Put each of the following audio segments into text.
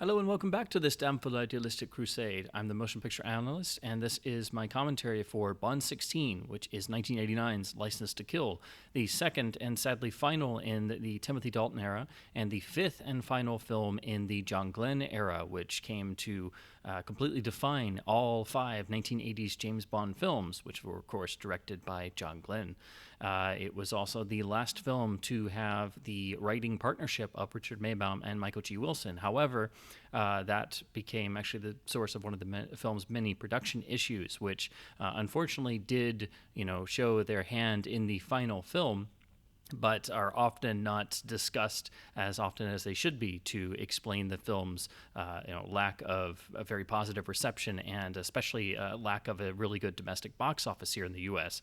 Hello and welcome back to this Damnful Idealistic Crusade. I'm the motion picture analyst, and this is my commentary for Bond 16, which is 1989's License to Kill, the second and sadly final in the Timothy Dalton era, and the fifth and final film in the John Glenn era, which came to completely define all five 1980s James Bond films, which were, of course, directed by John Glenn. It was also the last film to have the writing partnership of Richard Maybaum and Michael G. Wilson. However, that became actually the source of one of the film's many production issues, which unfortunately did, show their hand in the final film, but are often not discussed as often as they should be to explain the film's lack of a very positive reception, and especially lack of a really good domestic box office here in the U.S.,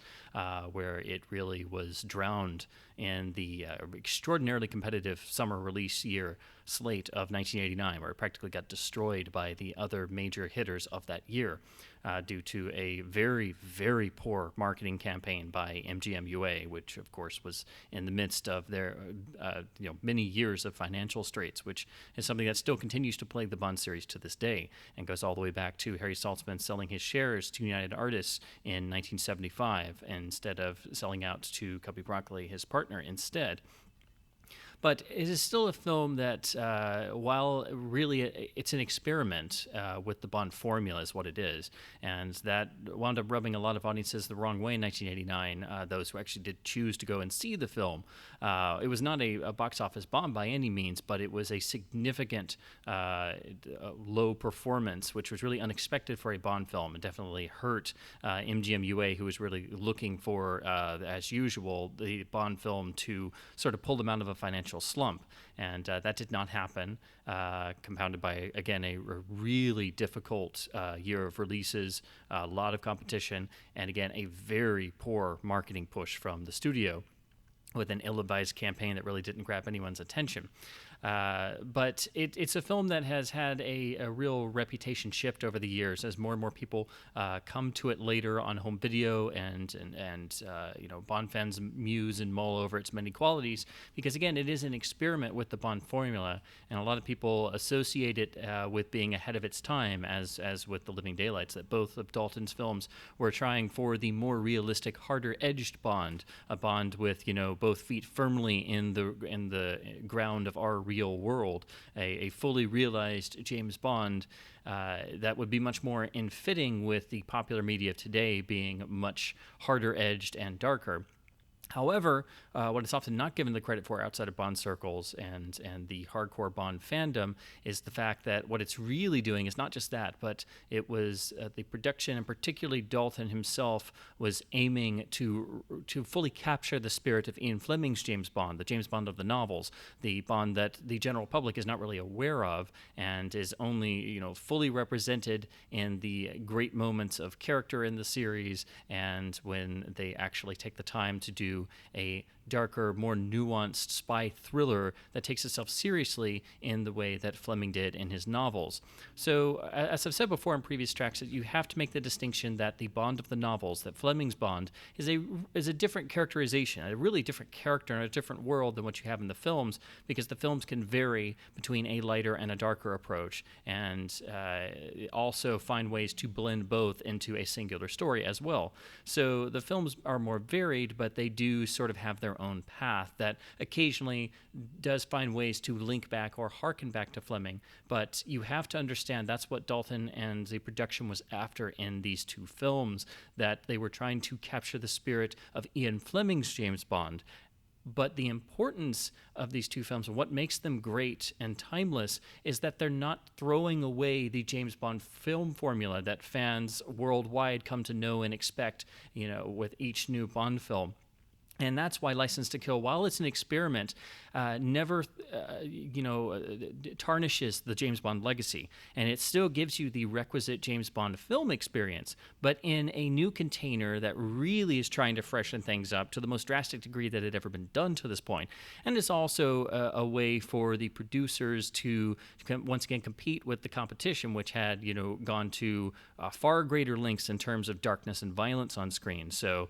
where it really was drowned in the extraordinarily competitive summer release year slate of 1989, where it practically got destroyed by the other major hitters of that year. Due to a very, very poor marketing campaign by MGM UA, which of course was in the midst of their many years of financial straits, which is something that still continues to plague the Bond series to this day, and goes all the way back to Harry Saltzman selling his shares to United Artists in 1975 instead of selling out to Cubby Broccoli, his partner, instead. But it is still a film that, while really it's an experiment with the Bond formula is what it is, and that wound up rubbing a lot of audiences the wrong way in 1989, those who actually did choose to go and see the film. It was not a box office bomb by any means, but it was a significant low performance, which was really unexpected for a Bond film, and definitely hurt MGM UA, who was really looking for, as usual, the Bond film to sort of pull them out of a financial slump, and that did not happen, compounded by, again, a really difficult year of releases, a lot of competition, and again, a very poor marketing push from the studio with an ill-advised campaign that really didn't grab anyone's attention. But it's a film that has had a real reputation shift over the years as more and more people come to it later on home video, and Bond fans muse and mull over its many qualities, because again, it is an experiment with the Bond formula, and a lot of people associate it with being ahead of its time, as with The Living Daylights, that both of Dalton's films were trying for the more realistic, harder-edged Bond, a Bond with both feet firmly in the ground of our real world, a fully realized James Bond that would be much more in fitting with the popular media of today, being much harder edged and darker. However, what is often not given the credit for outside of Bond circles and the hardcore Bond fandom is the fact that what it's really doing is not just that, but it was the production, and particularly Dalton himself, was aiming to fully capture the spirit of Ian Fleming's James Bond, the James Bond of the novels, the Bond that the general public is not really aware of, and is only fully represented in the great moments of character in the series, and when they actually take the time to do a darker, more nuanced spy thriller that takes itself seriously in the way that Fleming did in his novels. So, as I've said before in previous tracks, you have to make the distinction that the Bond of the novels, that Fleming's Bond, is a different characterization, a really different character in a different world than what you have in the films, because the films can vary between a lighter and a darker approach, and also find ways to blend both into a singular story as well. So the films are more varied, but they do sort of have their own path that occasionally does find ways to link back or harken back to Fleming. But you have to understand that's what Dalton and the production was after in these two films, that they were trying to capture the spirit of Ian Fleming's James Bond. But the importance of these two films and what makes them great and timeless is that they're not throwing away the James Bond film formula that fans worldwide come to know and expect, with each new Bond film. And that's why License to Kill, while it's an experiment, never, tarnishes the James Bond legacy. And it still gives you the requisite James Bond film experience, but in a new container that really is trying to freshen things up to the most drastic degree that had ever been done to this point. And it's also a way for the producers to once again compete with the competition, which had, gone to far greater lengths in terms of darkness and violence on screen. So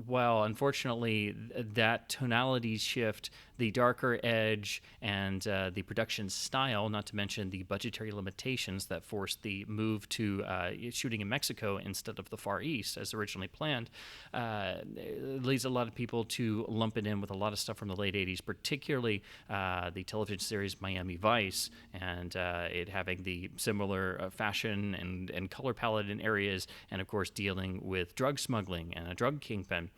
while well, unfortunately, that tonality shift, the darker edge, and the production style, not to mention the budgetary limitations that forced the move to shooting in Mexico instead of the Far East as originally planned, leads a lot of people to lump it in with a lot of stuff from the late 80s, particularly the television series Miami Vice, and it having the similar fashion and color palette in areas, and of course dealing with drug smuggling and a drug kingpin.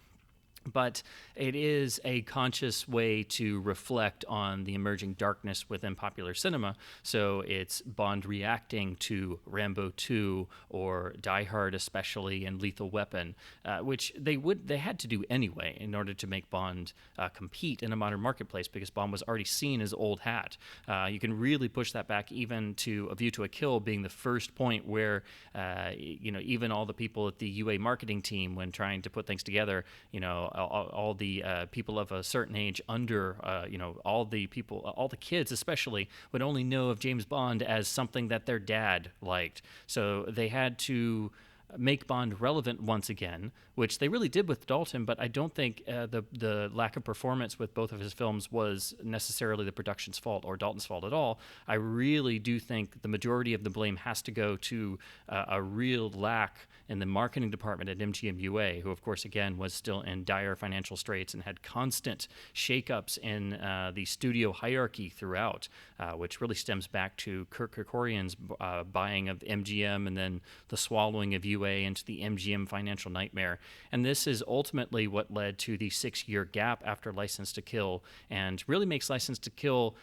But it is a conscious way to reflect on the emerging darkness within popular cinema. So it's Bond reacting to Rambo 2 or Die Hard, especially, and Lethal Weapon, which they had to do anyway in order to make Bond compete in a modern marketplace, because Bond was already seen as old hat. You can really push that back even to A View to a Kill being the first point where even all the people at the UA marketing team, when trying to put things together, all the people of a certain age under, all the kids especially, would only know of James Bond as something that their dad liked. So they had to make Bond relevant once again, which they really did with Dalton, but I don't think the lack of performance with both of his films was necessarily the production's fault or Dalton's fault at all. I really do think the majority of the blame has to go to a real lack in the marketing department at MGM UA, who, of course, again, was still in dire financial straits and had constant shakeups in the studio hierarchy throughout, which really stems back to Kirk Kerkorian's buying of MGM and then the swallowing of UA into the MGM financial nightmare. And this is ultimately what led to the 6-year gap after License to Kill, and really makes License to Kill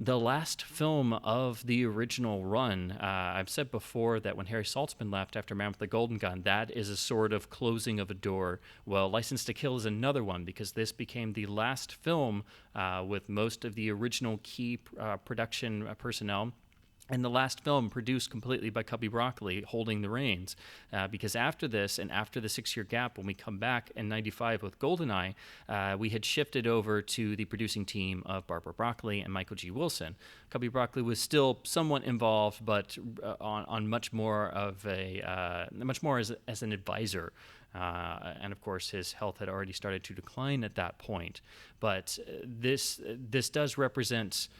the last film of the original run. I've said before that when Harry Saltzman left after Man with the Golden Gun, that is a sort of closing of a door. Well, License to Kill is another one, because this became the last film with most of the original key production personnel, and the last film produced completely by Cubby Broccoli holding the reins. Because after this, and after the 6-year gap, when we come back in 95 with GoldenEye, we had shifted over to the producing team of Barbara Broccoli and Michael G. Wilson. Cubby Broccoli was still somewhat involved, but on much more of as an advisor. And of course, his health had already started to decline at that point. But this does represent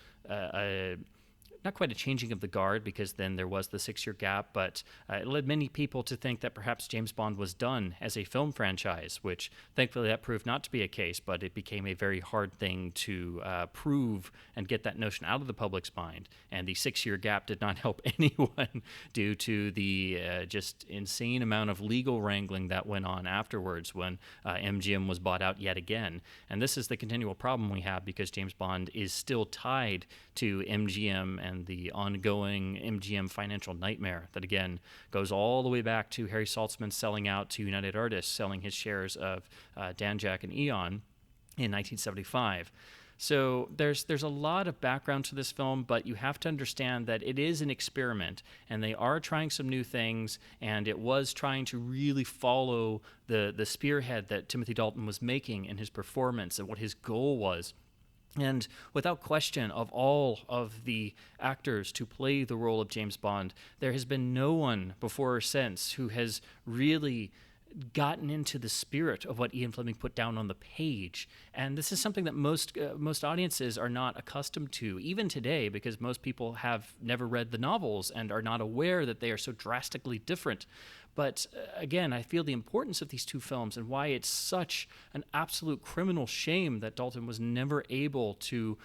not quite a changing of the guard, because then there was the 6-year gap, but it led many people to think that perhaps James Bond was done as a film franchise, which thankfully that proved not to be a case, but it became a very hard thing to prove and get that notion out of the public's mind. And the 6-year gap did not help anyone due to the just insane amount of legal wrangling that went on afterwards when MGM was bought out yet again. And this is the continual problem we have, because James Bond is still tied to MGM and the ongoing MGM financial nightmare that, again, goes all the way back to Harry Saltzman selling out to United Artists, selling his shares of Danjaq and Eon in 1975. So there's a lot of background to this film, but you have to understand that it is an experiment, and they are trying some new things, and it was trying to really follow the spearhead that Timothy Dalton was making in his performance and what his goal was. And without question, of all of the actors to play the role of James Bond, there has been no one before or since who has really gotten into the spirit of what Ian Fleming put down on the page. And this is something that most audiences are not accustomed to, even today, because most people have never read the novels and are not aware that they are so drastically different. But again, I feel the importance of these two films and why it's such an absolute criminal shame that Dalton was never able to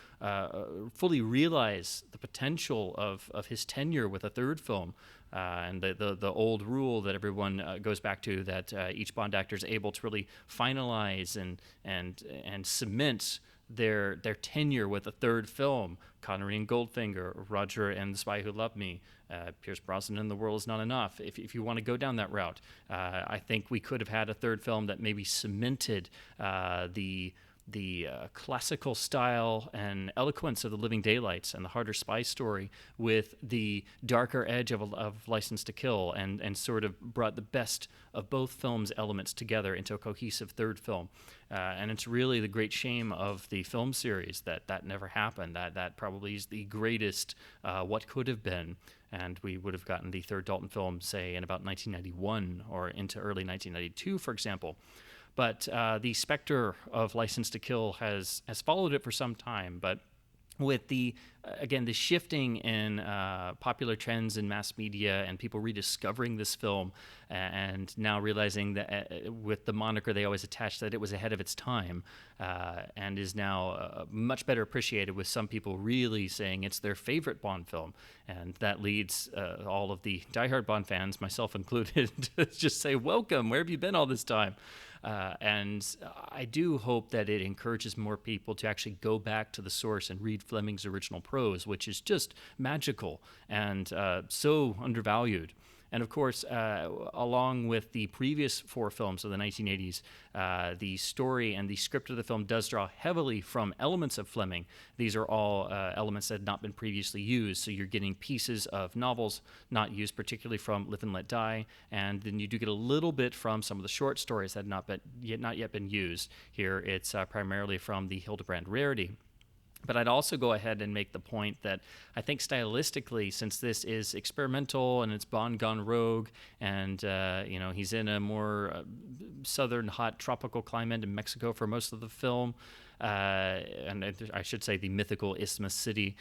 fully realize the potential of his tenure with a third film. And the old rule that everyone goes back to, that each Bond actor is able to really finalize and cement their tenure with a third film. Connery and Goldfinger, Roger and The Spy Who Loved Me, Pierce Brosnan and The World Is Not Enough. If you want to go down that route, I think we could have had a third film that maybe cemented the classical style and eloquence of The Living Daylights and the harder spy story with the darker edge of License to Kill, and sort of brought the best of both films' elements together into a cohesive third film. And it's really the great shame of the film series that never happened. That probably is the greatest what could have been. And we would have gotten the third Dalton film, say, in about 1991 or into early 1992, for example. But the specter of License to Kill has followed it for some time. But with the again the shifting in popular trends in mass media and people rediscovering this film and now realizing that with the moniker they always attached that it was ahead of its time and is now much better appreciated, with some people really saying it's their favorite Bond film, and that leads all of the diehard Bond fans, myself included, to just say, welcome, where have you been all this time? And I do hope that it encourages more people to actually go back to the source and read Fleming's original prose, which is just magical and so undervalued. And of course, along with the previous 4 films of the 1980s, the story and the script of the film does draw heavily from elements of Fleming. These are all elements that had not been previously used. So you're getting pieces of novels not used, particularly from Live and Let Die, and then you do get a little bit from some of the short stories that had not yet been used. Here, it's primarily from the Hildebrand Rarity. But I'd also go ahead and make the point that I think stylistically, since this is experimental and it's Bond gone rogue, and he's in a more southern, hot, tropical climate in Mexico for most of the film, and I should say the mythical Isthmus City.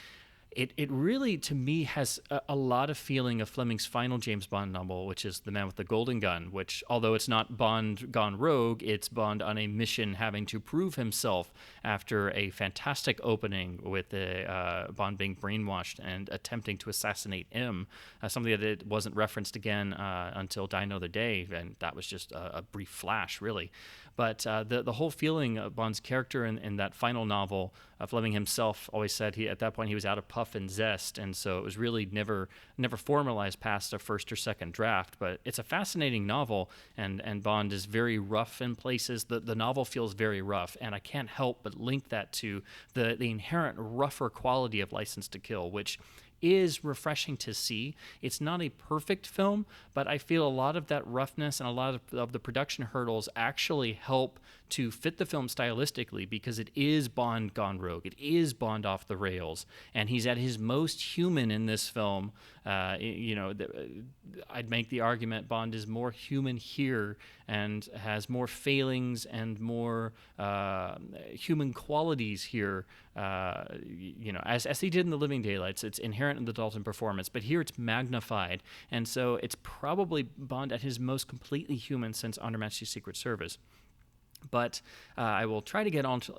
It really, to me, has a lot of feeling of Fleming's final James Bond novel, which is The Man with the Golden Gun, which, although it's not Bond gone rogue, it's Bond on a mission having to prove himself after a fantastic opening with Bond being brainwashed and attempting to assassinate M, something that it wasn't referenced again until Die Another Day, and that was just a brief flash, really. But the whole feeling of Bond's character in that final novel, Fleming himself always said at that point he was out of puff and zest, and so it was really never formalized past a first or second draft. But it's a fascinating novel, and Bond is very rough in places. The novel feels very rough, and I can't help but link that to the inherent rougher quality of License to Kill, which is refreshing to see. It's not a perfect film, but I feel a lot of that roughness and a lot of the production hurdles actually help to fit the film stylistically, because it is Bond gone rogue. It is Bond off the rails, and he's at his most human in this film. I'd make the argument Bond is more human here and has more failings and more human qualities here, as he did in The Living Daylights. It's inherent in the Dalton performance, but here it's magnified, and so it's probably Bond at his most completely human since On Her Majesty's Secret Service. But I will try to get onto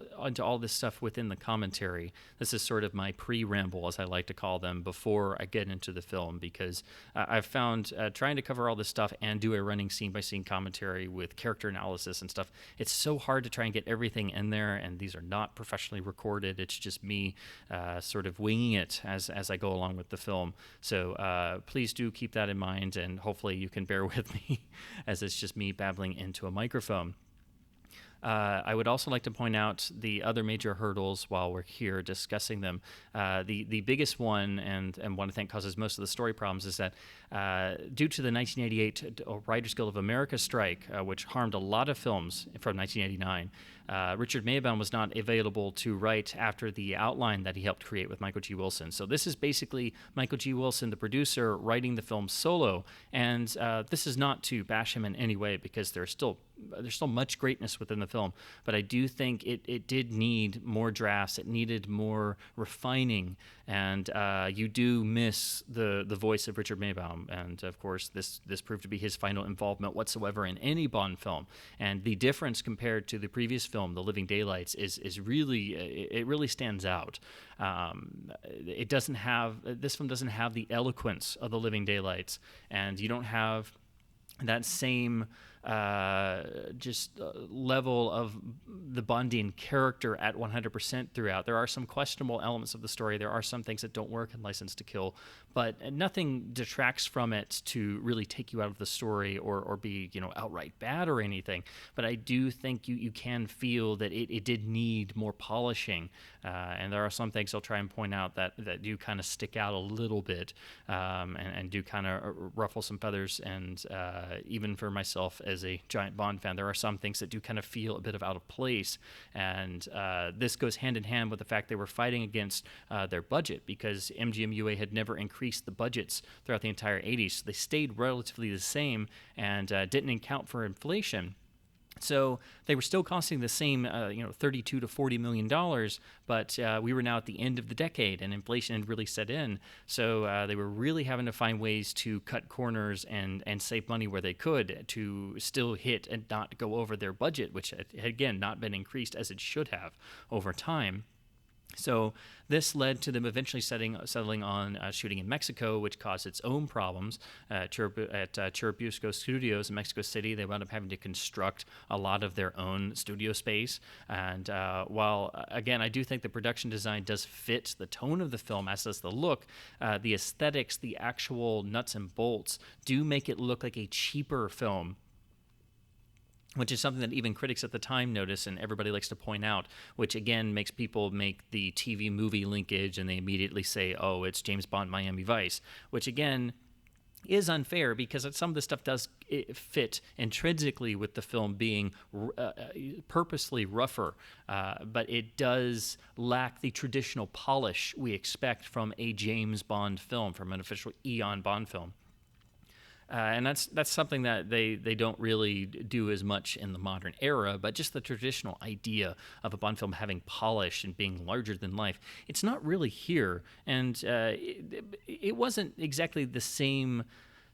all this stuff within the commentary. This is sort of my pre-ramble, as I like to call them, before I get into the film, because I've found trying to cover all this stuff and do a running scene-by-scene commentary with character analysis and stuff, it's so hard to try and get everything in there, and these are not professionally recorded. It's just me sort of winging it as I go along with the film. So please do keep that in mind, and hopefully you can bear with me as it's just me babbling into a microphone. I would also like to point out the other major hurdles while we're here discussing them. The biggest one, and one I think causes most of the story problems, is that due to the 1988 Writers Guild of America strike, which harmed a lot of films from 1989, Richard Maibaum was not available to write after the outline that he helped create with Michael G. Wilson. So this is basically Michael G. Wilson, the producer, writing the film solo. And this is not to bash him in any way, because there's still much greatness within the film. But I do think it did need more drafts. It needed more refining. And you do miss the voice of Richard Maibaum. And of course, this proved to be his final involvement whatsoever in any Bond film. And the difference compared to the previous film, The Living Daylights, is really, it really stands out. This film doesn't have the eloquence of The Living Daylights, and you don't have that same level of the Bondian character at 100% throughout. There are some questionable elements of the story. There are some things that don't work in License to Kill, but nothing detracts from it to really take you out of the story or be, outright bad or anything. But I do think you can feel that it did need more polishing, and there are some things I'll try and point out that do kind of stick out a little bit, and do kind of ruffle some feathers. And even for myself as a giant Bond fan, there are some things that do kind of feel a bit of out of place. And this goes hand in hand with the fact they were fighting against their budget, because MGM UA had never increased the budgets throughout the entire 80s. So they stayed relatively the same and didn't account for inflation. So they were still costing the same, 32 to 40 million dollars, but we were now at the end of the decade, and inflation had really set in. So they were really having to find ways to cut corners and save money where they could to still hit and not go over their budget, which had again not been increased as it should have over time. So this led to them eventually settling on shooting in Mexico, which caused its own problems. At Churubusco Studios in Mexico City, they wound up having to construct a lot of their own studio space. And while, again, I do think the production design does fit the tone of the film, as does the look, the aesthetics, the actual nuts and bolts, do make it look like a cheaper film, which is something that even critics at the time notice and everybody likes to point out, which again makes people make the TV movie linkage, and they immediately say, oh, it's James Bond Miami Vice, which again is unfair because some of the stuff does fit intrinsically with the film being purposely rougher, but it does lack the traditional polish we expect from a James Bond film, from an official Eon Bond film. And that's something that they don't really do as much in the modern era, but just the traditional idea of a Bond film having polish and being larger than life, it's not really here. And it wasn't exactly the same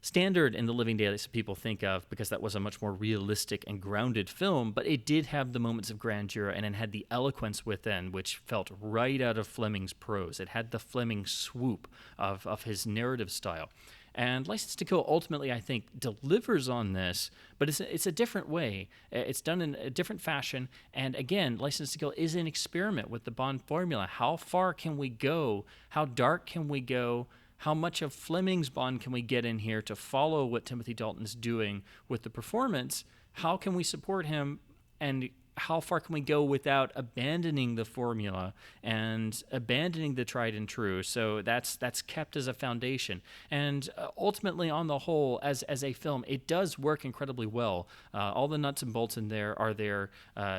standard in The Living Daylights that people think of, because that was a much more realistic and grounded film, but it did have the moments of grandeur, and it had the eloquence within, which felt right out of Fleming's prose. It had the Fleming swoop of his narrative style. And License to Kill ultimately, I think, delivers on this, but it's a different way. It's done in a different fashion. And again, License to Kill is an experiment with the Bond formula. How far can we go? How dark can we go? How much of Fleming's Bond can we get in here to follow what Timothy Dalton's doing with the performance? How can we support him? And how far can we go without abandoning the formula and abandoning the tried and true? So that's kept as a foundation. And ultimately, on the whole, as a film, it does work incredibly well. All the nuts and bolts in there are there.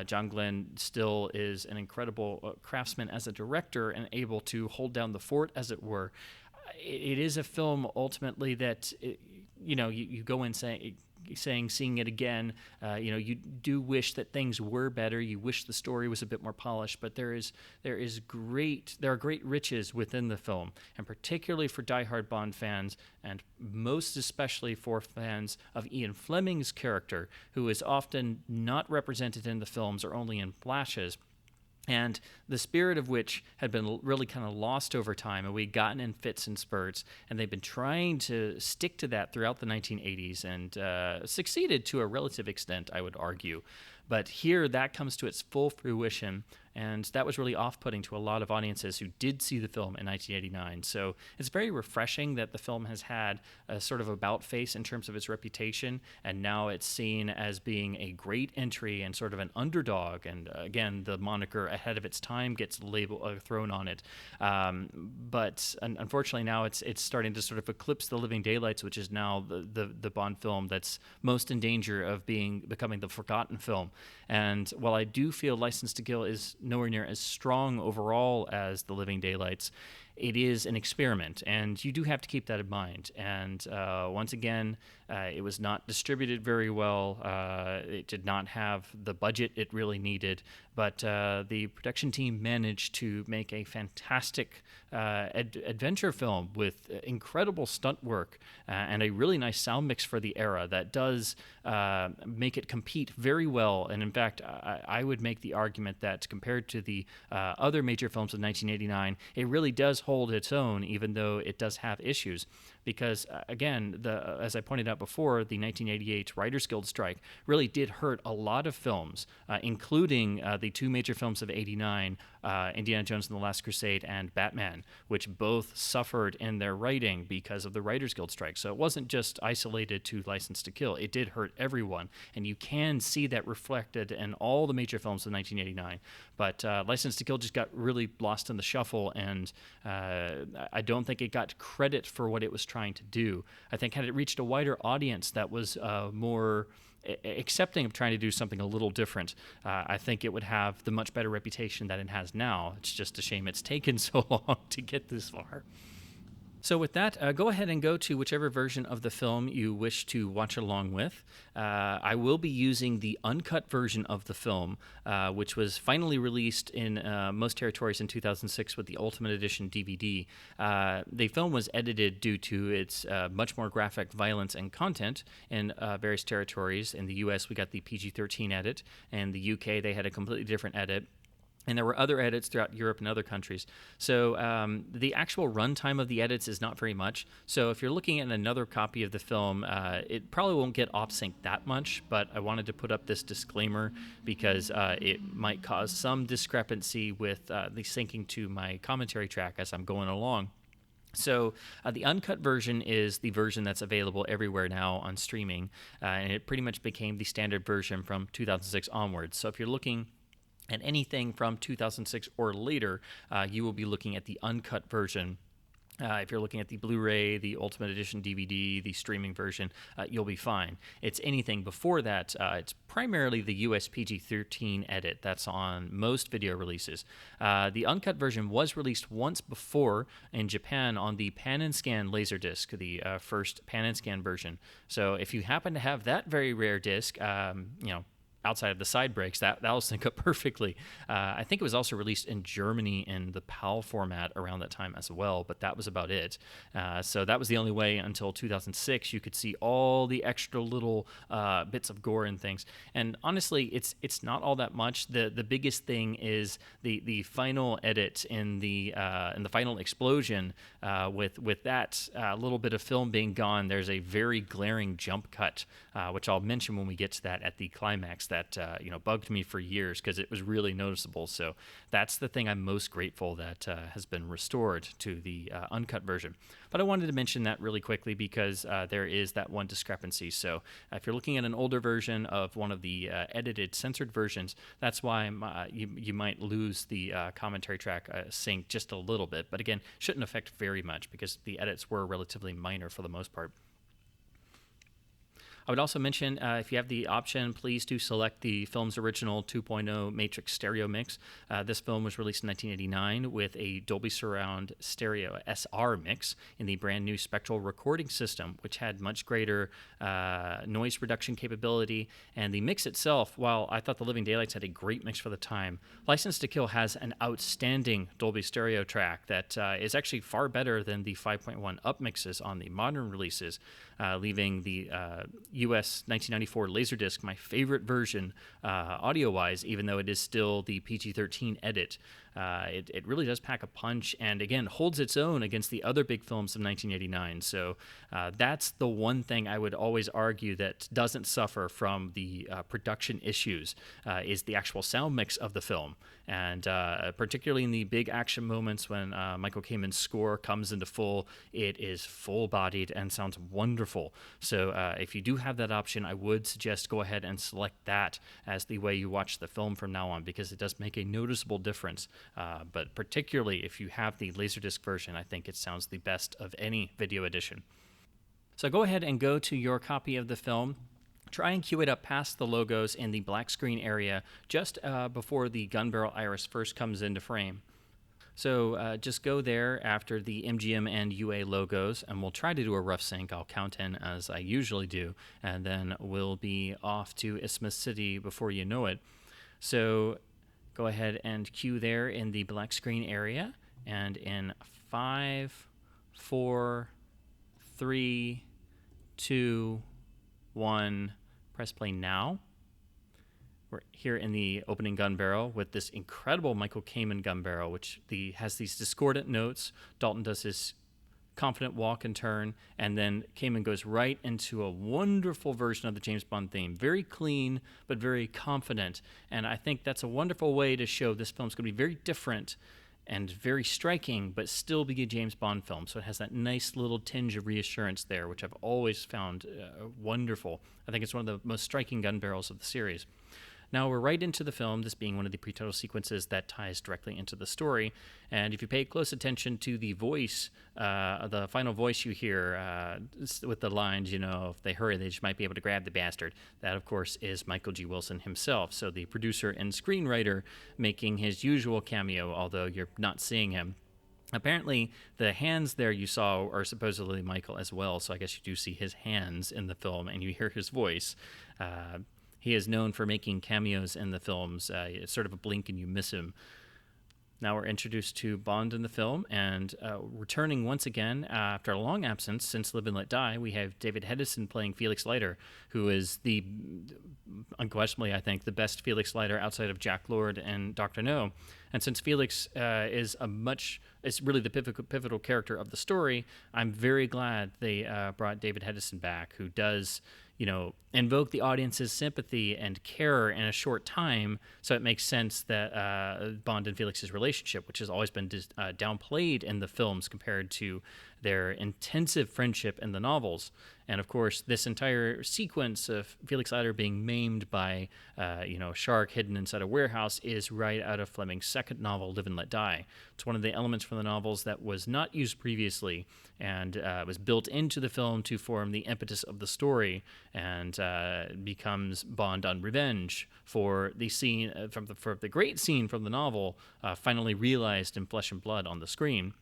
John Glenn still is an incredible craftsman as a director and able to hold down the fort, as it were. It is a film ultimately that, you go in seeing it again, you do wish that things were better. You wish the story was a bit more polished, but there are great riches within the film, and particularly for diehard Bond fans, and most especially for fans of Ian Fleming's character, who is often not represented in the films or only in flashes, and the spirit of which had been really kind of lost over time, and we'd gotten in fits and spurts, and they've been trying to stick to that throughout the 1980s, and succeeded to a relative extent, I would argue. But here, that comes to its full fruition, and that was really off-putting to a lot of audiences who did see the film in 1989. So it's very refreshing that the film has had a sort of about-face in terms of its reputation, and now it's seen as being a great entry and sort of an underdog. And again, the moniker ahead of its time gets thrown on it. But unfortunately, now it's starting to sort of eclipse The Living Daylights, which is now the Bond film that's most in danger of becoming the forgotten film. And while I do feel License to Kill is nowhere near as strong overall as The Living Daylights, it is an experiment, and you do have to keep that in mind. And once again, it was not distributed very well. It did not have the budget it really needed, but the production team managed to make a fantastic adventure film with incredible stunt work and a really nice sound mix for the era that does make it compete very well. And in fact, I would make the argument that compared to the other major films of 1989, it really does hold its own, even though it does have issues. Because, again, as I pointed out before, the 1988 Writers Guild strike really did hurt a lot of films, including the two major films of '89, Indiana Jones and the Last Crusade and Batman, which both suffered in their writing because of the Writers Guild strike. So it wasn't just isolated to License to Kill. It did hurt everyone, and you can see that reflected in all the major films of 1989. But License to Kill just got really lost in the shuffle, and I don't think it got credit for what it was trying to do. I think had it reached a wider audience that was more accepting of trying to do something a little different, I think it would have the much better reputation that it has now. It's just a shame it's taken so long to get this far. So with that, go ahead and go to whichever version of the film you wish to watch along with. I will be using the uncut version of the film, which was finally released in most territories in 2006 with the Ultimate Edition DVD. The film was edited due to its much more graphic violence and content in various territories. In the US, we got the PG-13 edit, and the UK, they had a completely different edit. And there were other edits throughout Europe and other countries. So the actual runtime of the edits is not very much. So if you're looking at another copy of the film, it probably won't get off-sync that much, but I wanted to put up this disclaimer because it might cause some discrepancy with the syncing to my commentary track as I'm going along. So the uncut version is the version that's available everywhere now on streaming, and it pretty much became the standard version from 2006 onwards. So if you're looking at anything from 2006 or later, you will be looking at the uncut version. If you're looking at the Blu-ray, the Ultimate Edition DVD, the streaming version, you'll be fine. It's anything before that, it's primarily the US PG-13 edit that's on most video releases. The uncut version was released once before in Japan on the Pan and Scan Laserdisc, the first Pan and Scan version. So if you happen to have that very rare disc, outside of the side breaks, that'll sync up perfectly. I think it was also released in Germany in the PAL format around that time as well, but that was about it. So that was the only way until 2006 you could see all the extra little bits of gore and things. And honestly, it's not all that much. The biggest thing is the final edit in the final explosion with that little bit of film being gone. There's a very glaring jump cut, which I'll mention when we get to that at the climax. That bugged me for years because it was really noticeable. So that's the thing I'm most grateful that has been restored to the uncut version. But I wanted to mention that really quickly because there is that one discrepancy. So if you're looking at an older version of one of the edited, censored versions, that's why you might lose the commentary track sync just a little bit. But again, shouldn't affect very much because the edits were relatively minor for the most part. I would also mention, if you have the option, please do select the film's original 2.0 Matrix stereo mix. This film was released in 1989 with a Dolby Surround stereo SR mix in the brand new Spectral recording system, which had much greater noise reduction capability. And the mix itself, while I thought The Living Daylights had a great mix for the time, License to Kill has an outstanding Dolby stereo track that is actually far better than the 5.1 up mixes on the modern releases, leaving the US 1994 Laserdisc my favorite version audio-wise, even though it is still the PG-13 edit. It really does pack a punch and, again, holds its own against the other big films of 1989. So that's the one thing I would always argue that doesn't suffer from the production issues is the actual sound mix of the film. And particularly in the big action moments when Michael Kamen's score comes into full, it is full-bodied and sounds wonderful. So if you do have that option, I would suggest go ahead and select that as the way you watch the film from now on, because it does make a noticeable difference. But particularly if you have the Laserdisc version, I think it sounds the best of any video edition. So go ahead and go to your copy of the film. Try and cue it up past the logos in the black screen area just before the gun barrel iris first comes into frame. So just go there after the MGM and UA logos, and we'll try to do a rough sync. I'll count in as I usually do, and then we'll be off to Isthmus City before you know it. So go ahead and cue there in the black screen area, and in 5, 4, 3, 2, 1, press play now. We're here in the opening gun barrel with this incredible Michael Kamen gun barrel, which has these discordant notes. Dalton does his confident walk and turn, and then Kamen goes right into a wonderful version of the James Bond theme. Very clean, but very confident. And I think that's a wonderful way to show this film's going to be very different and very striking, but still be a James Bond film. So it has that nice little tinge of reassurance there, which I've always found wonderful. I think it's one of the most striking gun barrels of the series. Now we're right into the film, this being one of the pre-title sequences that ties directly into the story. And if you pay close attention to the voice, the final voice you hear with the lines, if they hurry, they just might be able to grab the bastard. That, of course, is Michael G. Wilson himself. So the producer and screenwriter making his usual cameo, although you're not seeing him. Apparently, the hands there you saw are supposedly Michael as well, so I guess you do see his hands in the film and you hear his voice. He is known for making cameos in the films. It's sort of a blink and you miss him. Now we're introduced to Bond in the film, and returning once again after a long absence since Live and Let Die, we have David Hedison playing Felix Leiter, who is unquestionably, I think, the best Felix Leiter outside of Jack Lord and Dr. No. And since Felix is really the pivotal character of the story, I'm very glad they brought David Hedison back, who does, invoke the audience's sympathy and care in a short time, so it makes sense that Bond and Felix's relationship, which has always been downplayed in the films compared to their intensive friendship in the novels. And of course, this entire sequence of Felix Leiter being maimed by, a shark hidden inside a warehouse is right out of Fleming's second novel, Live and Let Die. It's one of the elements from the novels that was not used previously and was built into the film to form the impetus of the story, and becomes Bond on revenge for the scene for the great scene from the novel finally realized in flesh and blood on the screen.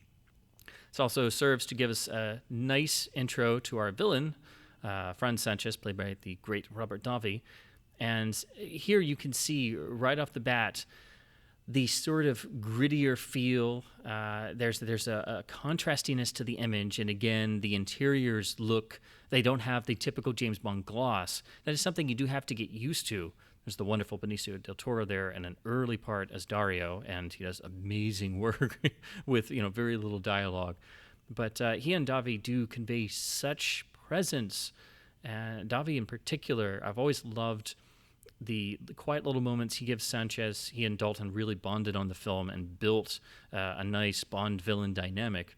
This also serves to give us a nice intro to our villain, Franz Sanchez, played by the great Robert Davi. And here you can see right off the bat the sort of grittier feel. There's a contrastiness to the image, and again, the interiors they don't have the typical James Bond gloss. That is something you do have to get used to. There's the wonderful Benicio del Toro there in an early part as Dario, and he does amazing work with very little dialogue. But he and Davi do convey such presence. Davi in particular, I've always loved the quiet little moments he gives Sanchez. He and Dalton really bonded on the film and built a nice Bond-villain dynamic.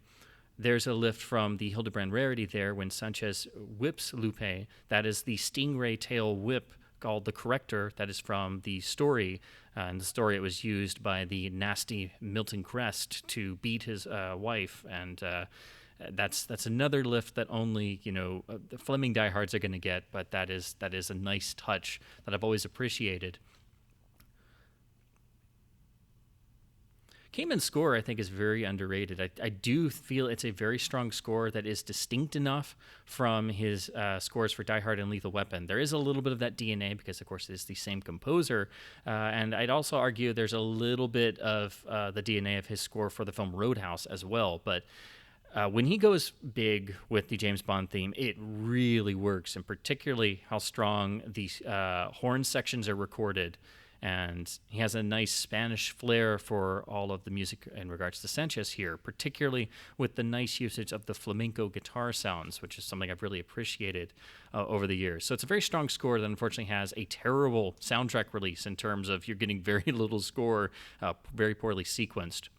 There's a lift from the Hildebrand rarity there when Sanchez whips Lupe. That is the stingray tail whip called the Corrector. That is from the story. In the story, it was used by the nasty Milton Crest to beat his wife, and that's another lift that only the Fleming diehards are going to get. But that is a nice touch that I've always appreciated. Kamen's score, I think, is very underrated. I do feel it's a very strong score that is distinct enough from his scores for Die Hard and Lethal Weapon. There is a little bit of that DNA because, of course, it is the same composer. And I'd also argue there's a little bit of the DNA of his score for the film Roadhouse as well. But when he goes big with the James Bond theme, it really works, and particularly how strong the horn sections are recorded. And he has a nice Spanish flair for all of the music in regards to Sanchez here, particularly with the nice usage of the flamenco guitar sounds, which is something I've really appreciated over the years. So it's a very strong score that unfortunately has a terrible soundtrack release in terms of you're getting very little score, very poorly sequenced.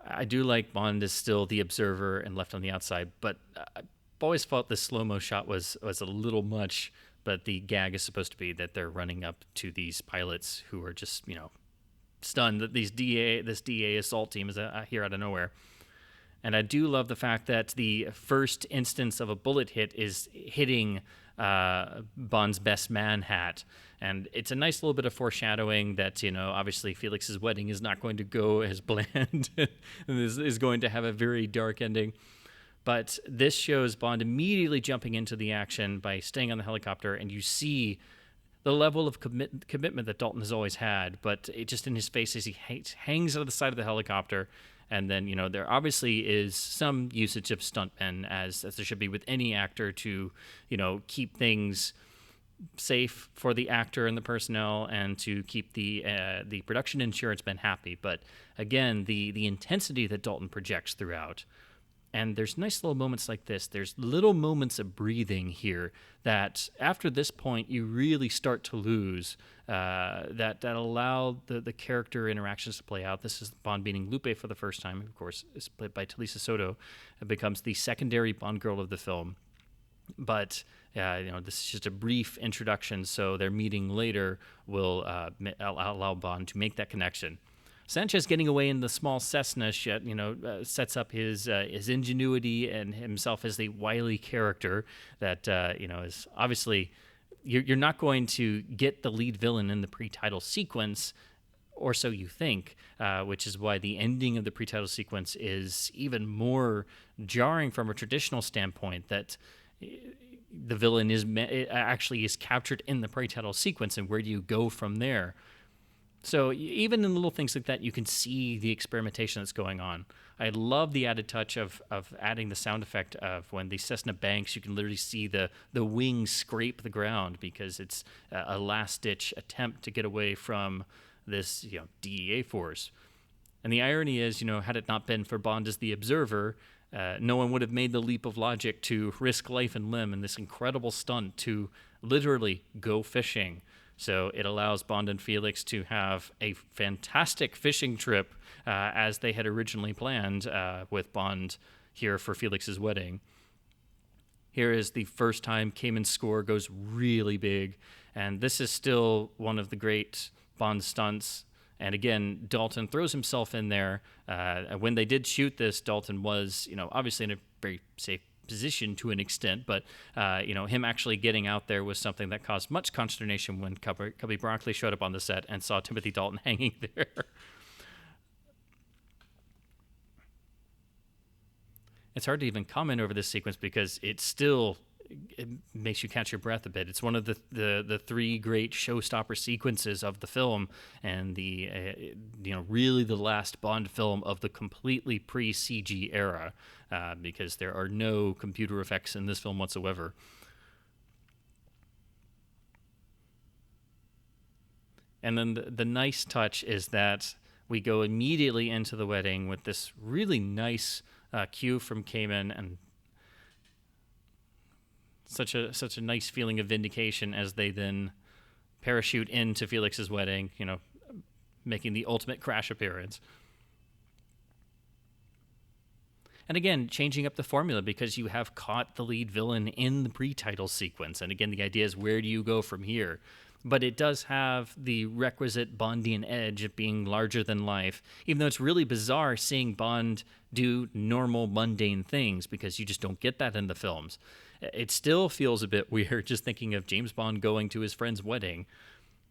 I do like Bond is still the observer and left on the outside, but I've always felt this slow-mo shot was a little much. But the gag is supposed to be that they're running up to these pilots who are just, stunned that this DA assault team is here out of nowhere. And I do love the fact that the first instance of a bullet hit is hitting Bond's best man hat. And it's a nice little bit of foreshadowing that, obviously Felix's wedding is not going to go as planned and is going to have a very dark ending. But this shows Bond immediately jumping into the action by staying on the helicopter, and you see the level of commitment that Dalton has always had, but it just in his face as he hangs out of the side of the helicopter. And then, there obviously is some usage of stuntmen, as there should be with any actor, to, keep things safe for the actor and the personnel and to keep the production insurance men happy. But again, the intensity that Dalton projects throughout. And there's nice little moments like this. There's little moments of breathing here that after this point you really start to lose that allow the character interactions to play out. This is Bond meeting Lupe for the first time. Of course, it's played by Talisa Soto. It becomes the secondary Bond girl of the film. But this is just a brief introduction, so their meeting later will allow Bond to make that connection. Sanchez getting away in the small Cessna sets up his ingenuity and himself as the wily character that is obviously you're not going to get the lead villain in the pre-title sequence or so you think, which is why the ending of the pre-title sequence is even more jarring from a traditional standpoint, that the villain actually is captured in the pre-title sequence, and where do you go from there? So even in little things like that, you can see the experimentation that's going on. I love the added touch of adding the sound effect of when the Cessna banks, you can literally see the wings scrape the ground, because it's a last-ditch attempt to get away from this DEA force. And the irony is, had it not been for Bond as the observer, no one would have made the leap of logic to risk life and limb in this incredible stunt to literally go fishing. So it allows Bond and Felix to have a fantastic fishing trip, as they had originally planned, with Bond here for Felix's wedding. Here is the first time Cayman's score goes really big, and this is still one of the great Bond stunts. And again, Dalton throws himself in there. When they did shoot this, Dalton was, obviously in a very safe position to an extent, but him actually getting out there was something that caused much consternation when Cubby Broccoli showed up on the set and saw Timothy Dalton hanging there. It's hard to even comment over this sequence because it makes you catch your breath a bit. It's one of the three great showstopper sequences of the film, and really the last Bond film of the completely pre-CG era, because there are no computer effects in this film whatsoever. And then the nice touch is that we go immediately into the wedding with this really nice cue from Cayman, and such a nice feeling of vindication as they then parachute into Felix's wedding, making the ultimate crash appearance. And again, changing up the formula, because you have caught the lead villain in the pre-title sequence. And again, the idea is, where do you go from here? But it does have the requisite Bondian edge of being larger than life, even though it's really bizarre seeing Bond do normal, mundane things, because you just don't get that in the films. It still feels a bit weird just thinking of James Bond going to his friend's wedding.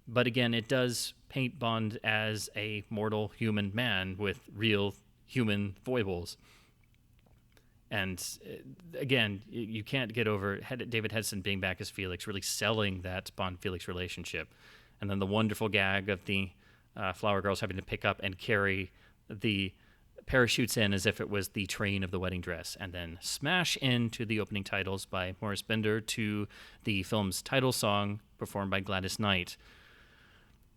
But again, it does paint Bond as a mortal human man with real human foibles. And again, you can't get over David Hedson being back as Felix, really selling that Bond-Felix relationship. And then the wonderful gag of the flower girls having to pick up and carry the parachutes in as if it was the train of the wedding dress, and then smash into the opening titles by Maurice Binder to the film's title song performed by Gladys Knight.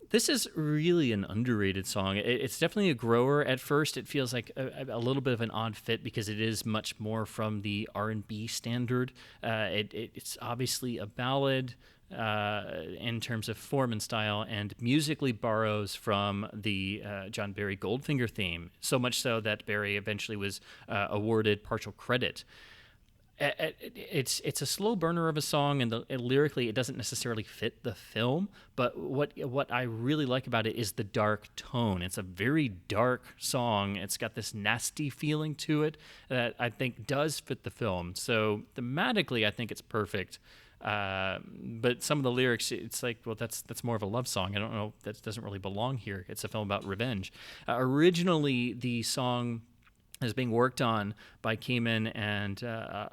This is really an underrated song. It's definitely a grower at first. It feels like a little bit of an odd fit because it is much more from the R&B standard. It's obviously a ballad in terms of form and style, and musically borrows from the John Barry Goldfinger theme, so much so that Barry eventually was awarded partial credit. It's a slow burner of a song, and lyrically it doesn't necessarily fit the film, but what I really like about it is the dark tone. It's a very dark song. It's got this nasty feeling to it that I think does fit the film. So thematically, I think it's perfect. But some of the lyrics, it's like, well, that's more of a love song. I don't know, that doesn't really belong here. It's a film about revenge. Originally, the song is being worked on by Cayman and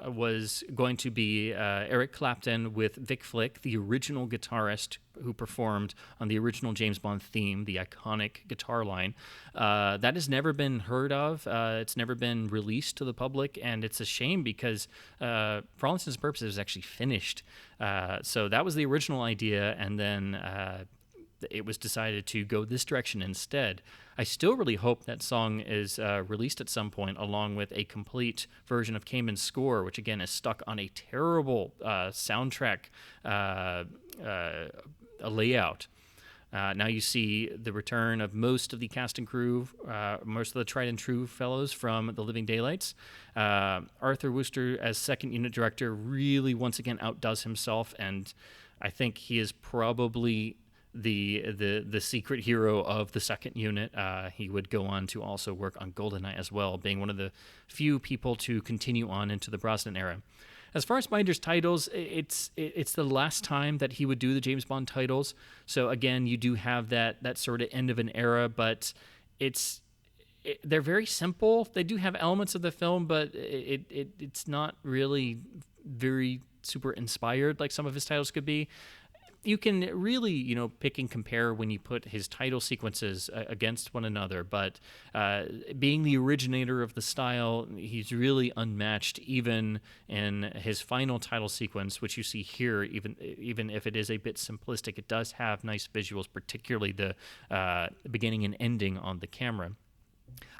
was going to be Eric Clapton with Vic Flick, the original guitarist who performed on the original James Bond theme, the iconic guitar line. That has never been heard of. It's never been released to the public, and it's a shame because, for all intents and purposes, it was actually finished. So that was the original idea, and then it was decided to go this direction instead. I still really hope that song is released at some point, along with a complete version of Cayman's score, which again is stuck on a terrible soundtrack layout. Now you see the return of most of the cast and crew, most of the tried and true fellows from The Living Daylights. Arthur Wooster as second unit director really once again outdoes himself, and I think he is probably the secret hero of the second unit. He would go on to also work on GoldenEye as well, being one of the few people to continue on into the Brosnan era. As far as Binder's titles, it's the last time that he would do the James Bond titles. So again, you do have that sort of end of an era, but they're very simple. They do have elements of the film, but it's not really very super inspired like some of his titles could be. You can really, pick and compare when you put his title sequences against one another, but being the originator of the style, he's really unmatched even in his final title sequence, which you see here, even if it is a bit simplistic, it does have nice visuals, particularly the beginning and ending on the camera.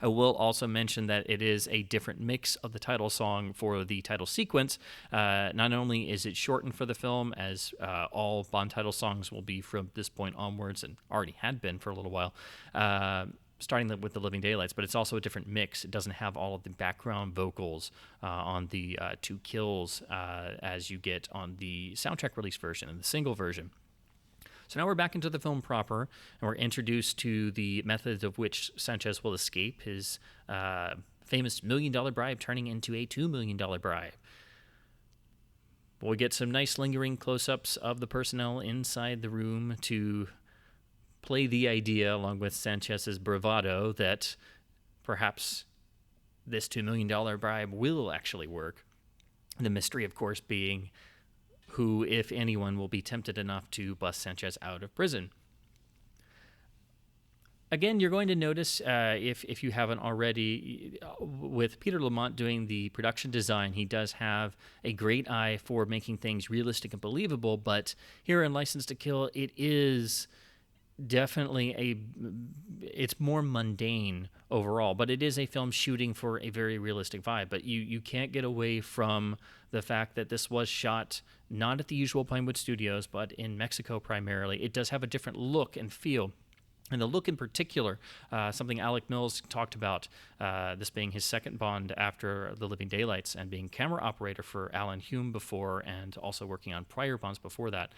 I will also mention that it is a different mix of the title song for the title sequence. Not only is it shortened for the film, as all Bond title songs will be from this point onwards, and already had been for a little while, starting with The Living Daylights, but it's also a different mix. It doesn't have all of the background vocals on the two kills as you get on the soundtrack release version and the single version. So now we're back into the film proper, and we're introduced to the methods of which Sanchez will escape his famous $1 million bribe turning into a $2 million bribe. We'll get some nice lingering close-ups of the personnel inside the room to play the idea, along with Sanchez's bravado, that perhaps this $2 million bribe will actually work. The mystery, of course, being who, if anyone, will be tempted enough to bust Sanchez out of prison. Again, you're going to notice, if you haven't already, with Peter Lamont doing the production design, he does have a great eye for making things realistic and believable, but here in License to Kill, it is definitely it's more mundane overall, but it is a film shooting for a very realistic vibe. But you can't get away from the fact that this was shot not at the usual Pinewood Studios, but in Mexico primarily. It does have a different look and feel. And the look in particular, something Alec Mills talked about, this being his second Bond after The Living Daylights and being camera operator for Alan Hume before, and also working on prior Bonds before that.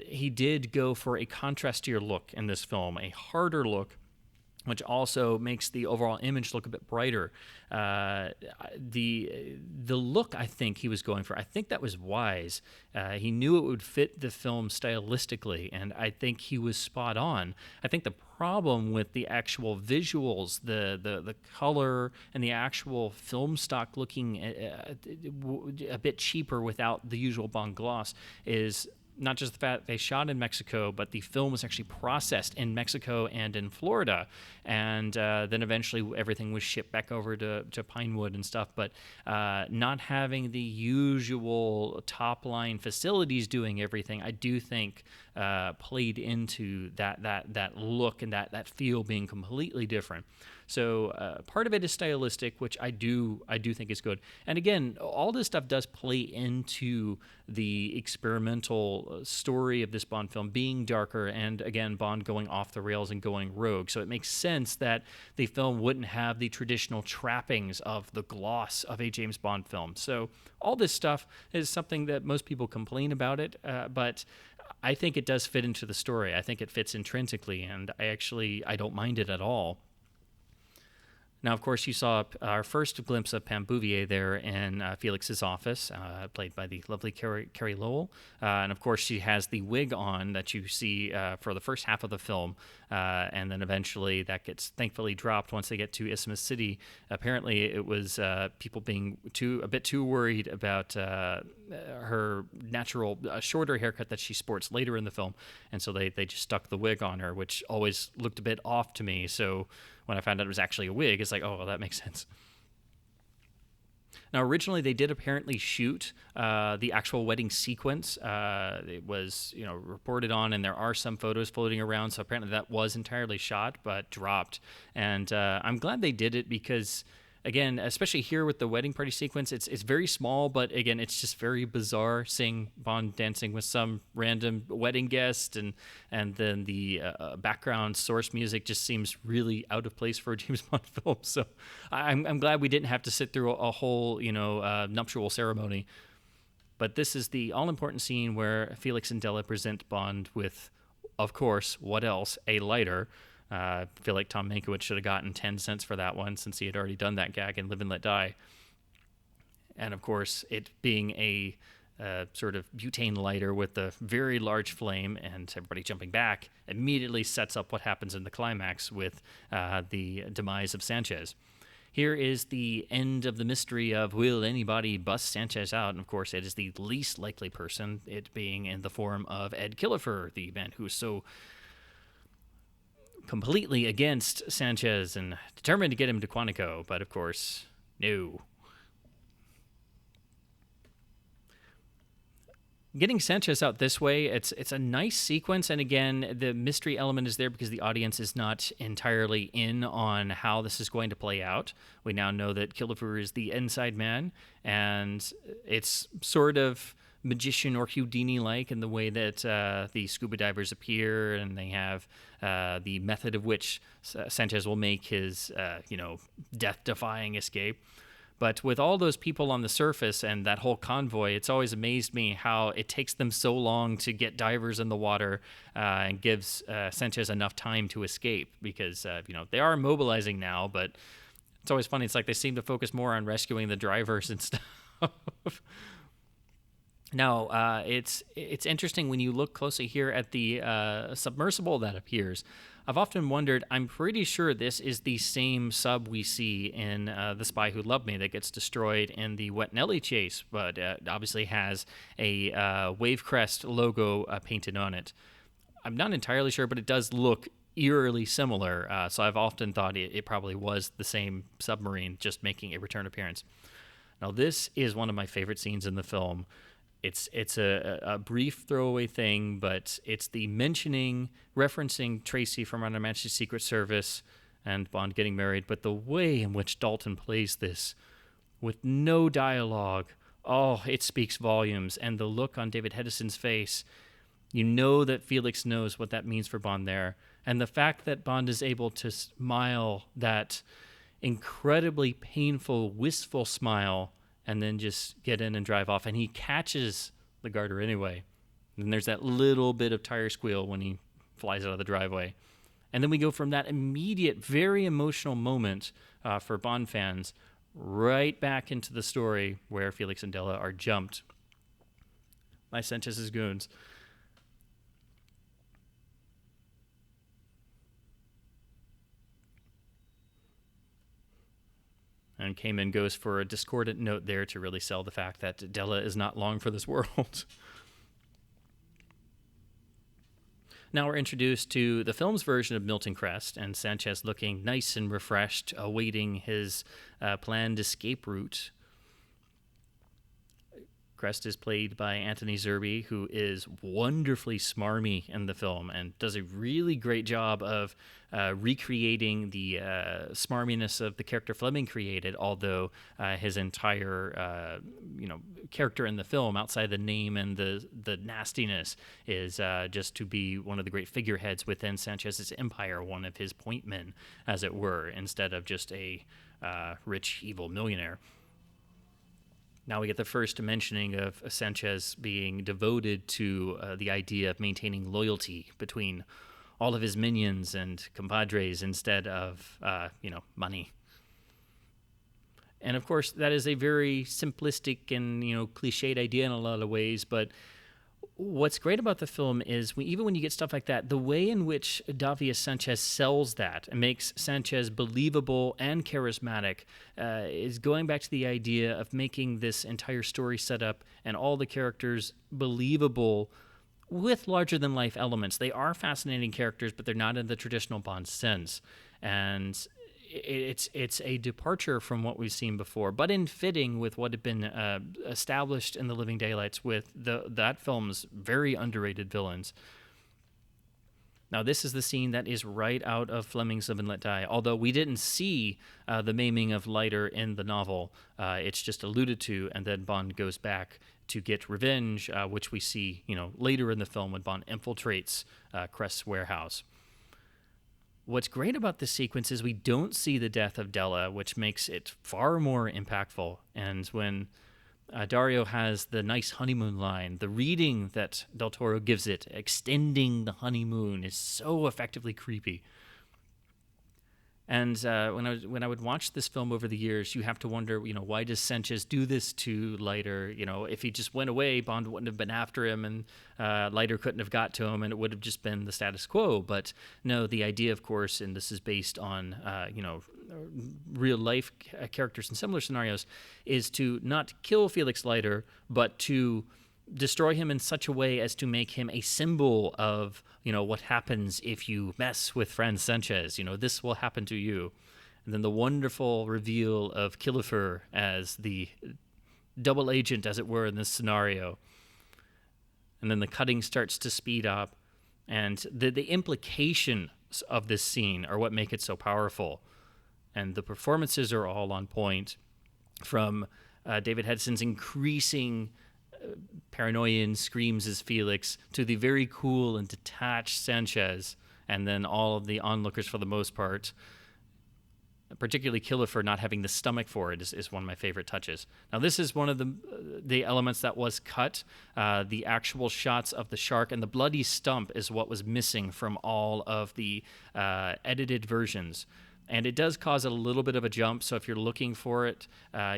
He did go for a contrastier look in this film, a harder look, which also makes the overall image look a bit brighter. The look I think he was going for, I think that was wise. He knew it would fit the film stylistically, and I think he was spot on. I think the problem with the actual visuals, the color, and the actual film stock looking a bit cheaper without the usual Bond gloss is not just the fact they shot in Mexico, but the film was actually processed in Mexico and in Florida. And then eventually everything was shipped back over to Pinewood and stuff. But not having the usual top-line facilities doing everything, I do think played into that look and that feel being completely different. So part of it is stylistic, which I do think is good. And again, all this stuff does play into the experimental story of this Bond film being darker, and again, Bond going off the rails and going rogue. So it makes sense that the film wouldn't have the traditional trappings of the gloss of a James Bond film. So all this stuff is something that most people complain about it, but I think it does fit into the story. I think it fits intrinsically, and I don't mind it at all. Now, of course, you saw our first glimpse of Pam Bouvier there in Felix's office, played by the lovely Carrie Lowell. And, of course, she has the wig on that you see for the first half of the film. And then eventually that gets thankfully dropped once they get to Isthmus City. Apparently, it was people being a bit too worried about her natural shorter haircut that she sports later in the film. And so they just stuck the wig on her, which always looked a bit off to me. So when I found out it was actually a wig, it's like, oh, well, that makes sense. Now, originally, they did apparently shoot the actual wedding sequence. It was, reported on, and there are some photos floating around. So apparently that was entirely shot, but dropped. And I'm glad they did it because, again, especially here with the wedding party sequence, it's very small, but again, it's just very bizarre seeing Bond dancing with some random wedding guest, and then the background source music just seems really out of place for a James Bond film. So I'm glad we didn't have to sit through a whole nuptial ceremony. But this is the all-important scene where Felix and Della present Bond with, of course, what else? A lighter. I feel like Tom Mankiewicz should have gotten 10 cents for that one since he had already done that gag in Live and Let Die. And of course, it being a sort of butane lighter with a very large flame and everybody jumping back immediately sets up what happens in the climax with the demise of Sanchez. Here is the end of the mystery of will anybody bust Sanchez out? And of course, it is the least likely person, it being in the form of Ed Killefer, the man who's so completely against Sanchez and determined to get him to Quantico. But of course, no. Getting Sanchez out this way, it's a nice sequence, and again, the mystery element is there because the audience is not entirely in on how this is going to play out. We now know that Killefer is the inside man, and it's sort of magician or Houdini-like in the way that the scuba divers appear, and they have the method of which Sanchez will make his, death-defying escape. But with all those people on the surface and that whole convoy, it's always amazed me how it takes them so long to get divers in the water and gives Sanchez enough time to escape because, they are mobilizing now, but it's always funny. It's like they seem to focus more on rescuing the drivers and stuff. Now, it's interesting when you look closely here at the submersible that appears. I've often wondered, I'm pretty sure this is the same sub we see in The Spy Who Loved Me that gets destroyed in the Wet Nelly chase, but obviously has a Wavecrest logo painted on it. I'm not entirely sure, but it does look eerily similar, so I've often thought it probably was the same submarine, just making a return appearance. Now, this is one of my favorite scenes in the film. It's a brief throwaway thing, but it's the referencing Tracy from Her Majesty's Secret Service and Bond getting married, but the way in which Dalton plays this with no dialogue, it speaks volumes. And the look on David Hedison's face, you know that Felix knows what that means for Bond there. And the fact that Bond is able to smile that incredibly painful, wistful smile and then just get in and drive off. And he catches the garter anyway. And there's that little bit of tire squeal when he flies out of the driveway. And then we go from that immediate, very emotional moment for Bond fans right back into the story where Felix and Della are jumped by Sanchez's goons. And Kamen goes for a discordant note there to really sell the fact that Della is not long for this world. Now we're introduced to the film's version of Milton Crest, and Sanchez looking nice and refreshed, awaiting his planned escape route. Crest is played by Anthony Zerbe, who is wonderfully smarmy in the film and does a really great job of recreating the smarminess of the character Fleming created, although his entire character in the film, outside the name and the nastiness, is just to be one of the great figureheads within Sanchez's empire, one of his point men, as it were, instead of just a rich, evil millionaire. Now we get the first mentioning of Sanchez being devoted to the idea of maintaining loyalty between all of his minions and compadres instead of, money. And of course, that is a very simplistic and, cliched idea in a lot of ways, but what's great about the film is even when you get stuff like that, the way in which Davi Sanchez sells that and makes Sanchez believable and charismatic is going back to the idea of making this entire story setup and all the characters believable with larger-than-life elements. They are fascinating characters, but they're not in the traditional Bond sense. And it's a departure from what we've seen before, but in fitting with what had been established in The Living Daylights with that film's very underrated villains. Now, this is the scene that is right out of Fleming's Live and Let Die. Although we didn't see the maiming of Leiter in the novel, it's just alluded to, and then Bond goes back to get revenge, which we see, later in the film when Bond infiltrates Crest's warehouse. What's great about this sequence is we don't see the death of Della, which makes it far more impactful. And when Dario has the nice honeymoon line, the reading that Del Toro gives it, extending the honeymoon, is so effectively creepy. And when I would watch this film over the years, you have to wonder, why does Sanchez do this to Leiter? If he just went away, Bond wouldn't have been after him, and Leiter couldn't have got to him, and it would have just been the status quo. But no, the idea, of course, and this is based on real life characters in similar scenarios, is to not kill Felix Leiter, but to destroy him in such a way as to make him a symbol of, what happens if you mess with Franz Sanchez. This will happen to you. And then the wonderful reveal of Killefer as the double agent, as it were, in this scenario. And then the cutting starts to speed up. And the implications of this scene are what make it so powerful. And the performances are all on point, from David Hedison's increasing paranoian screams as Felix to the very cool and detached Sanchez, and then all of the onlookers for the most part. Particularly Killefer not having the stomach for it is one of my favorite touches. Now, this is one of the elements that was cut. The actual shots of the shark and the bloody stump is what was missing from all of the edited versions. And it does cause a little bit of a jump, so if you're looking for it,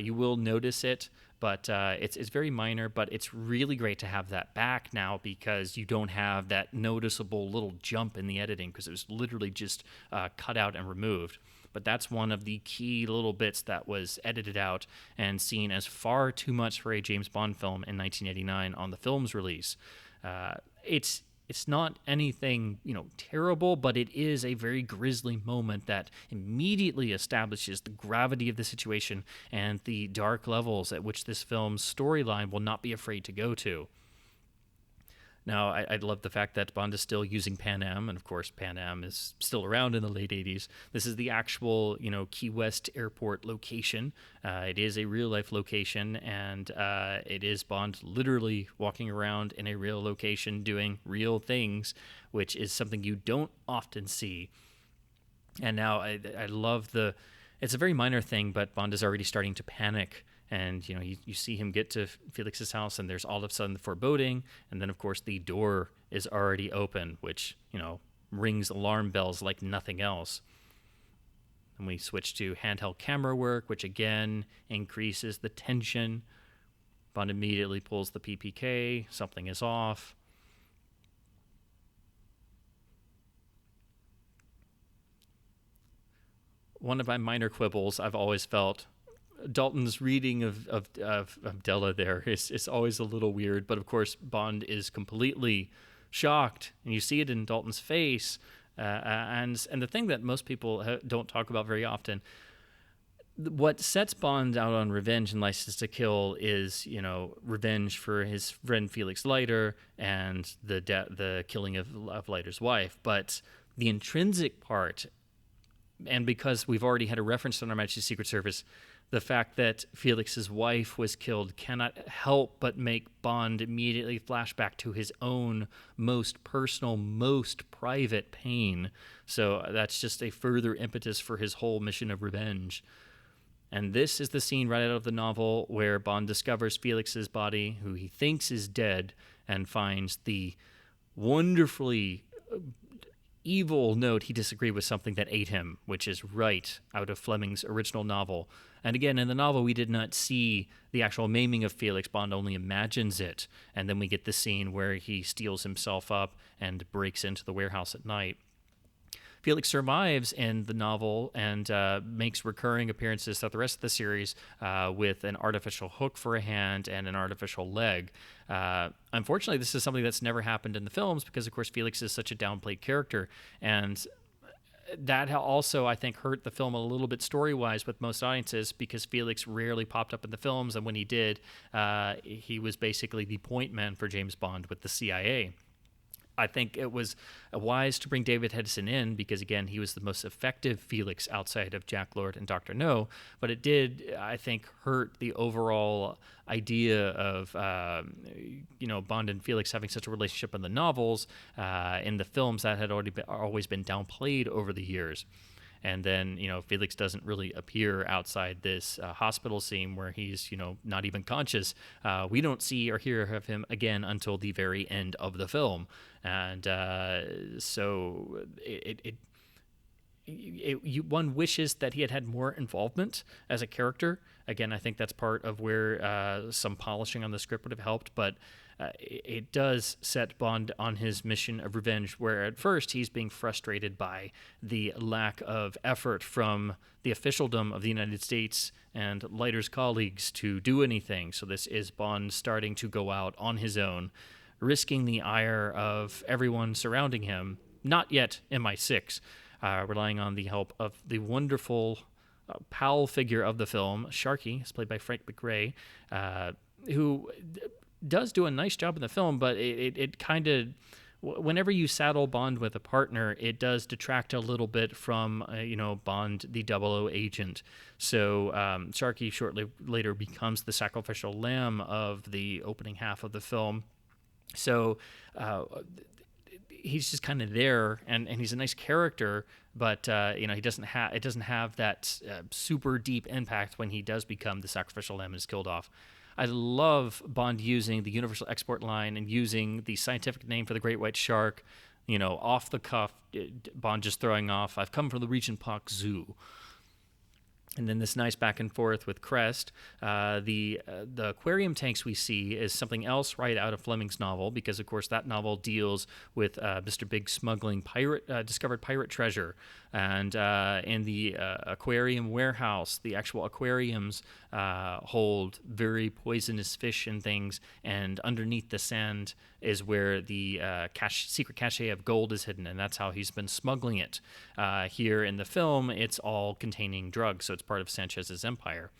you will notice it. But it's very minor, but it's really great to have that back now, because you don't have that noticeable little jump in the editing, because it was literally just cut out and removed. But that's one of the key little bits that was edited out and seen as far too much for a James Bond film in 1989 on the film's release. It's not anything, terrible, but it is a very grisly moment that immediately establishes the gravity of the situation and the dark levels at which this film's storyline will not be afraid to go to. Now, I love the fact that Bond is still using Pan Am, and of course Pan Am is still around in the late 80s. This is the actual, Key West airport location. It is a real-life location, and it is Bond literally walking around in a real location doing real things, which is something you don't often see. And now I love it's a very minor thing, but Bond is already starting to panic. And, you see him get to Felix's house, and there's all of a sudden the foreboding. And then, of course, the door is already open, which, rings alarm bells like nothing else. And we switch to handheld camera work, which, again, increases the tension. Bond immediately pulls the PPK. Something is off. One of my minor quibbles I've always felt, Dalton's reading of Della there is always a little weird, but of course Bond is completely shocked, and you see it in Dalton's face. And the thing that most people don't talk about very often, what sets Bond out on revenge in License to Kill is, revenge for his friend Felix Leiter and the killing of Leiter's wife. But the intrinsic part, and because we've already had a reference on Her Majesty's Secret Service, the fact that Felix's wife was killed cannot help but make Bond immediately flash back to his own most personal, most private pain. So that's just a further impetus for his whole mission of revenge. And this is the scene right out of the novel where Bond discovers Felix's body, who he thinks is dead, and finds the wonderfully evil note he disagreed with something that ate him, which is right out of Fleming's original novel. And again, in the novel, we did not see the actual maiming of Felix. Bond only imagines it. And then we get the scene where he steals himself up and breaks into the warehouse at night. Felix survives in the novel and makes recurring appearances throughout the rest of the series with an artificial hook for a hand and an artificial leg. Unfortunately, this is something that's never happened in the films because, of course, Felix is such a downplayed character. And that also, I think, hurt the film a little bit story-wise with most audiences because Felix rarely popped up in the films, and when he did, he was basically the point man for James Bond with the CIA. I think it was wise to bring David Hedison in because, again, he was the most effective Felix outside of Jack Lord and Dr. No, but it did, I think, hurt the overall idea of, Bond and Felix having such a relationship in the novels. In the films, that had always been downplayed over the years. And then, Felix doesn't really appear outside this hospital scene where he's, not even conscious. We don't see or hear of him again until the very end of the film. And so it one wishes that he had had more involvement as a character. Again, I think that's part of where some polishing on the script would have helped, but it does set Bond on his mission of revenge, where at first he's being frustrated by the lack of effort from the officialdom of the United States and Leiter's colleagues to do anything. So this is Bond starting to go out on his own, risking the ire of everyone surrounding him, not yet MI6, relying on the help of the wonderful pal figure of the film, Sharky, is played by Frank McRae, who does do a nice job in the film, but it kind of, whenever you saddle Bond with a partner, it does detract a little bit from, Bond, the 00 agent. So Sharky shortly later becomes the sacrificial lamb of the opening half of the film. So he's just kind of there, and he's a nice character, but he doesn't have that super deep impact when he does become the sacrificial lamb and is killed off. I love Bond using the universal export line and using the scientific name for the great white shark, off the cuff. Bond just throwing off, "I've come from the Regent Park Zoo." And then this nice back and forth with Crest. The aquarium tanks we see is something else right out of Fleming's novel, because, of course, that novel deals with Mr. Big smuggling discovered pirate treasure. And in the aquarium warehouse, the actual aquariums hold very poisonous fish and things, and underneath the sand is where the secret cache of gold is hidden, and that's how he's been smuggling it. Here in the film, it's all containing drugs, so it's part of Sanchez's empire.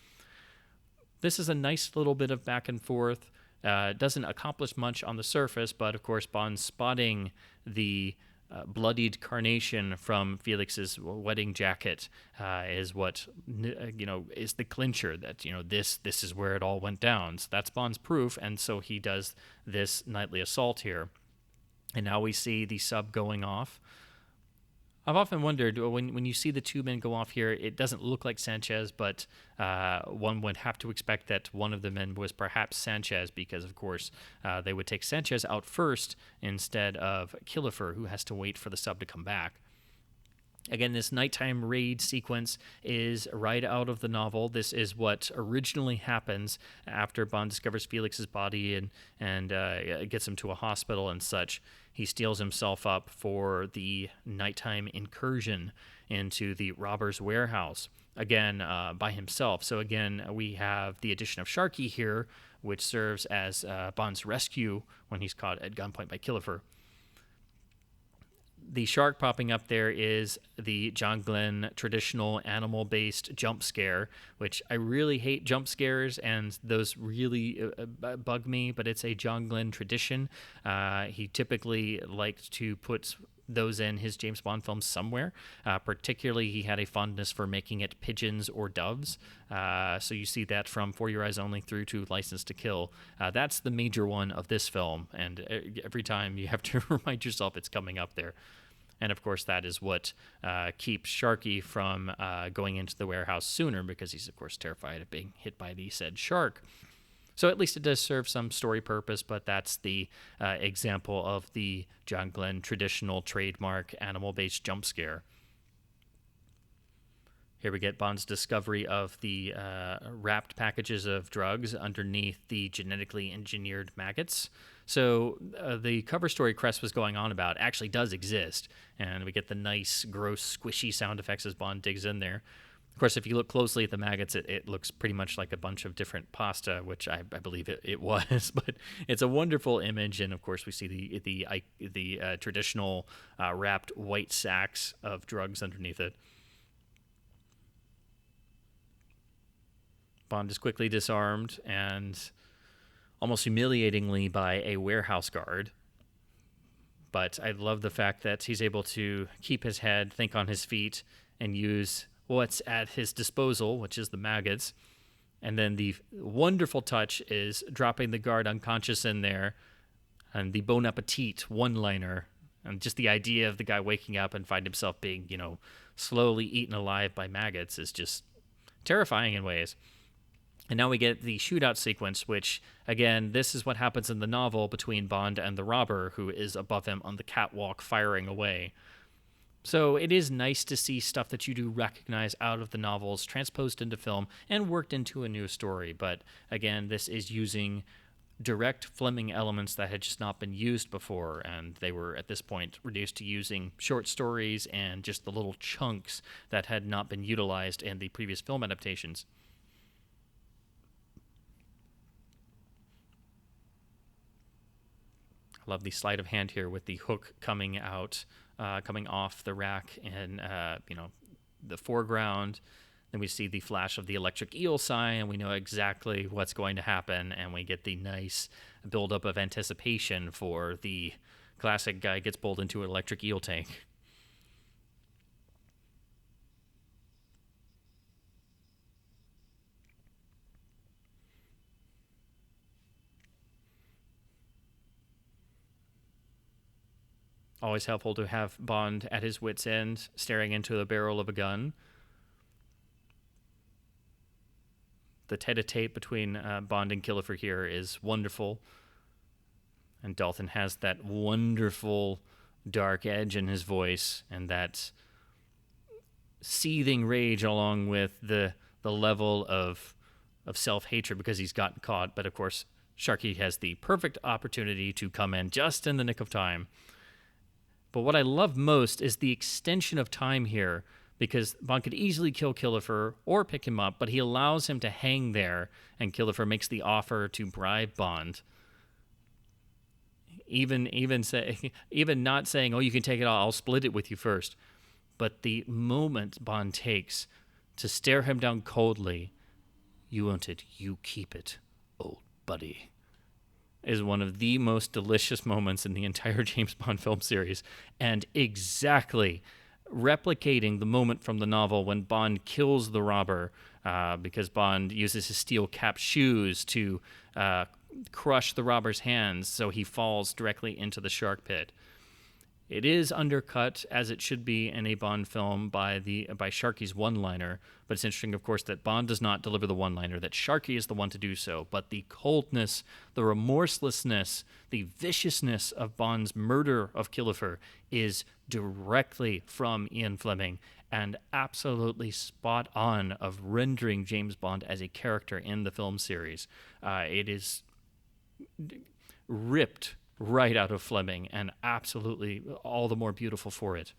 This is a nice little bit of back and forth. Doesn't accomplish much on the surface, but of course Bond spotting the bloodied carnation from Felix's wedding jacket is what is the clincher that this is where it all went down. So that's Bond's proof, and so he does this nightly assault here. And now we see the sub going off. I've often wondered, when you see the two men go off here, it doesn't look like Sanchez, but one would have to expect that one of the men was perhaps Sanchez, because, of course, they would take Sanchez out first instead of Killefer, who has to wait for the sub to come back. Again, this nighttime raid sequence is right out of the novel. This is what originally happens after Bond discovers Felix's body and gets him to a hospital and such. He steals himself up for the nighttime incursion into the robber's warehouse, again, by himself. So again, we have the addition of Sharky here, which serves as Bond's rescue when he's caught at gunpoint by Killefer. The shark popping up there is the John Glenn traditional animal-based jump scare, which I really hate jump scares, and those really bug me, but it's a John Glenn tradition. He typically liked to put those in his James Bond films somewhere. Particularly, he had a fondness for making it pigeons or doves. So you see that from For Your Eyes Only through to License to Kill. That's the major one of this film, and every time you have to remind yourself it's coming up there. And, of course, that is what keeps Sharky from going into the warehouse sooner, because he's, of course, terrified of being hit by the said shark. So at least it does serve some story purpose, but that's the example of the John Glenn traditional trademark animal-based jump scare. Here we get Bond's discovery of the wrapped packages of drugs underneath the genetically engineered maggots. So the cover story Crest was going on about actually does exist, and we get the nice, gross, squishy sound effects as Bond digs in there. Of course, if you look closely at the maggots, it looks pretty much like a bunch of different pasta, which I believe it was. But it's a wonderful image, and of course we see the traditional wrapped white sacks of drugs underneath it. Bond is quickly disarmed and almost humiliatingly by a warehouse guard. But I love the fact that he's able to keep his head, think on his feet, and use what's at his disposal, which is the maggots. And then the wonderful touch is dropping the guard unconscious in there, and the bon appetit one-liner, and just the idea of the guy waking up and find himself being, slowly eaten alive by maggots is just terrifying in ways. And now we get the shootout sequence, which, again, this is what happens in the novel between Bond and the robber, who is above him on the catwalk firing away. So it is nice to see stuff that you do recognize out of the novels transposed into film and worked into a new story. But again, this is using direct Fleming elements that had just not been used before, and they were at this point reduced to using short stories and just the little chunks that had not been utilized in the previous film adaptations. I love the sleight of hand here with the hook coming out, coming off the rack in the foreground. Then we see the flash of the electric eel sign, and we know exactly what's going to happen, and we get the nice buildup of anticipation for the classic guy gets pulled into an electric eel tank. Always helpful to have Bond at his wit's end, staring into the barrel of a gun. The tete-a-tete between Bond and Killefer here is wonderful. And Dalton has that wonderful dark edge in his voice and that seething rage along with the level of self-hatred because he's gotten caught. But of course, Sharky has the perfect opportunity to come in just in the nick of time. But what I love most is the extension of time here, because Bond could easily kill Killefer or pick him up, but he allows him to hang there, and Killefer makes the offer to bribe Bond. Even not saying, "Oh, you can take it all, I'll split it with you first." But the moment Bond takes to stare him down coldly, "You want it, you keep it, old buddy," is one of the most delicious moments in the entire James Bond film series, and exactly replicating the moment from the novel when Bond kills the robber, because Bond uses his steel-capped shoes to crush the robber's hands so he falls directly into the shark pit. It is undercut, as it should be in a Bond film, by Sharky's one-liner, but it's interesting, of course, that Bond does not deliver the one-liner, that Sharky is the one to do so, but the coldness, the remorselessness, the viciousness of Bond's murder of Killefer is directly from Ian Fleming, and absolutely spot on of rendering James Bond as a character in the film series. It is ripped right out of Fleming, and absolutely all the more beautiful for it.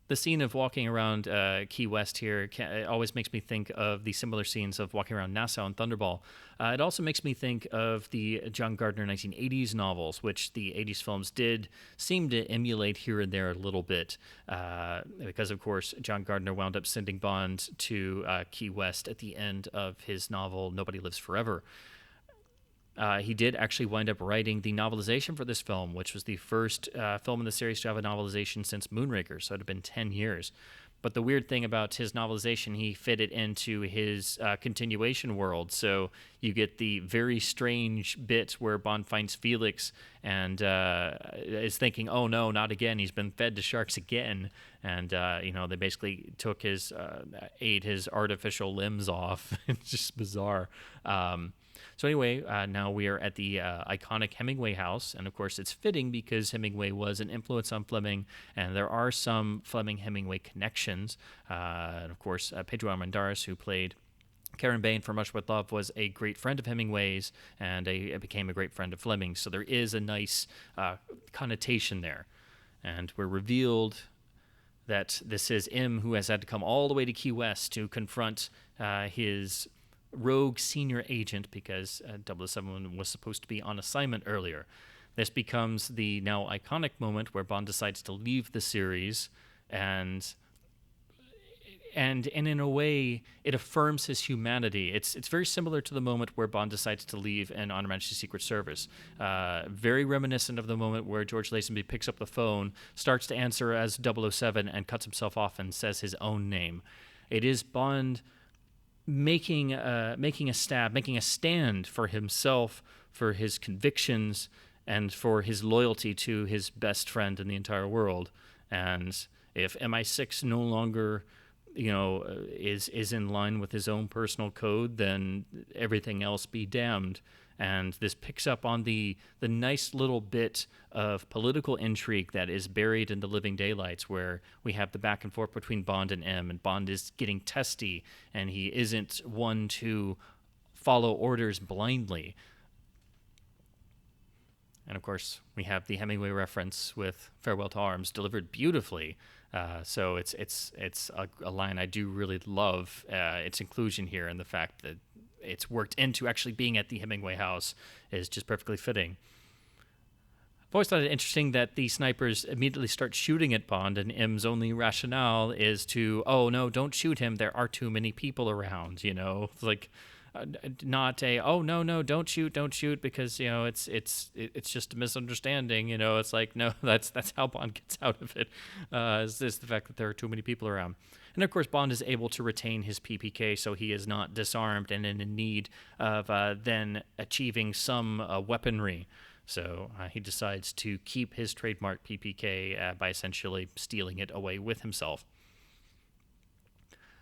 The scene of walking around Key West here it always makes me think of the similar scenes of walking around Nassau and Thunderball. It also makes me think of the John Gardner 1980s novels, which the 80s films did seem to emulate here and there a little bit, because, of course, John Gardner wound up sending Bond to Key West at the end of his novel Nobody Lives Forever. He did actually wind up writing the novelization for this film, which was the first film in the series to have a novelization since Moonraker, so it had been 10 years. But the weird thing about his novelization, he fit it into his continuation world. So you get the very strange bit where Bond finds Felix and is thinking, "Oh no, not again! He's been fed to sharks again." And they basically took ate his artificial limbs off. It's just bizarre. So anyway, now we are at the iconic Hemingway house, and of course it's fitting because Hemingway was an influence on Fleming, and there are some Fleming-Hemingway connections. And of course, Pedro Armendariz, who played Karen Bain for Much With Love, was a great friend of Hemingway's, and became a great friend of Fleming's. So there is a nice connotation there. And we're revealed that this is M, who has had to come all the way to Key West to confront his rogue senior agent, because 007 was supposed to be on assignment earlier. This becomes the now iconic moment where Bond decides to leave the series, and in a way it affirms his humanity. It's very similar to the moment where Bond decides to leave in On Her Majesty's Secret Service. Very reminiscent of the moment where George Lazenby picks up the phone, starts to answer as 007, and cuts himself off and says his own name. It is Bond making a stand for himself, for his convictions, and for his loyalty to his best friend in the entire world. And if MI6 no longer, is in line with his own personal code, then everything else be damned. And this picks up on the nice little bit of political intrigue that is buried in The Living Daylights, where we have the back and forth between Bond and M, and Bond is getting testy, and he isn't one to follow orders blindly. And of course, we have the Hemingway reference with "Farewell to Arms" delivered beautifully. So it's a line I do really love. Its inclusion here, and the fact that it's worked into actually being at the Hemingway house is just perfectly fitting. I've always thought it interesting that the snipers immediately start shooting at Bond, and M's only rationale is to, oh no, don't shoot him. There are too many people around. It's like. Not a, oh no, don't shoot because it's just a misunderstanding. It's like, no, that's how Bond gets out of it. Is the fact that there are too many people around. And of course, Bond is able to retain his PPK, so he is not disarmed and in need of then achieving some weaponry. So he decides to keep his trademark PPK by essentially stealing it away with himself.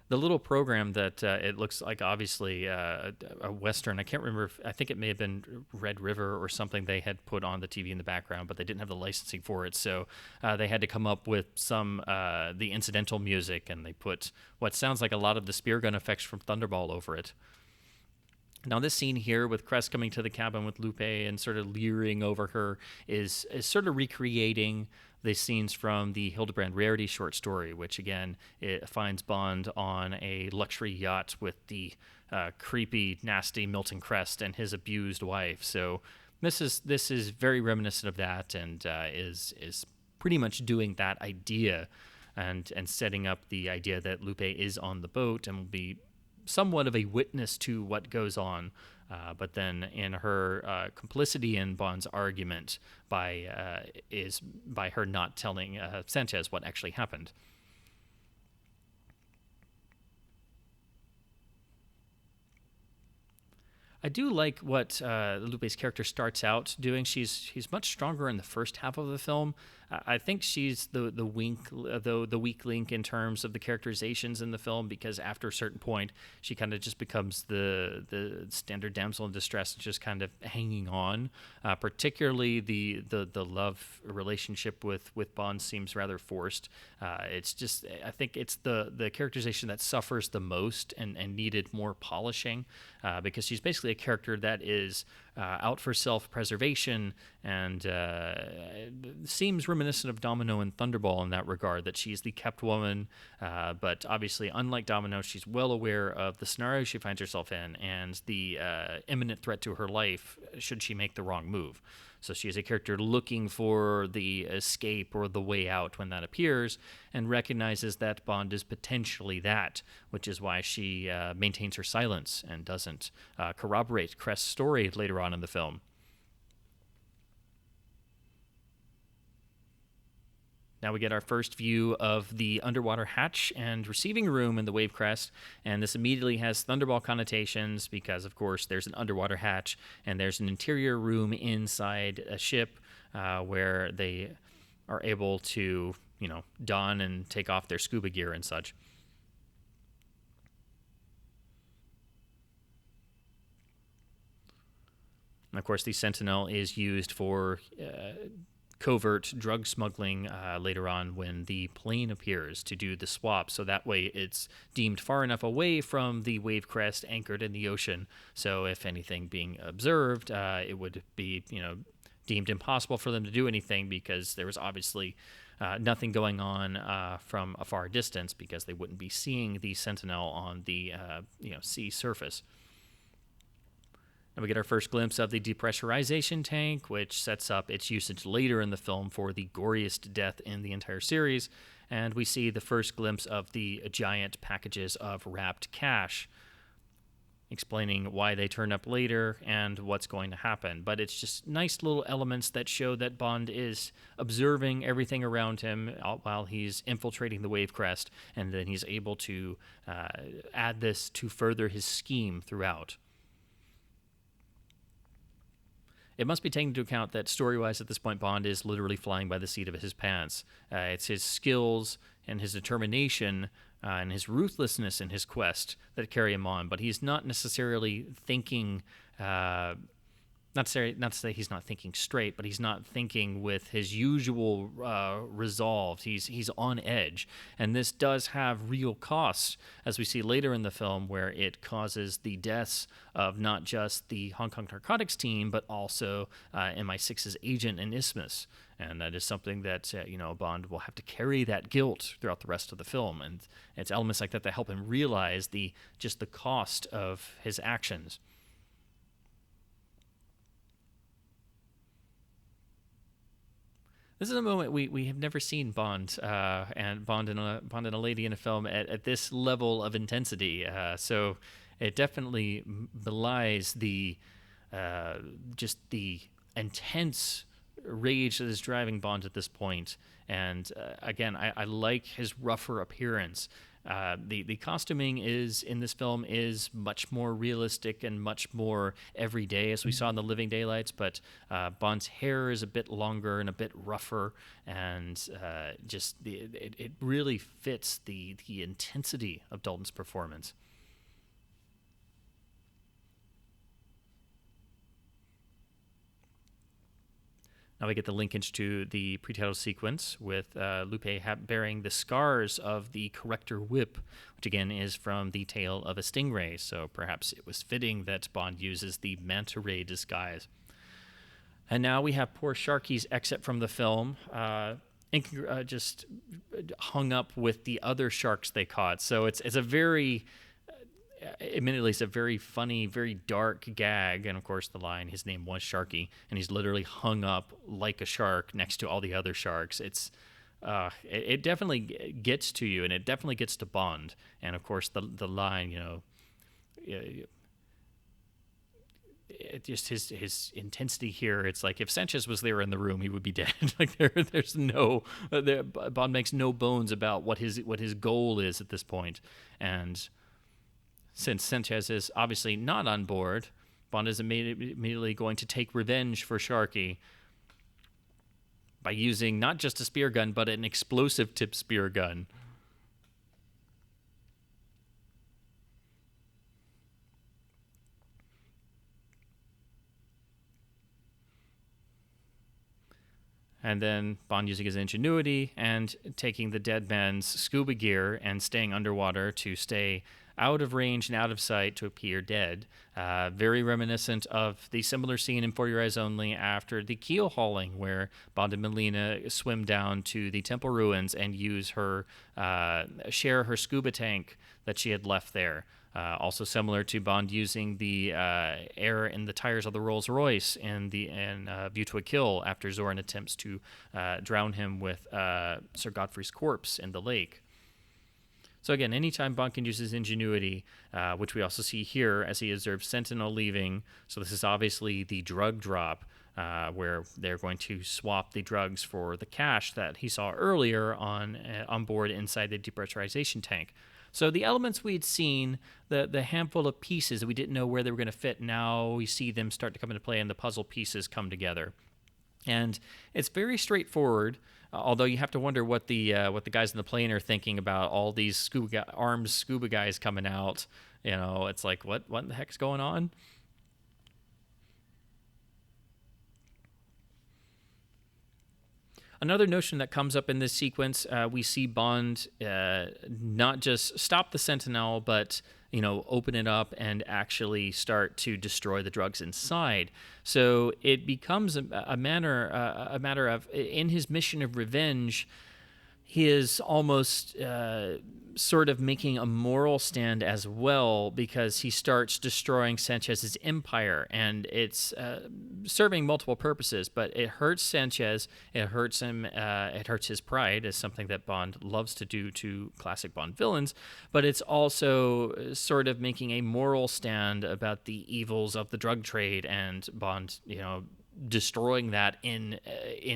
The little program that it looks like, obviously a Western. I can't remember. I think it may have been Red River or something they had put on the TV in the background, but they didn't have the licensing for it. So they had to come up with some the incidental music, and they put what sounds like a lot of the spear gun effects from Thunderball over it. Now, this scene here with Crest coming to the cabin with Lupe and sort of leering over her is sort of recreating the scenes from the Hildebrand Rarity short story, which, again, it finds Bond on a luxury yacht with the creepy, nasty Milton Crest and his abused wife. So this is very reminiscent of that, and is pretty much doing that idea and setting up the idea that Lupe is on the boat and will be somewhat of a witness to what goes on, but then in her complicity in Bond's argument by her not telling Sanchez what actually happened. I do like what Lupe's character starts out doing. She's much stronger in the first half of the film. I think she's the weak link in terms of the characterizations in the film, because after a certain point, she kind of just becomes the standard damsel in distress, just kind of hanging on. Particularly the love relationship with Bond seems rather forced. It's just, I think it's the characterization that suffers the most and needed more polishing, because she's basically a character that is out for self-preservation and seems reminiscent of Domino and Thunderball in that regard, that she's the kept woman, but obviously, unlike Domino, she's well aware of the scenario she finds herself in and the imminent threat to her life should she make the wrong move. So she is a character looking for the escape or the way out when that appears, and recognizes that Bond is potentially that, which is why she maintains her silence and doesn't corroborate Crest's story later on in the film. Now we get our first view of the underwater hatch and receiving room in the Wave Crest, and this immediately has Thunderball connotations because, of course, there's an underwater hatch and there's an interior room inside a ship where they are able to, don and take off their scuba gear and such. And of course, the Sentinel is used for covert drug smuggling later on when the plane appears to do the swap. So that way it's deemed far enough away from the Wave Crest anchored in the ocean. So if anything being observed, it would be, deemed impossible for them to do anything, because there was obviously nothing going on from a far distance, because they wouldn't be seeing the Sentinel on the sea surface. And we get our first glimpse of the depressurization tank, which sets up its usage later in the film for the goriest death in the entire series. And we see the first glimpse of the giant packages of wrapped cash, explaining why they turn up later and what's going to happen. But it's just nice little elements that show that Bond is observing everything around him while he's infiltrating the Wave Crest, and then he's able to add this to further his scheme throughout. It must be taken into account that story-wise at this point, Bond is literally flying by the seat of his pants. It's his skills and his determination and his ruthlessness in his quest that carry him on, but he's not necessarily thinking not to say he's not thinking straight, but he's not thinking with his usual resolve. He's on edge, and this does have real costs, as we see later in the film, where it causes the deaths of not just the Hong Kong narcotics team, but also MI6's agent in Isthmus. And that is something that Bond will have to carry that guilt throughout the rest of the film, and it's elements like that that help him realize the cost of his actions. This is a moment we have never seen Bond and Bond and a lady in a film at this level of intensity. So it definitely belies the just the intense rage that is driving Bond at this point. And again, I like his rougher appearance. The costuming in this film is much more realistic and much more everyday, as we saw in The Living Daylights. But Bond's hair is a bit longer and a bit rougher, and it really fits the intensity of Dalton's performance. Now we get the linkage to the pre-title sequence with Lupe bearing the scars of the corrector whip, which again is from the tail of a stingray. So perhaps it was fitting that Bond uses the manta ray disguise. And now we have poor Sharky's exit from the film, just hung up with the other sharks they caught. So it's a very... admittedly, it's a very funny, very dark gag, and of course the line, his name was Sharky, and he's literally hung up like a shark next to all the other sharks. It definitely gets to you, and it definitely gets to Bond. And of course the line, just his intensity here. It's like if Sanchez was there in the room, he would be dead. Like there's no Bond makes no bones about what his goal is at this point. And since Sanchez is obviously not on board, Bond is immediately going to take revenge for Sharky by using not just a spear gun, but an explosive tip spear gun. And then Bond using his ingenuity and taking the dead man's scuba gear and staying underwater to stay out of range and out of sight to appear dead. Very reminiscent of the similar scene in For Your Eyes Only after the keel hauling, where Bond and Melina swim down to the temple ruins and share her scuba tank that she had left there. Also similar to Bond using the air in the tires of the Rolls Royce in View to a Kill after Zorin attempts to drown him with Sir Godfrey's corpse in the lake. So again, anytime Bond can use his ingenuity, which we also see here as he observes Sentinel leaving. So this is obviously the drug drop, where they're going to swap the drugs for the cash that he saw earlier on board inside the depressurization tank. So the elements we'd seen, the handful of pieces that we didn't know where they were going to fit, now we see them start to come into play and the puzzle pieces come together. And it's very straightforward, although you have to wonder what the guys in the plane are thinking about all these armed scuba guys coming out. It's like, what the heck's going on? Another notion that comes up in this sequence, we see Bond not just stop the Sentinel, but open it up and actually start to destroy the drugs inside. So it becomes a matter of, in his mission of revenge, he is almost sort of making a moral stand as well, because he starts destroying Sanchez's empire, and it's serving multiple purposes, but it hurts Sanchez, it hurts him, it hurts his pride, is something that Bond loves to do to classic Bond villains, but it's also sort of making a moral stand about the evils of the drug trade, and Bond, destroying that in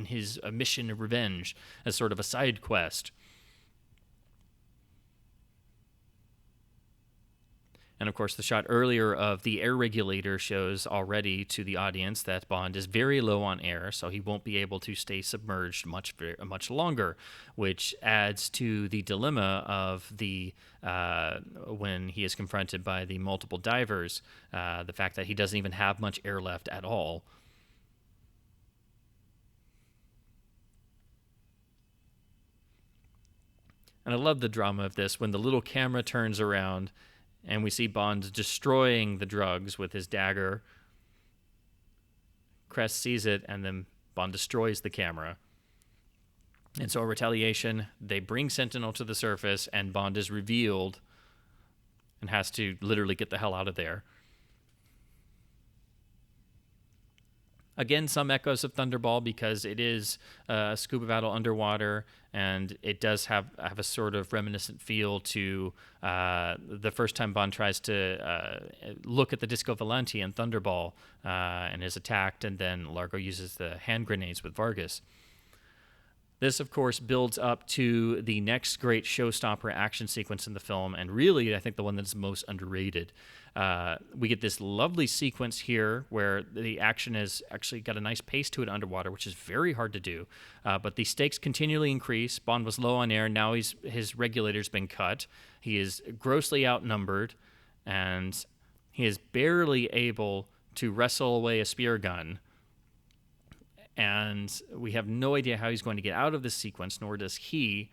his mission of revenge as sort of a side quest. And of course, the shot earlier of the air regulator shows already to the audience that Bond is very low on air, so he won't be able to stay submerged much longer, which adds to the dilemma of the when he is confronted by the multiple divers, the fact that he doesn't even have much air left at all. And I love the drama of this when the little camera turns around and we see Bond destroying the drugs with his dagger. Crest sees it, and then Bond destroys the camera. And so in retaliation, they bring Sentinel to the surface, and Bond is revealed and has to literally get the hell out of there. Again, some echoes of Thunderball because it is a scuba battle underwater, and it does have a sort of reminiscent feel to the first time Bond tries to look at the Disco Volante in Thunderball and is attacked, and then Largo uses the hand grenades with Vargas. This, of course, builds up to the next great showstopper action sequence in the film, and really, I think the one that's most underrated. We get this lovely sequence here where the action has actually got a nice pace to it underwater, which is very hard to do. But the stakes continually increase. Bond was low on air. Now his regulator's been cut. He is grossly outnumbered, and he is barely able to wrestle away a spear gun. And we have no idea how he's going to get out of this sequence, nor does he,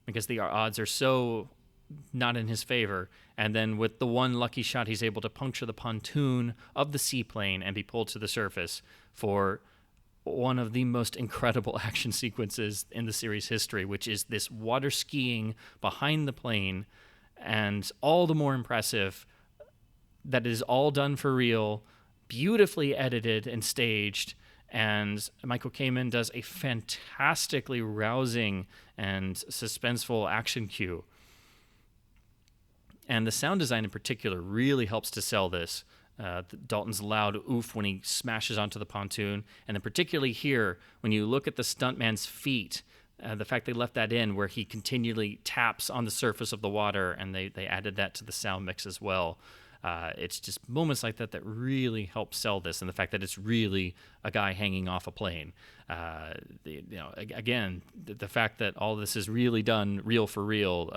because the odds are so not in his favor. And then with the one lucky shot, he's able to puncture the pontoon of the seaplane and be pulled to the surface for one of the most incredible action sequences in the series history, which is this water skiing behind the plane, and all the more impressive that it is all done for real, beautifully edited and staged, and Michael Kamen does a fantastically rousing and suspenseful action cue. And the sound design in particular really helps to sell this. Dalton's loud oof when he smashes onto the pontoon, and then particularly here, when you look at the stuntman's feet, the fact they left that in where he continually taps on the surface of the water, and they added that to the sound mix as well. It's just moments like that that really help sell this, and the fact that it's really a guy hanging off a plane. Again, the fact that all this is really done real for real,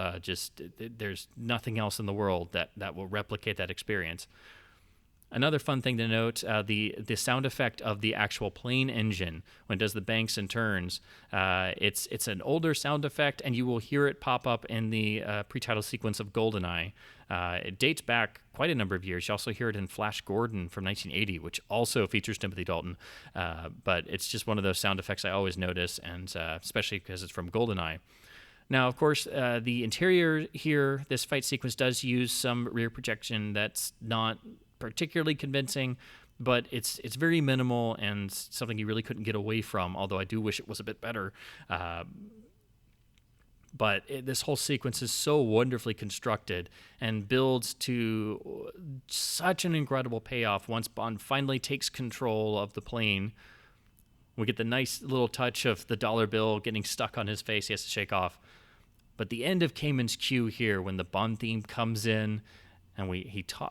there's nothing else in the world that will replicate that experience. Another fun thing to note, the sound effect of the actual plane engine when it does the banks and turns, it's an older sound effect, and you will hear it pop up in the pre-title sequence of GoldenEye. It dates back quite a number of years. You also hear it in Flash Gordon from 1980, which also features Timothy Dalton. But it's just one of those sound effects I always notice, and especially because it's from GoldenEye. Now, of course, the interior here, this fight sequence does use some rear projection that's not particularly convincing, but it's very minimal and something you really couldn't get away from, although I do wish it was a bit better. But this whole sequence is so wonderfully constructed and builds to such an incredible payoff once Bond finally takes control of the plane. We get the nice little touch of the dollar bill getting stuck on his face. He has to shake off. But the end of Kamen's cue here, when the Bond theme comes in and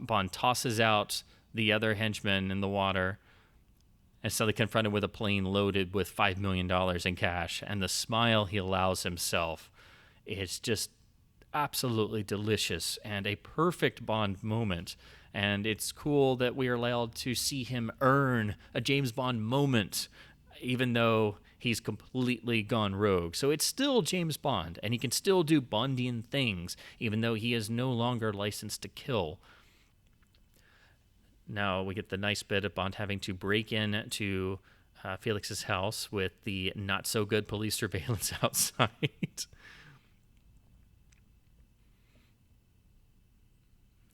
Bond tosses out the other henchman in the water, and suddenly confronted with a plane loaded with $5 million in cash, and the smile he allows himself, it's just absolutely delicious and a perfect Bond moment. And it's cool that we are allowed to see him earn a James Bond moment, even though he's completely gone rogue. So it's still James Bond, and he can still do Bondian things, even though he is no longer licensed to kill. Now we get the nice bit of Bond having to break in to Felix's house with the not-so-good police surveillance outside.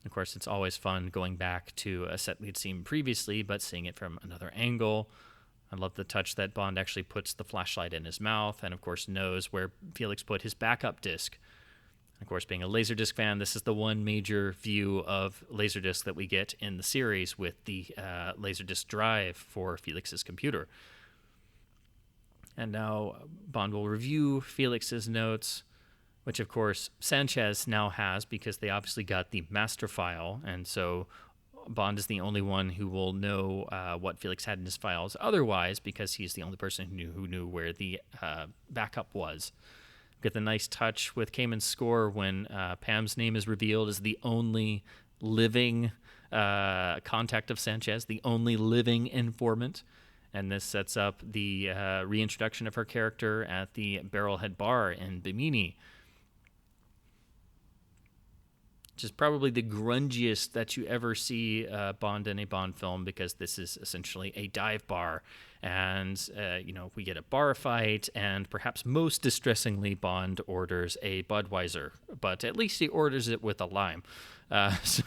Of course, it's always fun going back to a set we'd seen previously, but seeing it from another angle. I love the touch that Bond actually puts the flashlight in his mouth and, of course, knows where Felix put his backup disc. Of course, being a Laserdisc fan, this is the one major view of Laserdisc that we get in the series with the Laserdisc drive for Felix's computer. And now Bond will review Felix's notes, which of course Sanchez now has because they obviously got the master file, and so Bond is the only one who will know what Felix had in his files otherwise, because he's the only person who knew where the backup was. Get the nice touch with Kamen's score when Pam's name is revealed as the only living contact of Sanchez, the only living informant. And this sets up the reintroduction of her character at the Barrelhead Bar in Bimini, which is probably the grungiest that you ever see Bond in a Bond film, because this is essentially a dive bar. And, we get a bar fight, and perhaps most distressingly, Bond orders a Budweiser, but at least he orders it with a lime. It's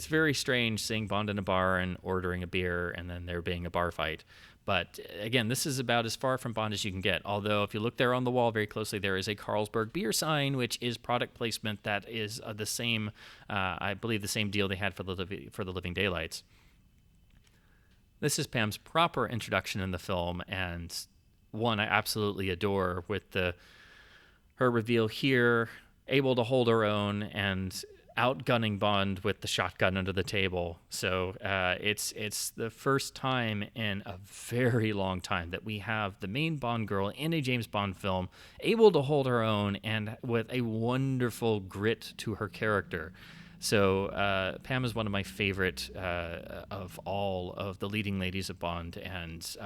very strange seeing Bond in a bar and ordering a beer and then there being a bar fight. But again, this is about as far from Bond as you can get. Although if you look there on the wall very closely, there is a Carlsberg beer sign, which is product placement that is the same, I believe, the same deal they had for the Living Daylights. This is Pam's proper introduction in the film, and one I absolutely adore, with her reveal here, able to hold her own and outgunning Bond with the shotgun under the table. So it's the first time in a very long time that we have the main Bond girl in a James Bond film able to hold her own and with a wonderful grit to her character. So Pam is one of my favorite of all of the leading ladies of Bond, and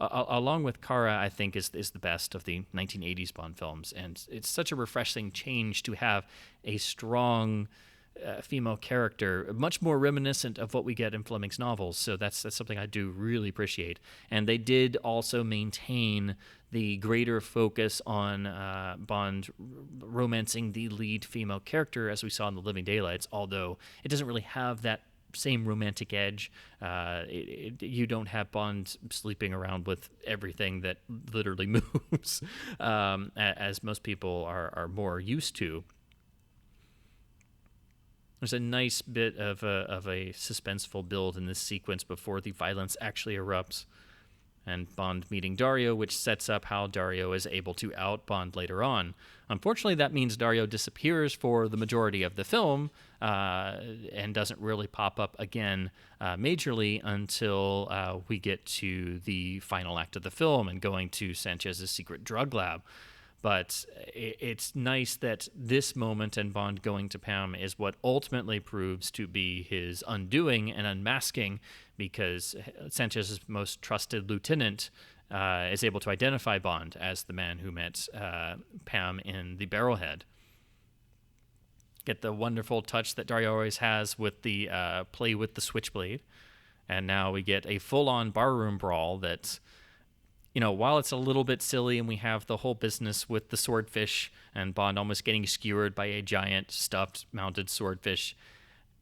along with Cara, I think is the best of the 1980s Bond films. And it's such a refreshing change to have a strong female character, much more reminiscent of what we get in Fleming's novels. So that's something I do really appreciate. And they did also maintain the greater focus on Bond romancing the lead female character, as we saw in The Living Daylights, although it doesn't really have that same romantic edge. You don't have Bond sleeping around with everything that literally moves, as most people are more used to. There's a nice bit of a suspenseful build in this sequence before the violence actually erupts, and Bond meeting Dario, which sets up how Dario is able to out Bond later on. Unfortunately, that means Dario disappears for the majority of the film and doesn't really pop up again majorly until we get to the final act of the film and going to Sanchez's secret drug lab. But it's nice that this moment and Bond going to Pam is what ultimately proves to be his undoing and unmasking, because Sanchez's most trusted lieutenant is able to identify Bond as the man who met Pam in the Barrelhead. Get the wonderful touch that Dario always has with the play with the switchblade. And now we get a full-on barroom brawl that, while it's a little bit silly and we have the whole business with the swordfish and Bond almost getting skewered by a giant stuffed mounted swordfish,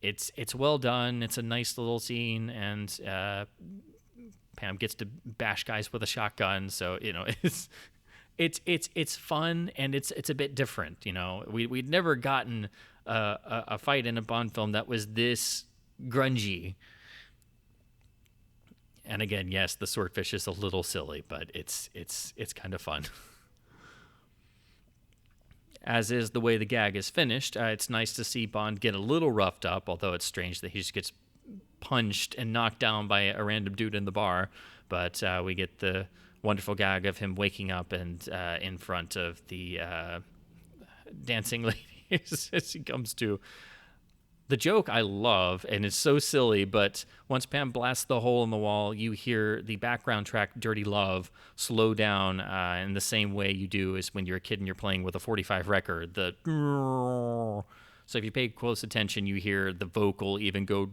it's well done. It's a nice little scene, and Pam gets to bash guys with a shotgun. So it's fun, and it's a bit different. We'd never gotten a fight in a Bond film that was this grungy. And again, yes, the swordfish is a little silly, but it's kind of fun. As is the way the gag is finished. It's nice to see Bond get a little roughed up, although it's strange that he just gets punched and knocked down by a random dude in the bar. But we get the wonderful gag of him waking up and in front of the dancing ladies as he comes to. The joke I love, and it's so silly, but once Pam blasts the hole in the wall, you hear the background track Dirty Love slow down in the same way you do as when you're a kid and you're playing with a 45 record. So if you pay close attention, you hear the vocal even go.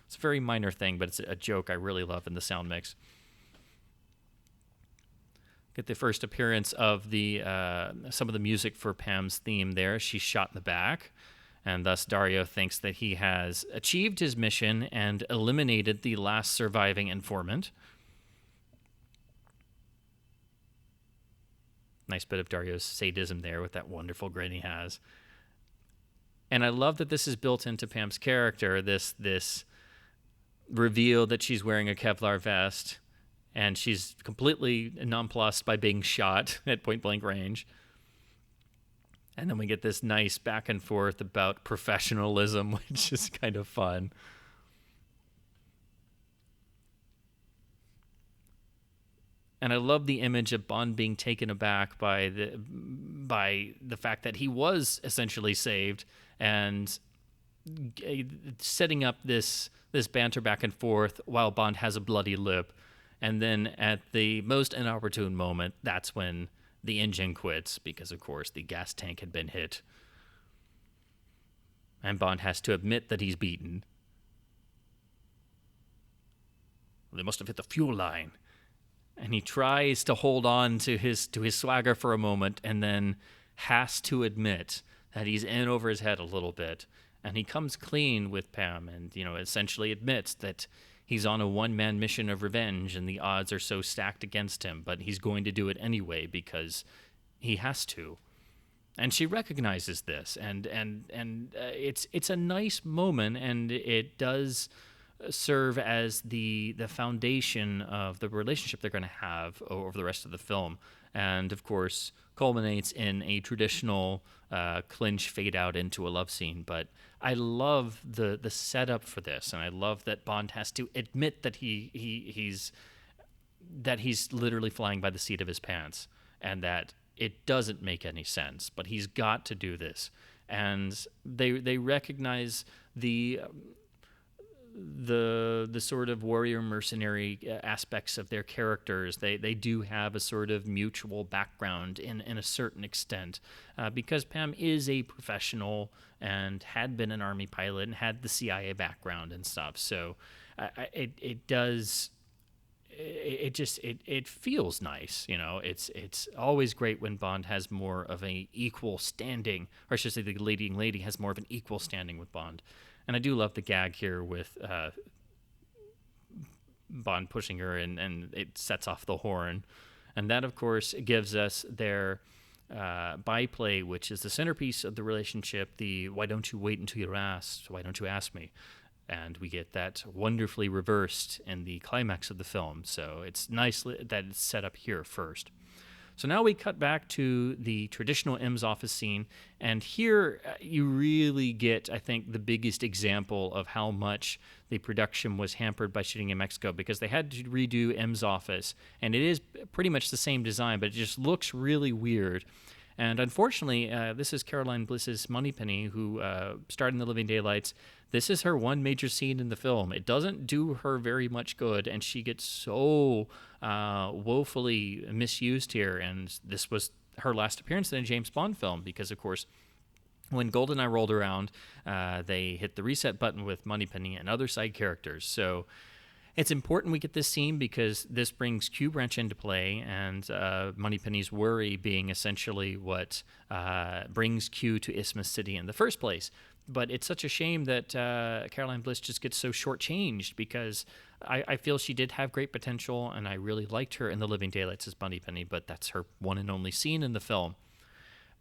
It's a very minor thing, but it's a joke I really love in the sound mix. Get the first appearance of some of the music for Pam's theme there. She's shot in the back. And thus Dario thinks that he has achieved his mission and eliminated the last surviving informant. Nice bit of Dario's sadism there with that wonderful grin he has. And I love that this is built into Pam's character, this reveal that she's wearing a Kevlar vest and she's completely nonplussed by being shot at point blank range. And then we get this nice back and forth about professionalism, which is kind of fun. And I love the image of Bond being taken aback by the fact that he was essentially saved, and setting up this banter back and forth while Bond has a bloody lip. And then at the most inopportune moment, that's when the engine quits, because of course the gas tank had been hit. And Bond has to admit that he's beaten. They must have hit the fuel line. And he tries to hold on to his swagger for a moment, and then has to admit that he's in over his head a little bit. And he comes clean with Pam and, essentially admits that he's on a one-man mission of revenge and the odds are so stacked against him, but he's going to do it anyway because he has to. And she recognizes this, and it's a nice moment, and it does serve as the foundation of the relationship they're going to have over the rest of the film, and of course culminates in a traditional clinch fade out into a love scene. But I love the setup for this, and I love that Bond has to admit that he's literally flying by the seat of his pants, and that it doesn't make any sense, but he's got to do this. And they recognize the sort of warrior mercenary aspects of their characters. They do have a sort of mutual background in a certain extent, because Pam is a professional and had been an Army pilot and had the CIA background and stuff. So it feels nice. It's always great when Bond has more of an equal standing, or I should say the leading lady has more of an equal standing with Bond. And I do love the gag here with Bond pushing her, and it sets off the horn. And that, of course, gives us their byplay, which is the centerpiece of the relationship, the "why don't you wait until you're asked, why don't you ask me?" And we get that wonderfully reversed in the climax of the film. So it's nice that it's set up here first. So now we cut back to the traditional M's office scene, and here you really get, I think, the biggest example of how much the production was hampered by shooting in Mexico, because they had to redo M's office, and it is pretty much the same design, but it just looks really weird. And unfortunately, this is Caroline Bliss's Moneypenny, who starred in The Living Daylights. This is her one major scene in the film. It doesn't do her very much good, and she gets so woefully misused here. And this was her last appearance in a James Bond film, because, of course, when GoldenEye rolled around, they hit the reset button with Moneypenny and other side characters. So it's important we get this scene, because this brings Q Branch into play, and Moneypenny's worry being essentially what brings Q to Isthmus City in the first place. But it's such a shame that Caroline Bliss just gets so shortchanged, because I feel she did have great potential, and I really liked her in The Living Daylights as Moneypenny, but that's her one and only scene in the film.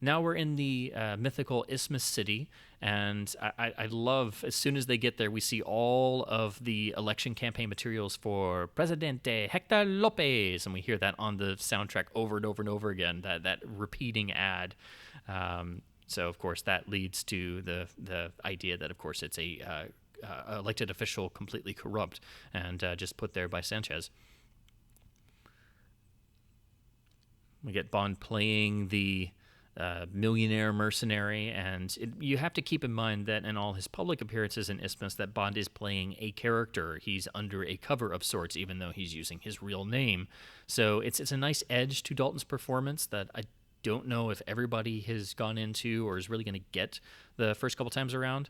Now we're in the mythical Isthmus City, and I love, as soon as they get there, we see all of the election campaign materials for Presidente Hector Lopez, and we hear that on the soundtrack over and over and over again, that repeating ad. So, of course, that leads to the idea that, of course, it's a elected official completely corrupt and just put there by Sanchez. We get Bond playing the millionaire mercenary, and you have to keep in mind that in all his public appearances in Isthmus, that Bond is playing a character. He's under a cover of sorts, even though he's using his real name. So it's a nice edge to Dalton's performance that I don't know if everybody has gone into or is really going to get the first couple times around.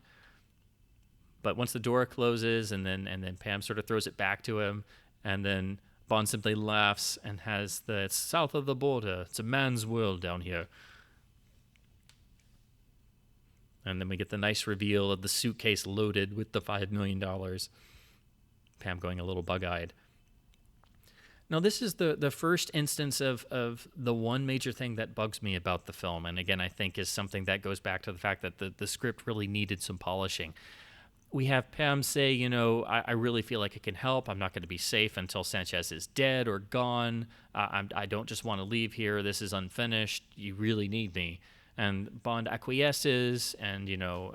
But once the door closes, and then Pam sort of throws it back to him, and then Bond simply laughs and has the south of the border. It's a man's world down here. And then we get the nice reveal of the suitcase loaded with the $5 million. Pam going a little bug-eyed. Now, this is the first instance of the one major thing that bugs me about the film, and again, I think is something that goes back to the fact that the script really needed some polishing. we have Pam say, I really feel like I can help. I'm not going to be safe until Sanchez is dead or gone. I don't just want to leave here. This is unfinished. You really need me. And Bond acquiesces and,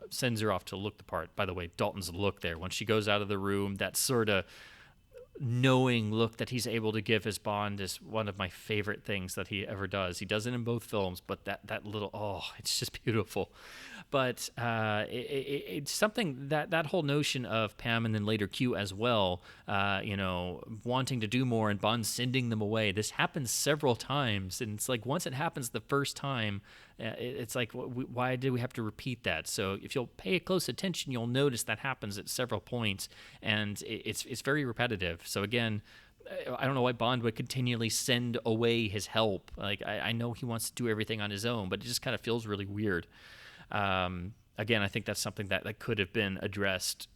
sends her off to look the part. By the way, Dalton's look there, when she goes out of the room, that sort of knowing look that he's able to give as Bond is one of my favorite things that he ever does. He does it in both films, but that little, it's just beautiful. But it's something that whole notion of Pam and then later Q as well, wanting to do more and Bond sending them away. This happens several times, and it's like once it happens the first time, it's like, why did we have to repeat that? So if you'll pay close attention, you'll notice that happens at several points, and it's very repetitive. So again, I don't know why Bond would continually send away his help. Like, I know he wants to do everything on his own, but it just kind of feels really weird. Again, I think that's something that could have been addressed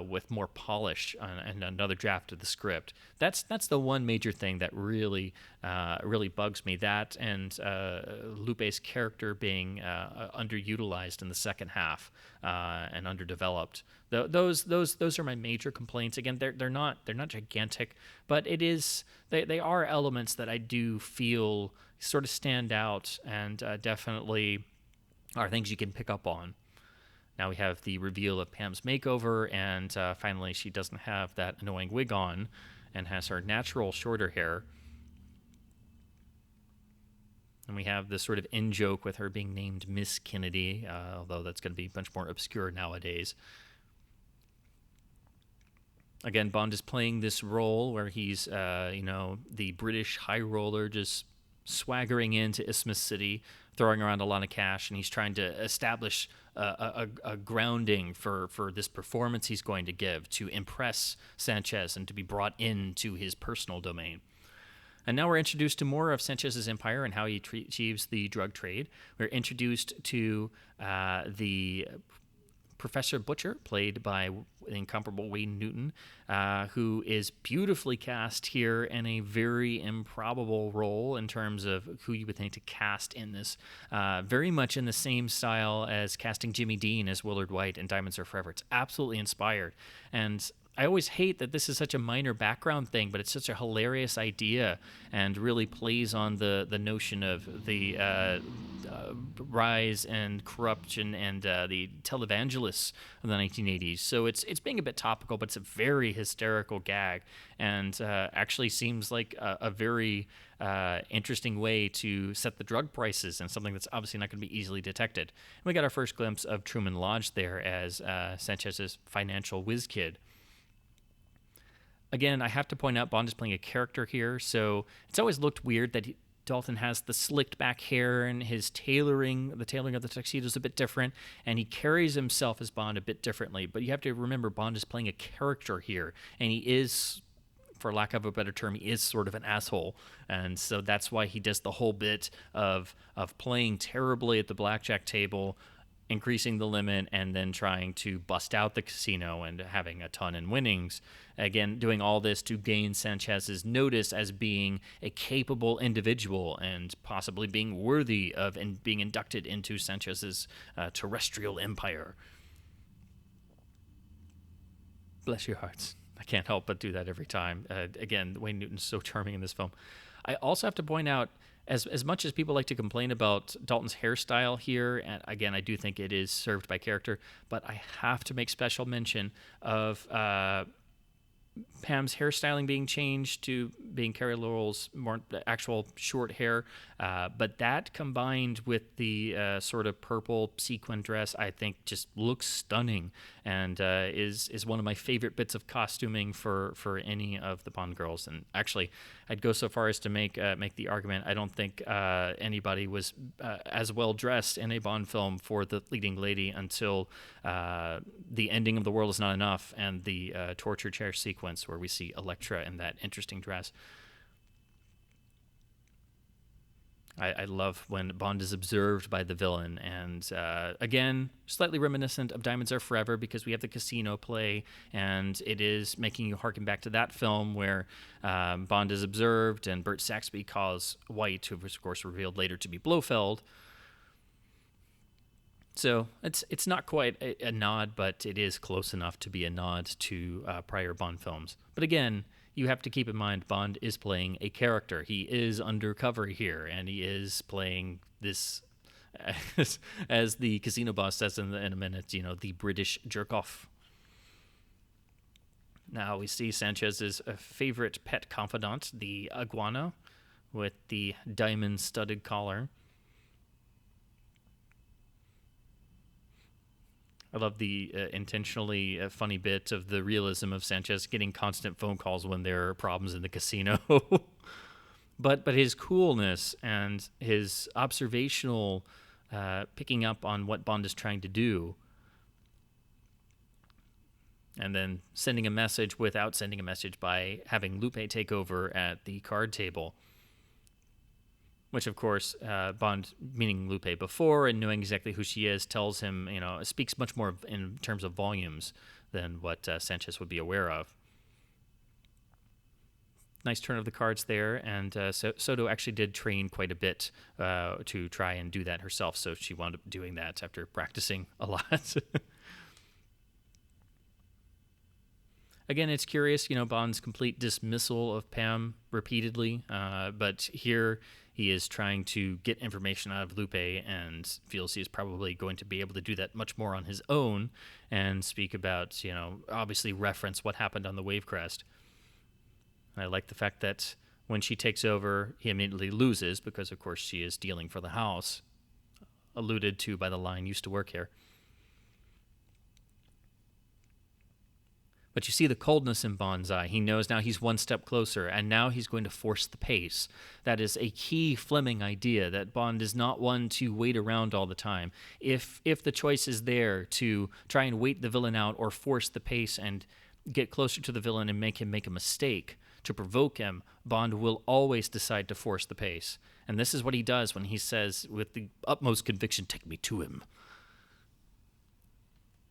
with more polish and another draft of the script. That's the one major thing that really bugs me. That and Lupe's character being underutilized in the second half and underdeveloped. Those are my major complaints. Again, they're not gigantic, but they are elements that I do feel sort of stand out and definitely are things you can pick up on. Now we have the reveal of Pam's makeover, and finally she doesn't have that annoying wig on and has her natural shorter hair. And we have this sort of in-joke with her being named Miss Kennedy, although that's going to be much more obscure nowadays. Again, Bond is playing this role where he's, the British high roller just swaggering into Isthmus City, throwing around a lot of cash, and he's trying to establish a grounding for this performance he's going to give to impress Sanchez and to be brought into his personal domain. And now we're introduced to more of Sanchez's empire and how he achieves the drug trade. We're introduced to the Professor Butcher, played by the incomparable Wayne Newton, who is beautifully cast here in a very improbable role in terms of who you would think to cast in this. Very much in the same style as casting Jimmy Dean as Willard White in Diamonds Are Forever. It's absolutely inspired. And I always hate that this is such a minor background thing, but it's such a hilarious idea and really plays on the notion of the rise and corruption and the televangelists of the 1980s. So it's being a bit topical, but it's a very hysterical gag and actually seems like a very interesting way to set the drug prices and something that's obviously not going to be easily detected. And we got our first glimpse of Truman Lodge there as Sanchez's financial whiz kid. Again, I have to point out Bond is playing a character here, so it's always looked weird that Dalton has the slicked back hair and his the tailoring of the tuxedo is a bit different, and he carries himself as Bond a bit differently. But you have to remember Bond is playing a character here, and he is, for lack of a better term, he is sort of an asshole. And so that's why he does the whole bit of playing terribly at the blackjack table, increasing the limit, and then trying to bust out the casino and having a ton in winnings. Again, doing all this to gain Sanchez's notice as being a capable individual and possibly being worthy of and being inducted into Sanchez's terrestrial empire. Bless your hearts. I can't help but do that every time. Again, Wayne Newton's so charming in this film. I also have to point out, as much as people like to complain about Dalton's hairstyle here, and again, I do think it is served by character, but I have to make special mention of Pam's hairstyling being changed to being Carrie Laurel's more actual short hair. But that combined with the sort of purple sequin dress, I think just looks stunning and is one of my favorite bits of costuming for any of the Bond girls. And actually, I'd go so far as to make the argument I don't think anybody was as well dressed in a Bond film for the leading lady until the ending of The World Is Not Enough and the torture chair sequence where we see Elektra in that interesting dress. I love when Bond is observed by the villain, and again, slightly reminiscent of Diamonds Are Forever because we have the casino play, and it is making you harken back to that film where Bond is observed, and Bert Saxby calls White, who was of course revealed later to be Blofeld. So it's not quite a nod, but it is close enough to be a nod to prior Bond films. But again, you have to keep in mind Bond is playing a character. He is undercover here, and he is playing this, as the casino boss says in a minute, the British jerk off. Now we see Sanchez's favorite pet confidant, the iguana, with the diamond-studded collar. I love the intentionally funny bit of the realism of Sanchez getting constant phone calls when there are problems in the casino. but his coolness and his observational picking up on what Bond is trying to do, and then sending a message without sending a message by having Lupe take over at the card table. Which, of course, Bond, meaning Lupe before and knowing exactly who she is, tells him, speaks much more in terms of volumes than what Sanchez would be aware of. Nice turn of the cards there, and Soto actually did train quite a bit to try and do that herself, so she wound up doing that after practicing a lot. Again, it's curious, Bond's complete dismissal of Pam repeatedly, but here he is trying to get information out of Lupe and feels he is probably going to be able to do that much more on his own and speak about, obviously reference what happened on the Wave Crest. And I like the fact that when she takes over, he immediately loses because, of course, she is dealing for the house, alluded to by the line, "used to work here." But you see the coldness in Bond's eye. He knows now he's one step closer, and now he's going to force the pace. That is a key Fleming idea, that Bond is not one to wait around all the time. If the choice is there to try and wait the villain out or force the pace and get closer to the villain and make him make a mistake to provoke him, Bond will always decide to force the pace. And this is what he does when he says, with the utmost conviction, "Take me to him."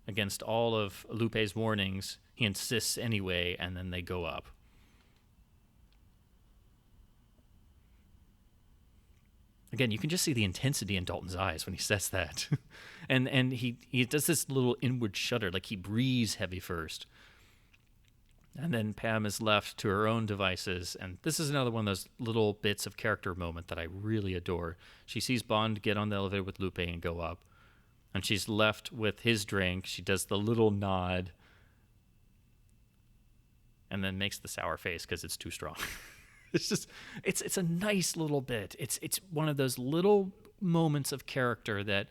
Against all of Lupe's warnings, he insists anyway, and then they go up. Again, you can just see the intensity in Dalton's eyes when he says that. and he does this little inward shudder, like he breathes heavy first. And then Pam is left to her own devices, and this is another one of those little bits of character moment that I really adore. She sees Bond get on the elevator with Lupe and go up, and she's left with his drink. She does the little nod and then makes the sour face because it's too strong. It's a nice little bit. It's one of those little moments of character that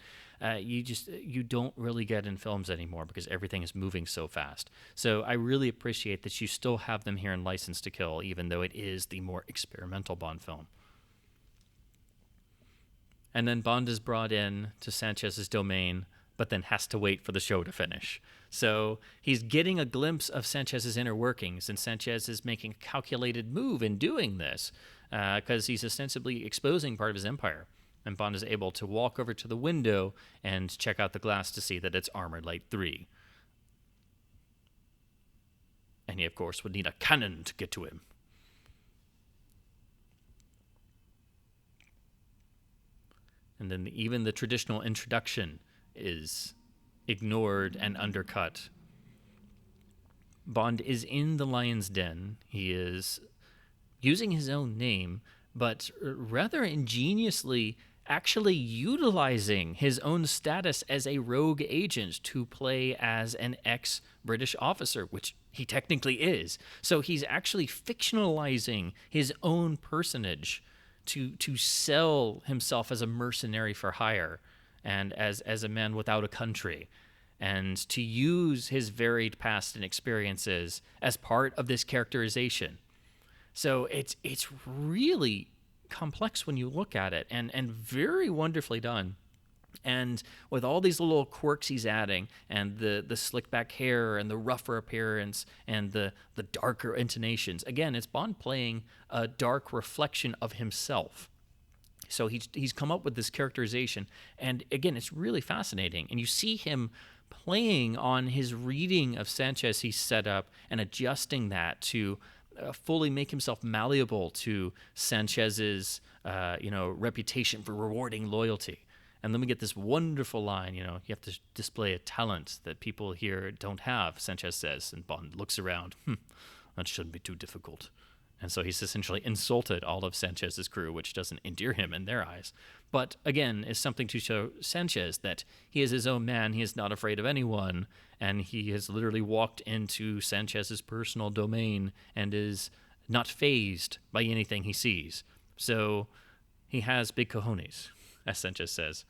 you don't really get in films anymore because everything is moving so fast. So I really appreciate that you still have them here in License to Kill, even though it is the more experimental Bond film. And then Bond is brought in to Sanchez's domain, but then has to wait for the show to finish. So he's getting a glimpse of Sanchez's inner workings, and Sanchez is making a calculated move in doing this because he's ostensibly exposing part of his empire. And Bond is able to walk over to the window and check out the glass to see that it's Armored Light 3. And he, of course, would need a cannon to get to him. And then even the traditional introduction is ignored and undercut. Bond is in the Lion's Den. He is using his own name, but rather ingeniously actually utilizing his own status as a rogue agent to play as an ex-British officer, which he technically is. So he's actually fictionalizing his own personage to sell himself as a mercenary for hire and as a man without a country, and to use his varied past and experiences as part of this characterization. So it's really complex when you look at it, and very wonderfully done. And with all these little quirks he's adding, and the slick back hair, and the rougher appearance, and the darker intonations. Again, it's Bond playing a dark reflection of himself. So he's come up with this characterization, and again, it's really fascinating. And you see him playing on his reading of Sanchez he's set up and adjusting that to fully make himself malleable to Sanchez's reputation for rewarding loyalty. And then we get this wonderful line, you have to display a talent that people here don't have, Sanchez says. And Bond looks around. That shouldn't be too difficult. And so he's essentially insulted all of Sanchez's crew, which doesn't endear him in their eyes. But again, is something to show Sanchez that he is his own man. He is not afraid of anyone. And he has literally walked into Sanchez's personal domain and is not fazed by anything he sees. So he has big cojones, as Sanchez says.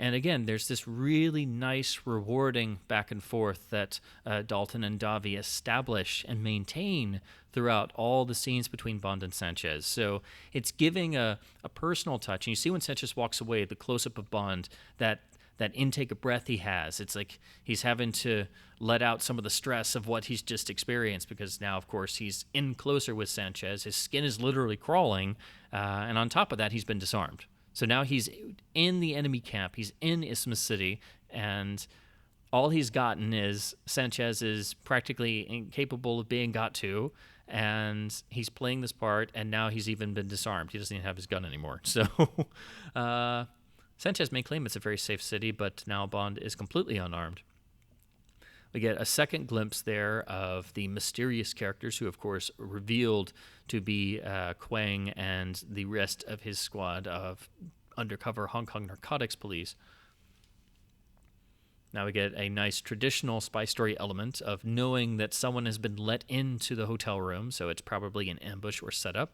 And again, there's this really nice, rewarding back and forth that Dalton and Davi establish and maintain throughout all the scenes between Bond and Sanchez. So it's giving a personal touch. And you see when Sanchez walks away, the close-up of Bond, that intake of breath he has. It's like he's having to let out some of the stress of what he's just experienced, because now, of course, he's in closer with Sanchez. His skin is literally crawling. And on top of that, he's been disarmed. So now he's in the enemy camp. He's in Isthmus City, and all he's gotten is Sanchez is practically incapable of being got to, and he's playing this part, and now he's even been disarmed. He doesn't even have his gun anymore. So Sanchez may claim it's a very safe city, but now Bond is completely unarmed. We get a second glimpse there of the mysterious characters who, of course, revealed to be Quang and the rest of his squad of undercover Hong Kong narcotics police. Now we get a nice traditional spy story element of knowing that someone has been let into the hotel room, so it's probably an ambush or setup.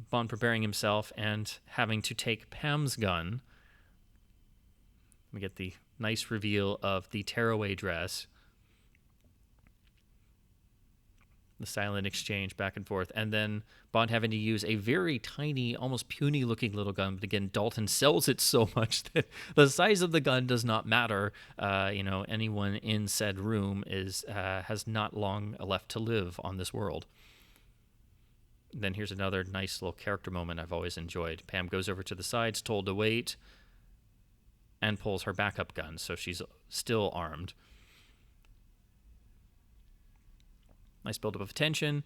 Bond preparing himself and having to take Pam's gun. We get the nice reveal of the tearaway dress. The silent exchange back and forth. And then Bond having to use a very tiny, almost puny-looking little gun. But again, Dalton sells it so much that the size of the gun does not matter. Anyone in said room has not long left to live on this world. Then here's another nice little character moment I've always enjoyed. Pam goes over to the sides, told to wait, and pulls her backup gun, so she's still armed. Nice buildup of tension.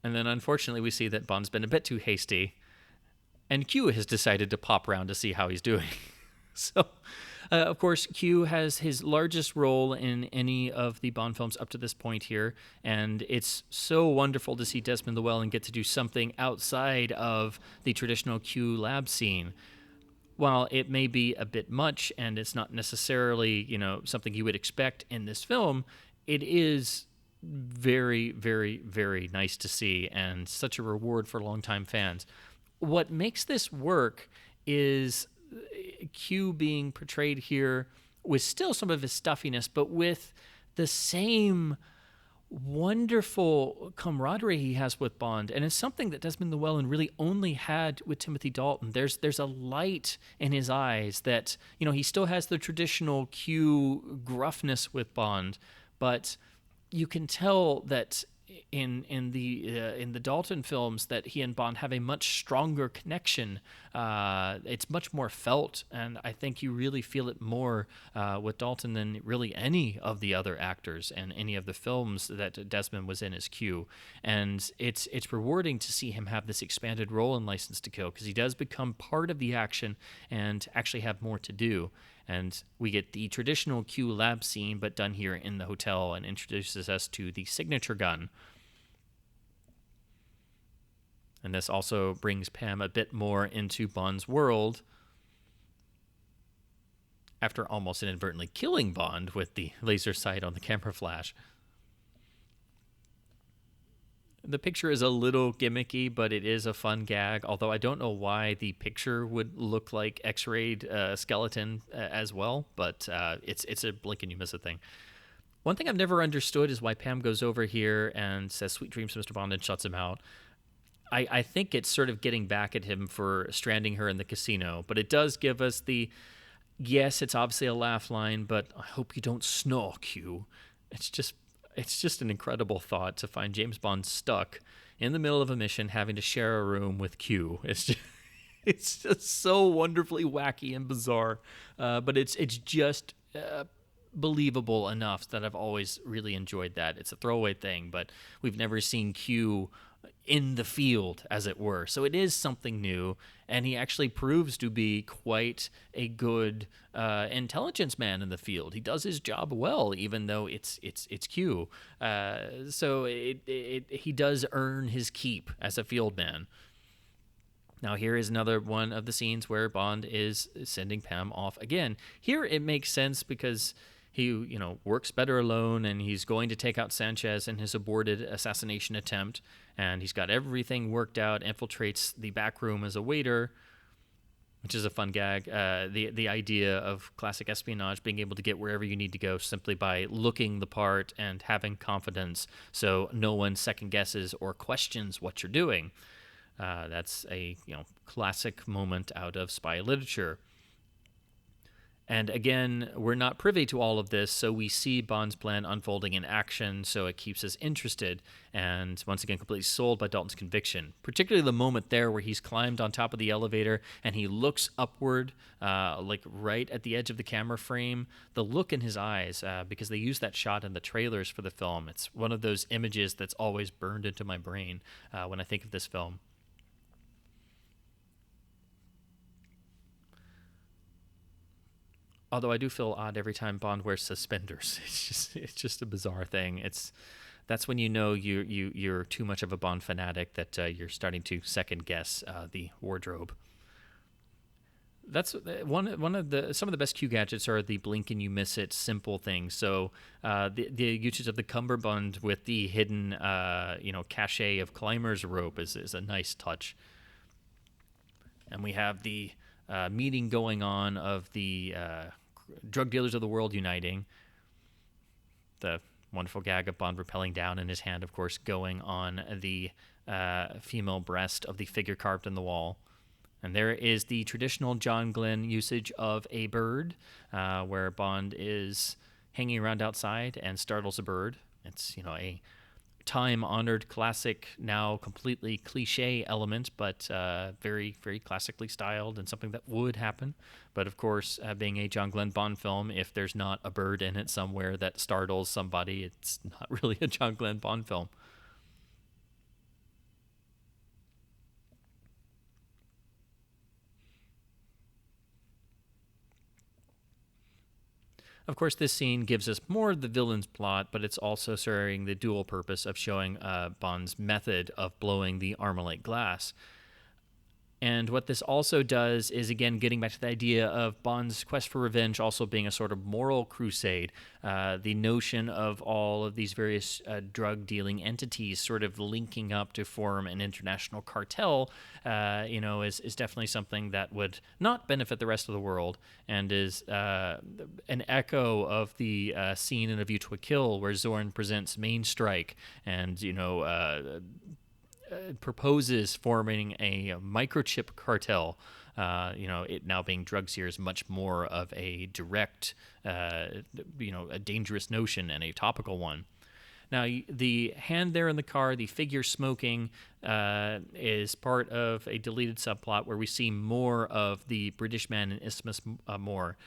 And then, unfortunately, we see that Bond's been a bit too hasty, and Q has decided to pop around to see how he's doing. So, of course, Q has his largest role in any of the Bond films up to this point here, and it's so wonderful to see Desmond Llewellyn get to do something outside of the traditional Q lab scene. While it may be a bit much and it's not necessarily, something you would expect in this film, it is very, very, very nice to see and such a reward for longtime fans. What makes this work is Q being portrayed here with still some of his stuffiness, but with the same wonderful camaraderie he has with Bond, and it's something that Desmond Llewellyn really only had with Timothy Dalton. There's a light in his eyes that he still has the traditional Q gruffness with Bond, but you can tell that in the Dalton films that he and Bond have a much stronger connection. It's much more felt, and I think you really feel it more with Dalton than really any of the other actors and any of the films that Desmond was in as Q. And it's rewarding to see him have this expanded role in License to Kill, because he does become part of the action and actually have more to do. And we get the traditional Q lab scene, but done here in the hotel, and introduces us to the signature gun. And this also brings Pam a bit more into Bond's world after almost inadvertently killing Bond with the laser sight on the camera flash. The picture is a little gimmicky, but it is a fun gag, although I don't know why the picture would look like X-rayed skeleton as well, but it's a blink and you miss a thing. One thing I've never understood is why Pam goes over here and says, "Sweet dreams, Mr. Bond," and shuts him out. I think it's sort of getting back at him for stranding her in the casino, but it does give us yes, it's obviously a laugh line, but I hope you don't snore, Q. It's just an incredible thought to find James Bond stuck in the middle of a mission having to share a room with Q. It's just so wonderfully wacky and bizarre, but it's just believable enough that I've always really enjoyed that. It's a throwaway thing, but we've never seen Q in the field, as it were. So it is something new, and he actually proves to be quite a good intelligence man in the field. He does his job well, even though it's Q. So he does earn his keep as a field man. Now, here is another one of the scenes where Bond is sending Pam off again. Here it makes sense because he, works better alone, and he's going to take out Sanchez in his aborted assassination attempt, and he's got everything worked out, infiltrates the back room as a waiter, which is a fun gag. The idea of classic espionage, being able to get wherever you need to go simply by looking the part and having confidence so no one second guesses or questions what you're doing. That's a classic moment out of spy literature. And again, we're not privy to all of this, so we see Bond's plan unfolding in action, so it keeps us interested, and once again, completely sold by Dalton's conviction. Particularly the moment there where he's climbed on top of the elevator and he looks upward, like right at the edge of the camera frame. The look in his eyes, because they use that shot in the trailers for the film. It's one of those images that's always burned into my brain when I think of this film. Although I do feel odd every time Bond wears suspenders. It's just a bizarre thing. That's when you know you're too much of a Bond fanatic, that you're starting to second guess the wardrobe. That's some of the best Q gadgets are the blink and you miss it simple things. So the usage of the cummerbund with the hidden cachet of climber's rope is a nice touch. And we have the meeting going on of the drug dealers of the world uniting. The wonderful gag of Bond rappelling down, and his hand, of course, going on the female breast of the figure carved in the wall. And there is the traditional John Glenn usage of a bird, where Bond is hanging around outside and startles a bird. It's a time-honored classic, now completely cliche element, but very, very classically styled and something that would happen. But of course, being a John Glenn Bond film, if there's not a bird in it somewhere that startles somebody, it's not really a John Glenn Bond film. Of course, this scene gives us more of the villain's plot, but it's also serving the dual purpose of showing Bond's method of blowing the Armalite glass. And what this also does is, again, getting back to the idea of Bond's quest for revenge also being a sort of moral crusade. The notion of all of these various drug-dealing entities sort of linking up to form an international cartel, is definitely something that would not benefit the rest of the world, and is an echo of the scene in A View to a Kill where Zorn presents Main Strike and, proposes forming a microchip cartel. It now being drugs here is much more of a direct, a dangerous notion and a topical one. Now, the hand there in the car, the figure smoking, is part of a deleted subplot where we see more of the British man in Isthmus more.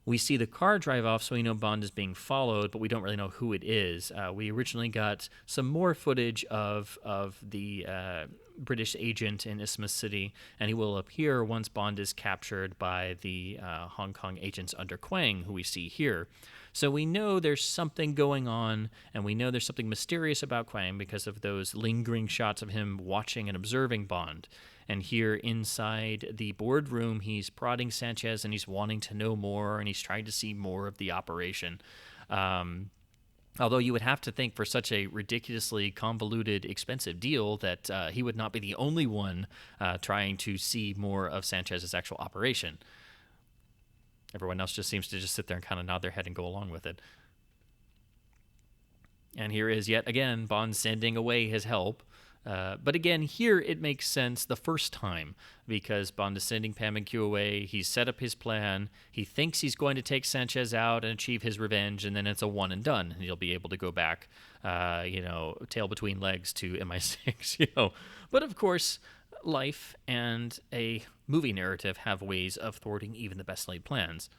We see the car drive off, so we know Bond is being followed, but we don't really know who it is. We originally got some more footage of the British agent in Isthmus City, and he will appear once Bond is captured by the Hong Kong agents under Quang, who we see here. So we know there's something going on, and we know there's something mysterious about Quang because of those lingering shots of him watching and observing Bond. And here inside the boardroom, he's prodding Sanchez, and he's wanting to know more, and he's trying to see more of the operation. Although you would have to think for such a ridiculously convoluted, expensive deal that he would not be the only one trying to see more of Sanchez's actual operation. Everyone else just seems to just sit there and kind of nod their head and go along with it. And here is yet again Bond sending away his help. But again, here it makes sense the first time because Bond is sending Pam and Q away. He's set up his plan. He thinks he's going to take Sanchez out and achieve his revenge, and then it's a one and done. And he'll be able to go back, tail between legs to MI6. But of course, life and a movie narrative have ways of thwarting even the best laid plans.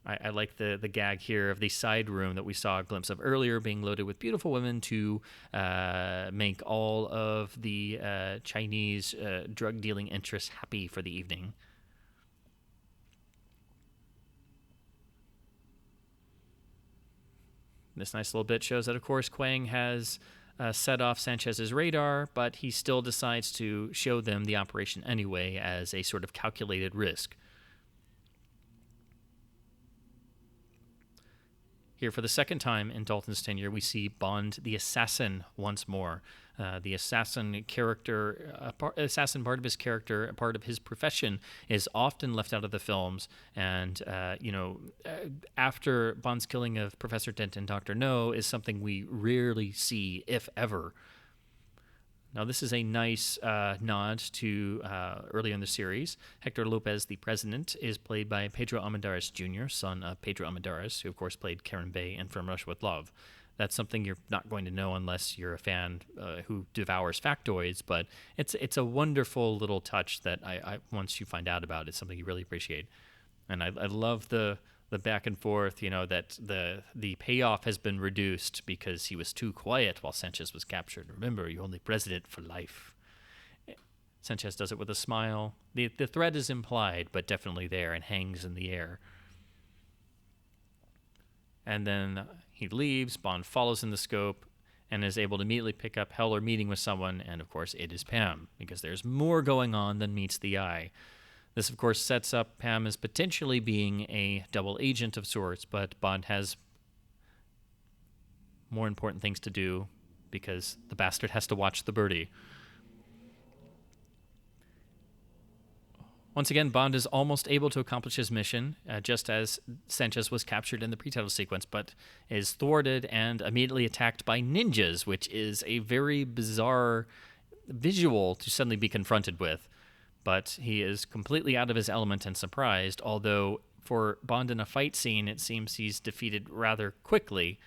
I like the gag here of the side room that we saw a glimpse of earlier being loaded with beautiful women to make all of the Chinese drug dealing interests happy for the evening. This nice little bit shows that, of course, Quang has set off Sanchez's radar, but he still decides to show them the operation anyway as a sort of calculated risk. Here, for the second time in Dalton's tenure, we see Bond the assassin once more. The assassin character, assassin part of his character, a part of his profession, is often left out of the films. And, after Bond's killing of Professor Dent and Dr. No is something we rarely see, if ever. Now, this is a nice nod to earlier in the series. Hector Lopez, the president, is played by Pedro Almendarez Jr., son of Pedro Almendarez, who, of course, played Karen Bay in From Russia with Love. That's something you're not going to know unless you're a fan who devours factoids, but it's a wonderful little touch that I once you find out about, it's something you really appreciate. And I love the back and forth, that the payoff has been reduced because he was too quiet while Sanchez was captured. Remember, you're only president for life. Sanchez does it with a smile. The threat is implied, but definitely there and hangs in the air. And then he leaves. Bond follows in the scope and is able to immediately pick up Heller meeting with someone. And, of course, it is Pam, because there's more going on than meets the eye. This, of course, sets up Pam as potentially being a double agent of sorts, but Bond has more important things to do because the bastard has to watch the birdie. Once again, Bond is almost able to accomplish his mission, just as Sanchez was captured in the pre-title sequence, but is thwarted and immediately attacked by ninjas, which is a very bizarre visual to suddenly be confronted with. But he is completely out of his element and surprised, although for Bond in a fight scene, it seems he's defeated rather quickly.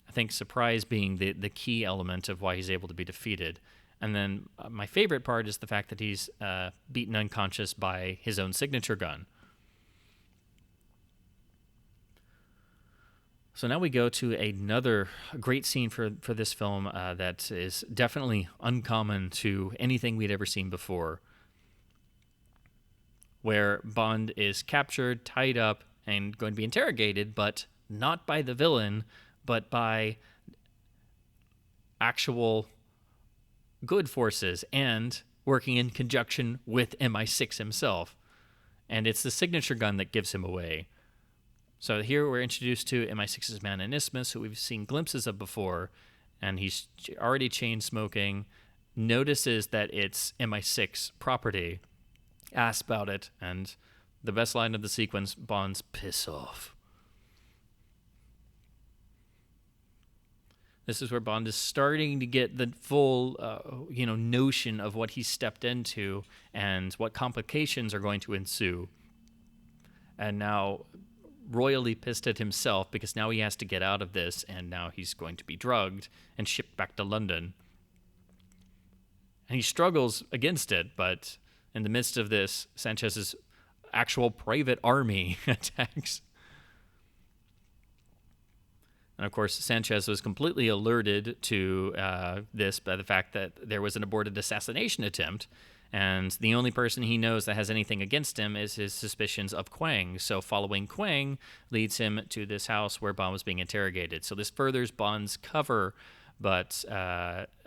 I think surprise being the key element of why he's able to be defeated. And then my favorite part is the fact that he's beaten unconscious by his own signature gun. So now we go to another great scene for this film that is definitely uncommon to anything we'd ever seen before, where Bond is captured, tied up, and going to be interrogated, but not by the villain, but by actual good forces and working in conjunction with MI6 himself. And it's the signature gun that gives him away. So here we're introduced to MI6's man Anismus, who we've seen glimpses of before, and he's already chain smoking, notices that it's MI6 property, asks about it, and the best line of the sequence, Bond's piss off. This is where Bond is starting to get the full, notion of what he's stepped into and what complications are going to ensue. And now royally pissed at himself because now he has to get out of this, and now he's going to be drugged and shipped back to London. And he struggles against it, but in the midst of this, Sanchez's actual private army attacks. And of course, Sanchez was completely alerted to this by the fact that there was an aborted assassination attempt, and the only person he knows that has anything against him is his suspicions of Quang. So following Quang leads him to this house where Bond was being interrogated. So this furthers Bond's cover, but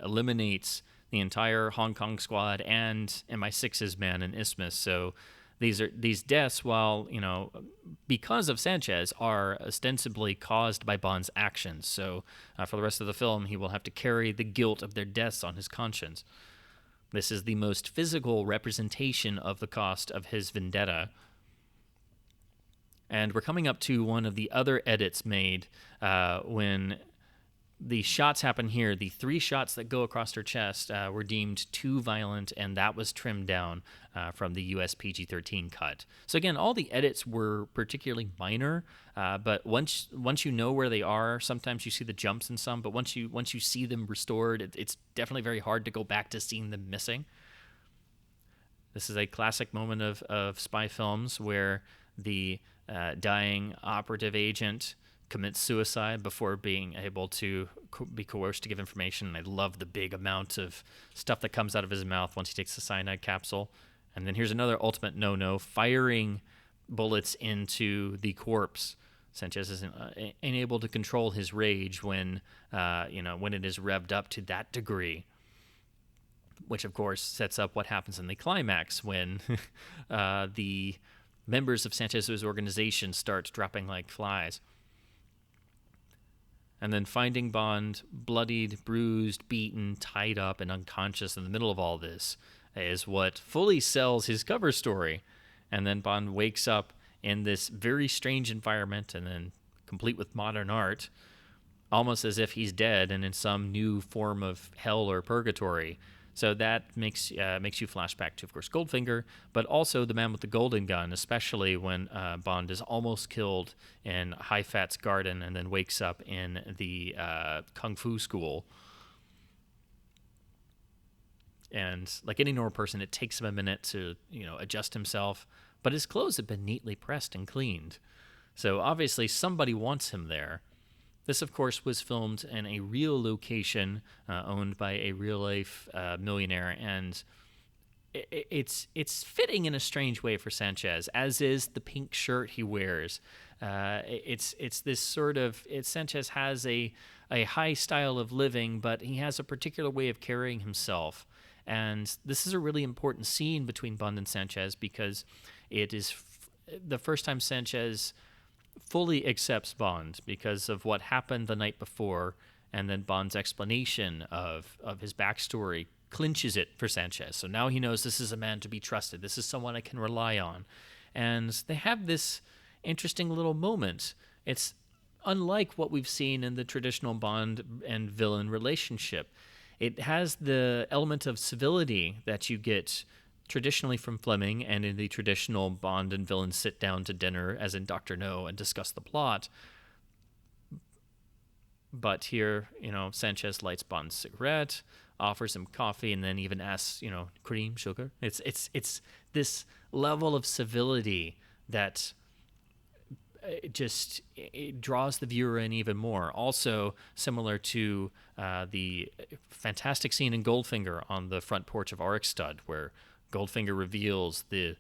eliminates the entire Hong Kong squad and MI6's man in Isthmus. So these deaths, while, because of Sanchez, are ostensibly caused by Bond's actions. So for the rest of the film, he will have to carry the guilt of their deaths on his conscience. This is the most physical representation of the cost of his vendetta. And we're coming up to one of the other edits made when the shots happen here. The 3 shots that go across her chest were deemed too violent, and that was trimmed down from the US PG-13 cut. So again, all the edits were particularly minor, but once you know where they are, sometimes you see the jumps in some, but once you see them restored, it's definitely very hard to go back to seeing them missing. This is a classic moment of spy films where the dying operative agent commits suicide before being able to be coerced to give information. I love the big amount of stuff that comes out of his mouth once he takes the cyanide capsule. And then here's another ultimate no-no, firing bullets into the corpse. Sanchez is unable to control his rage when it is revved up to that degree, which of course sets up what happens in the climax when the members of Sanchez's organization start dropping like flies. And then finding Bond bloodied, bruised, beaten, tied up, and unconscious in the middle of all this is what fully sells his cover story. And then Bond wakes up in this very strange environment, and then complete with modern art, almost as if he's dead and in some new form of hell or purgatory. So that makes you flash back to, of course, Goldfinger, but also The Man with the Golden Gun, especially when Bond is almost killed in Hai Fat's garden and then wakes up in the Kung Fu school. And like any normal person, it takes him a minute to, adjust himself, but his clothes have been neatly pressed and cleaned. So obviously somebody wants him there. This, of course, was filmed in a real location owned by a real-life millionaire, and it's fitting in a strange way for Sanchez, as is the pink shirt he wears. It's this sort of... Sanchez has a high style of living, but he has a particular way of carrying himself. And this is a really important scene between Bond and Sanchez because it is the first time Sanchez fully accepts Bond because of what happened the night before, and then Bond's explanation of his backstory clinches it for Sanchez. So now he knows this is a man to be trusted. This is someone I can rely on. And they have this interesting little moment. It's unlike what we've seen in the traditional Bond and villain relationship. It has the element of civility that you get traditionally from Fleming and in the traditional Bond and villain sit down to dinner, as in Dr. No, and discuss the plot. But here, Sanchez lights Bond's cigarette, offers him coffee, and then even asks, cream, sugar. It's this level of civility that it draws the viewer in even more. Also, similar to the fantastic scene in Goldfinger on the front porch of Arkstud, where Goldfinger reveals the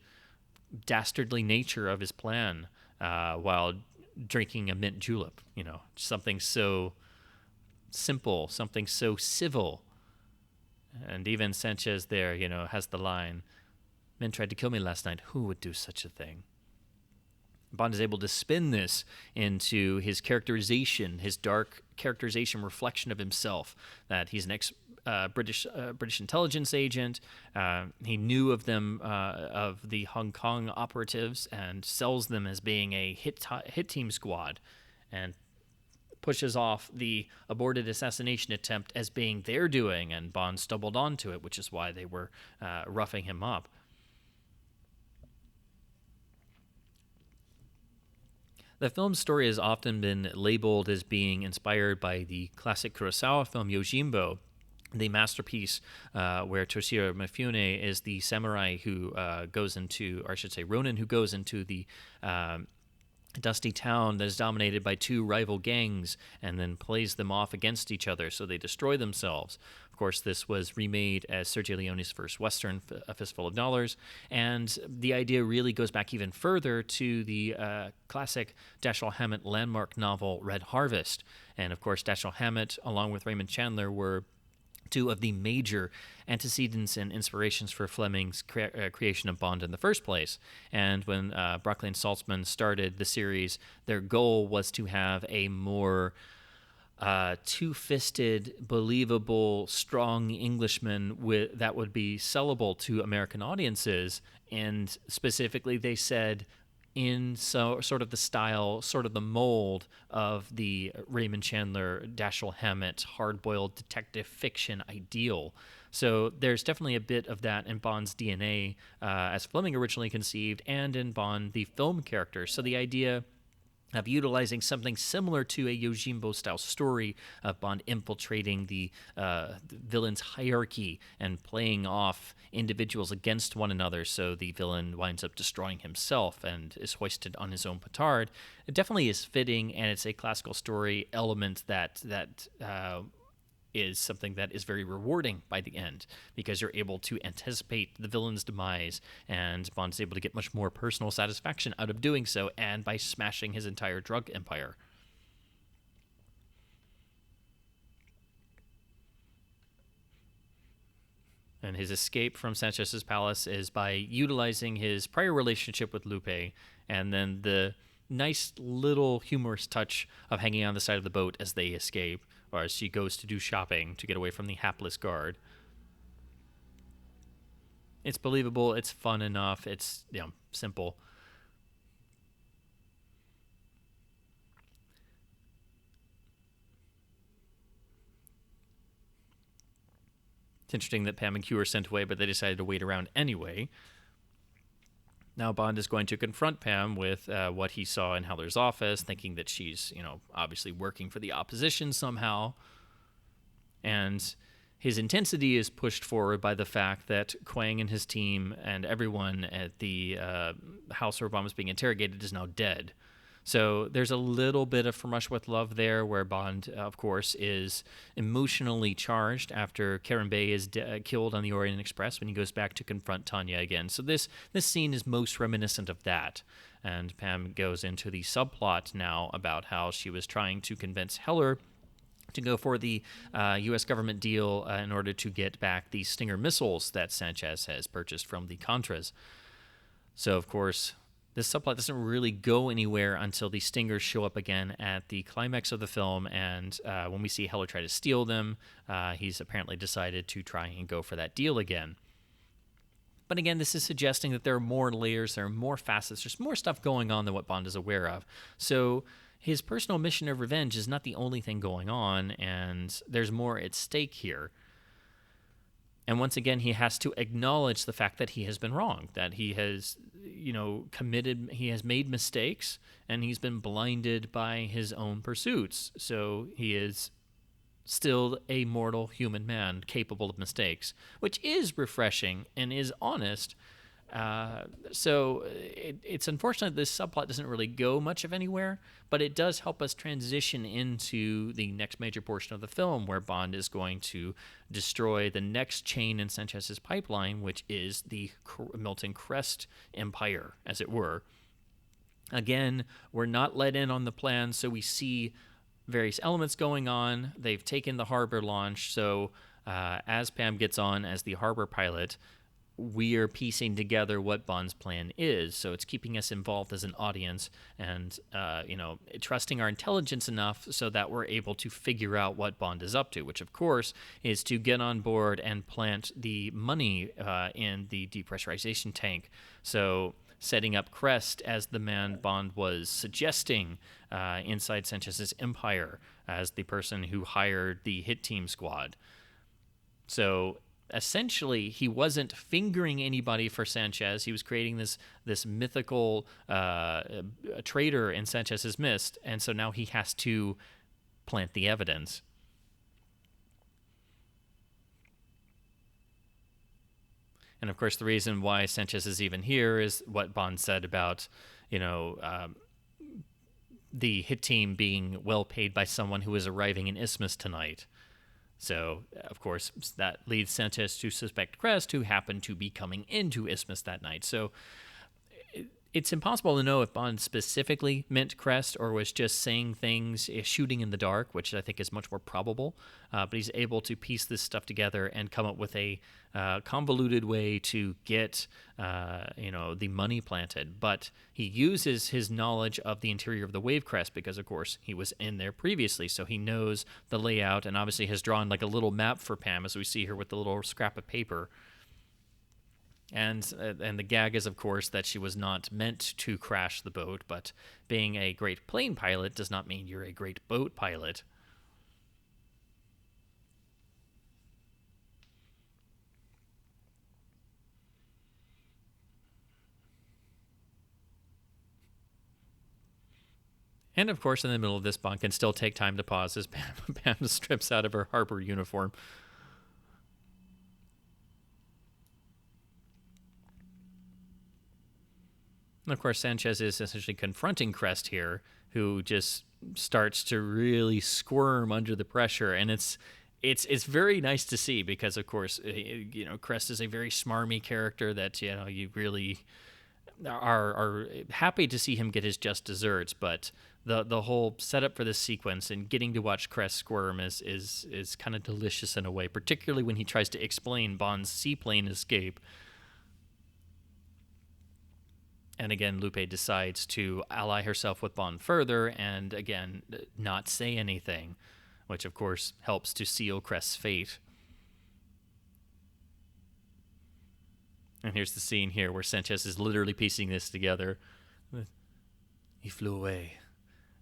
dastardly nature of his plan while drinking a mint julep. Something so simple, something so civil. And even Sanchez there, has the line, "Men tried to kill me last night. Who would do such a thing?" Bond is able to spin this into his characterization, his dark characterization reflection of himself, that he's an British intelligence agent. He knew of them, of the Hong Kong operatives, and sells them as being a hit team squad, and pushes off the aborted assassination attempt as being their doing, and Bond stumbled onto it, which is why they were roughing him up. The film's story has often been labeled as being inspired by the classic Kurosawa film Yojimbo, the masterpiece where Toshiro Mifune is the samurai who goes into, or I should say Ronin, who goes into the dusty town that is dominated by two rival gangs and then plays them off against each other so they destroy themselves. Of course, this was remade as Sergio Leone's first Western, A Fistful of Dollars, and the idea really goes back even further to the classic Dashiell Hammett landmark novel Red Harvest. And of course, Dashiell Hammett, along with Raymond Chandler, were two of the major antecedents and inspirations for Fleming's creation of Bond in the first place. And when Broccoli and Saltzman started the series, their goal was to have a more two-fisted, believable, strong Englishman that would be sellable to American audiences. And specifically, they said, in sort of the style, sort of the mold of the Raymond Chandler, Dashiell Hammett, hard-boiled detective fiction ideal. So there's definitely a bit of that in Bond's DNA as Fleming originally conceived, and in Bond, the film character. So the idea of utilizing something similar to a Yojimbo-style story of Bond infiltrating the villain's hierarchy and playing off individuals against one another, so the villain winds up destroying himself and is hoisted on his own petard. It definitely is fitting, and it's a classical story element that is something that is very rewarding by the end, because you're able to anticipate the villain's demise, and Bond is able to get much more personal satisfaction out of doing so, and by smashing his entire drug empire. And his escape from Sanchez's palace is by utilizing his prior relationship with Lupe, and then the nice little humorous touch of hanging on the side of the boat as they escape, or as she goes to do shopping to get away from the hapless guard. It's believable, it's fun enough, it's simple. It's interesting that Pam and Q are sent away, but they decided to wait around anyway. Now Bond is going to confront Pam with what he saw in Heller's office, thinking that she's, obviously working for the opposition somehow. And his intensity is pushed forward by the fact that Quang and his team and everyone at the house where Bond was being interrogated is now dead. So there's a little bit of From Russia with Love there, where Bond, of course, is emotionally charged after Karen Bay is killed on the Orient Express when he goes back to confront Tanya again. So this scene is most reminiscent of that. And Pam goes into the subplot now about how she was trying to convince Heller to go for the U.S. government deal in order to get back the Stinger missiles that Sanchez has purchased from the Contras. So, of course, this subplot doesn't really go anywhere until the Stingers show up again at the climax of the film, and when we see Heller try to steal them, he's apparently decided to try and go for that deal again. But again, this is suggesting that there are more layers, there are more facets, there's more stuff going on than what Bond is aware of. So his personal mission of revenge is not the only thing going on, and there's more at stake here. And once again, he has to acknowledge the fact that he has been wrong, that he has, he has made mistakes, and he's been blinded by his own pursuits. So he is still a mortal human man capable of mistakes, which is refreshing and is honest. So it's unfortunate this subplot doesn't really go much of anywhere, but it does help us transition into the next major portion of the film, where Bond is going to destroy the next chain in Sanchez's pipeline, which is the Milton Crest Empire, as it were. Again, we're not let in on the plan, so we see various elements going on. They've taken the harbor launch, so as Pam gets on as the harbor pilot, we are piecing together what Bond's plan is. So it's keeping us involved as an audience and, trusting our intelligence enough so that we're able to figure out what Bond is up to, which, of course, is to get on board and plant the money in the depressurization tank. So setting up Crest as the man Bond was suggesting inside Sanchez's empire as the person who hired the hit team squad. So essentially, he wasn't fingering anybody for Sanchez. He was creating this mythical traitor in Sanchez's midst, and so now he has to plant the evidence. And of course, the reason why Sanchez is even here is what Bond said about, the hit team being well paid by someone who is arriving in Isthmus tonight. So, of course, that leads Sanchez to suspect Crest, who happened to be coming into Isthmus that night. So it's impossible to know if Bond specifically meant Crest or was just saying things, shooting in the dark, which I think is much more probable. But he's able to piece this stuff together and come up with a convoluted way to get, the money planted. But he uses his knowledge of the interior of the Wave Crest because, of course, he was in there previously. So he knows the layout and obviously has drawn like a little map for Pam, as we see here with the little scrap of paper. And the gag is, of course, that she was not meant to crash the boat, but being a great plane pilot does not mean you're a great boat pilot. And of course, in the middle of this, Bond can still take time to pause as Pam strips out of her Harper uniform. And of course, Sanchez is essentially confronting Crest here, who just starts to really squirm under the pressure, and it's very nice to see because, of course, Crest is a very smarmy character that you really are happy to see him get his just desserts, but the whole setup for this sequence and getting to watch Crest squirm is kind of delicious in a way, particularly when he tries to explain Bond's seaplane escape. And again, Lupe decides to ally herself with Bond further and, again, not say anything, which, of course, helps to seal Crest's fate. And here's the scene here where Sanchez is literally piecing this together. He flew away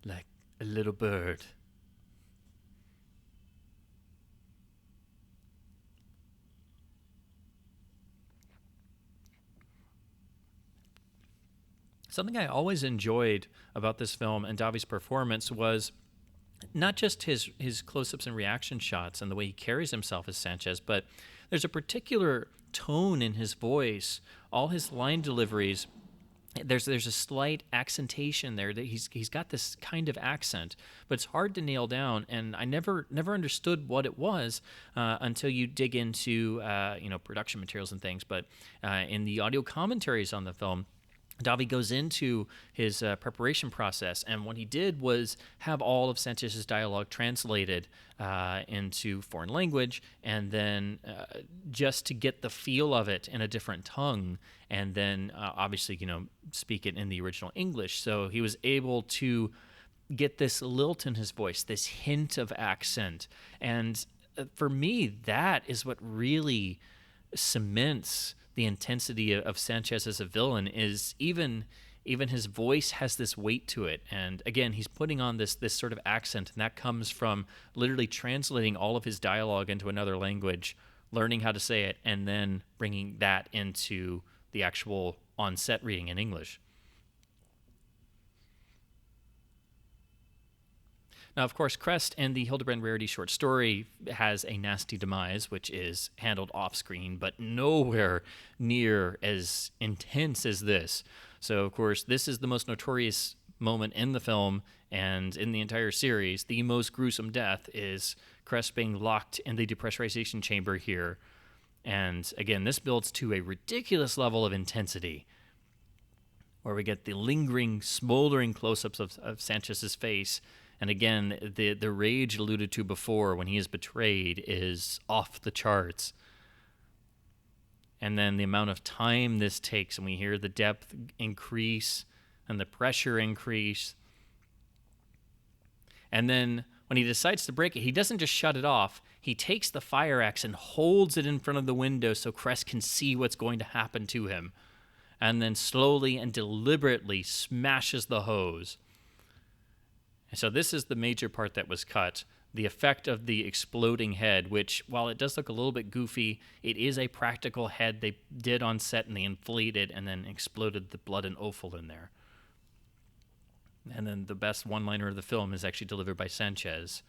like a little bird. Something I always enjoyed about this film and Davi's performance was not just his close-ups and reaction shots and the way he carries himself as Sanchez, but there's a particular tone in his voice, all his line deliveries. There's a slight accentation there that he's got this kind of accent, but it's hard to nail down. And I never understood what it was until you dig into production materials and things. But in the audio commentaries on the film, Davi goes into his preparation process, and what he did was have all of Sanchez's dialogue translated into foreign language, and then just to get the feel of it in a different tongue, and then obviously, speak it in the original English. So he was able to get this lilt in his voice, this hint of accent, and for me, that is what really cements the intensity of Sanchez as a villain. Is even his voice has this weight to it, and again, he's putting on this sort of accent, and that comes from literally translating all of his dialogue into another language, learning how to say it, and then bringing that into the actual on-set reading in English. Now, of course, Crest and the Hildebrand Rarity short story has a nasty demise, which is handled off-screen, but nowhere near as intense as this. So, of course, this is the most notorious moment in the film and in the entire series. The most gruesome death is Crest being locked in the depressurization chamber here. And, again, this builds to a ridiculous level of intensity, where we get the lingering, smoldering close-ups of Sanchez's face. And again, the rage alluded to before when he is betrayed is off the charts. And then the amount of time this takes, and we hear the depth increase and the pressure increase. And then when he decides to break it, he doesn't just shut it off. He takes the fire axe and holds it in front of the window so Crest can see what's going to happen to him. And then slowly and deliberately smashes the hose. So this is the major part that was cut. The effect of the exploding head, which, while it does look a little bit goofy, it is a practical head they did on set, and they inflated and then exploded the blood and offal in there. And then the best one-liner of the film is actually delivered by Sanchez.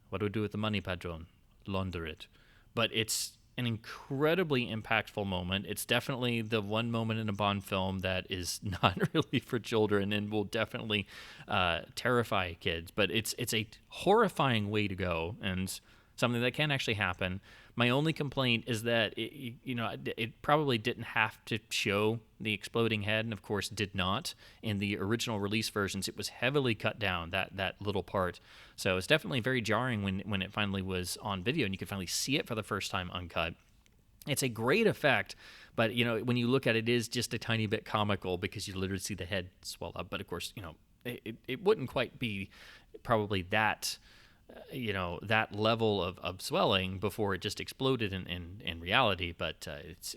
What do we do with the money, Padron? Launder it. But it's an incredibly impactful moment. It's definitely the one moment in a Bond film that is not really for children and will definitely terrify kids. But it's a horrifying way to go, and something that can actually happen. My only complaint is that it probably didn't have to show the exploding head, and of course did not. In the original release versions, it was heavily cut down, that little part. So it's definitely very jarring when it finally was on video and you could finally see it for the first time uncut. It's a great effect, but when you look at it, it is just a tiny bit comical because you literally see the head swell up. But of course, it wouldn't quite be probably that that level of swelling before it just exploded in reality. But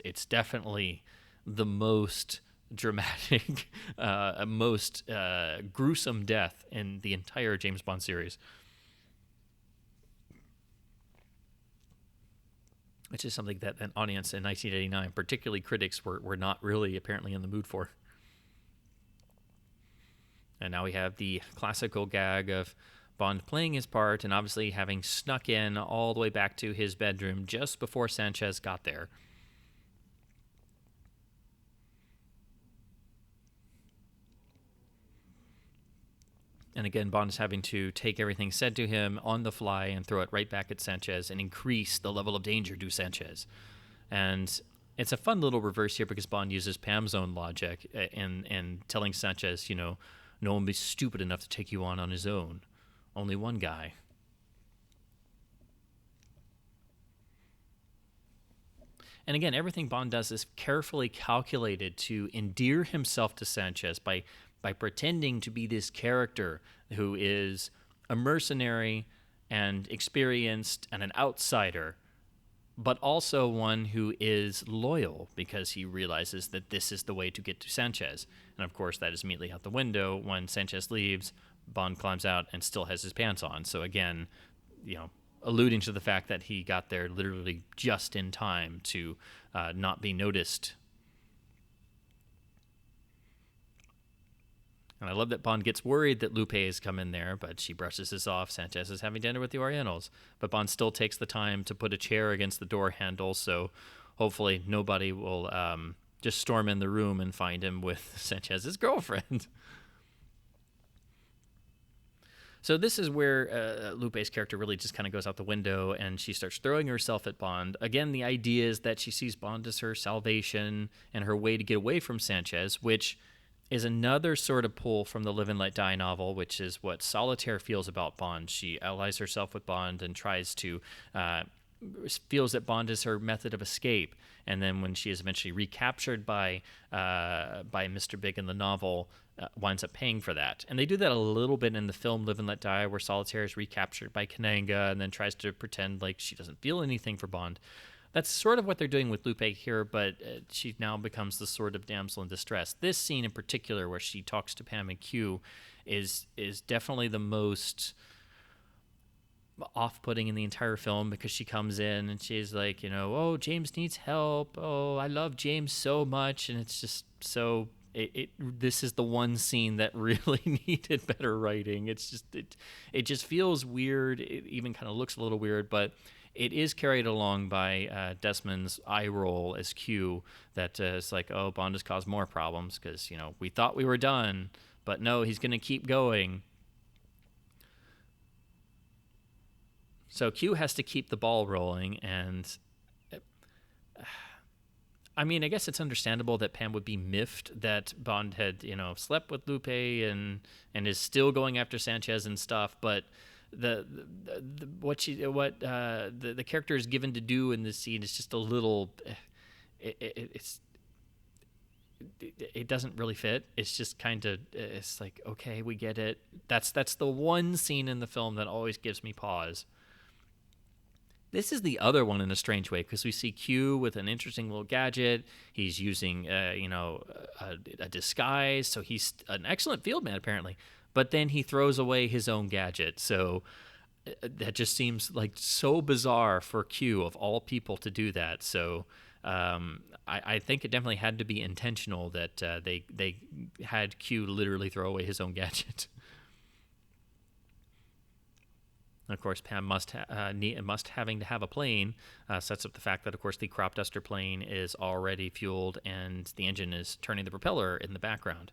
it's definitely the most dramatic, most gruesome death in the entire James Bond series. Which is something that an audience in 1989, particularly critics, were not really apparently in the mood for. And now we have the classical gag of Bond playing his part and obviously having snuck in all the way back to his bedroom just before Sanchez got there. And again, Bond is having to take everything said to him on the fly and throw it right back at Sanchez and increase the level of danger to Sanchez. And it's a fun little reverse here because Bond uses Pam's own logic in telling Sanchez, no one would be stupid enough to take you on his own. Only one guy. And again, everything Bond does is carefully calculated to endear himself to Sanchez by pretending to be this character who is a mercenary and experienced and an outsider, but also one who is loyal because he realizes that this is the way to get to Sanchez. And of course, that is immediately out the window when Sanchez leaves. Bond climbs out and still has his pants on. So again, alluding to the fact that he got there literally just in time to not be noticed. And I love that Bond gets worried that Lupe has come in there, but she brushes this off. Sanchez is having dinner with the Orientals. But Bond still takes the time to put a chair against the door handle, so hopefully nobody will just storm in the room and find him with Sanchez's girlfriend. So this is where Lupe's character really just kind of goes out the window, and she starts throwing herself at Bond. Again, the idea is that she sees Bond as her salvation and her way to get away from Sanchez, which is another sort of pull from the Live and Let Die novel, which is what Solitaire feels about Bond. She allies herself with Bond and tries to feels that Bond is her method of escape. And then when she is eventually recaptured by Mr. Big in the novel, winds up paying for that. And they do that a little bit in the film Live and Let Die, where Solitaire is recaptured by Kananga and then tries to pretend like she doesn't feel anything for Bond. That's sort of what they're doing with Lupe here, but she now becomes the sort of damsel in distress. This scene in particular, where she talks to Pam and Q, is definitely the most off-putting in the entire film, because she comes in and she's like, oh, James needs help. Oh, I love James so much. And it's just so... this is the one scene that really needed better writing. It's just it just feels weird. It even kind of looks a little weird, but it is carried along by Desmond's eye roll as Q, that is like, oh, Bond has caused more problems because, we thought we were done, but no, he's going to keep going. So Q has to keep the ball rolling, and I mean, I guess it's understandable that Pam would be miffed that Bond had, slept with Lupe and is still going after Sanchez and stuff, but what the character is given to do in this scene is just a little, it doesn't really fit. It's just kind of, it's like, okay, we get it. That's the one scene in the film that always gives me pause. This is the other one in a strange way, because we see Q with an interesting little gadget. He's using, a disguise, so he's an excellent field man apparently. But then he throws away his own gadget, so that just seems like so bizarre for Q, of all people, to do that. So I think it definitely had to be intentional that they had Q literally throw away his own gadget. And of course, Pam must having to have a plane sets up the fact that, of course, the crop duster plane is already fueled and the engine is turning the propeller in the background,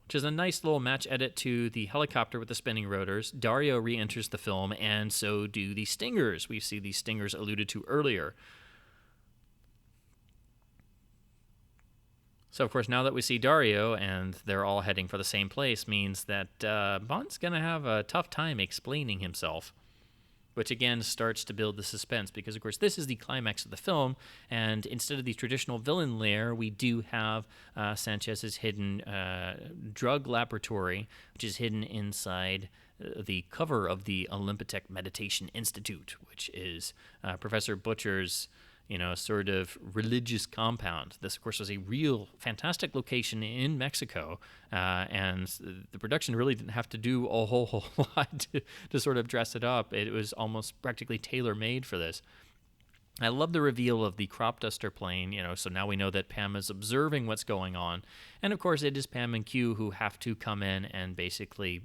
which is a nice little match edit to the helicopter with the spinning rotors. Dario re-enters the film, and so do the Stingers. We see the Stingers alluded to earlier. So, of course, now that we see Dario and they're all heading for the same place, means that Bond's going to have a tough time explaining himself, which again starts to build the suspense, because, of course, this is the climax of the film, and instead of the traditional villain lair, we do have Sanchez's hidden drug laboratory, which is hidden inside the cover of the Olympitech Meditation Institute, which is Professor Butcher's sort of religious compound. This, of course, was a real fantastic location in Mexico, and the production really didn't have to do a whole lot to sort of dress it up. It was almost practically tailor-made for this. I love the reveal of the crop duster plane, so now we know that Pam is observing what's going on. And of course, it is Pam and Q who have to come in and basically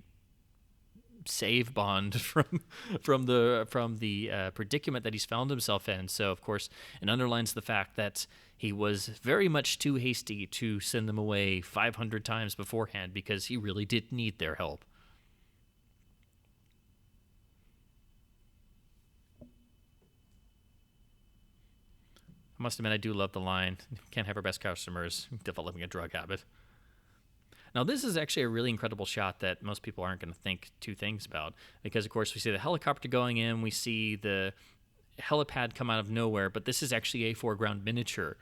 save Bond from the predicament that he's found himself in. So, of course, it underlines the fact that he was very much too hasty to send them away 500 times beforehand because he really did need their help. I must admit, I do love the line, "Can't have our best customers developing a drug habit." Now, this is actually a really incredible shot that most people aren't going to think two things about, because, of course, we see the helicopter going in, we see the helipad come out of nowhere, but this is actually a foreground miniature,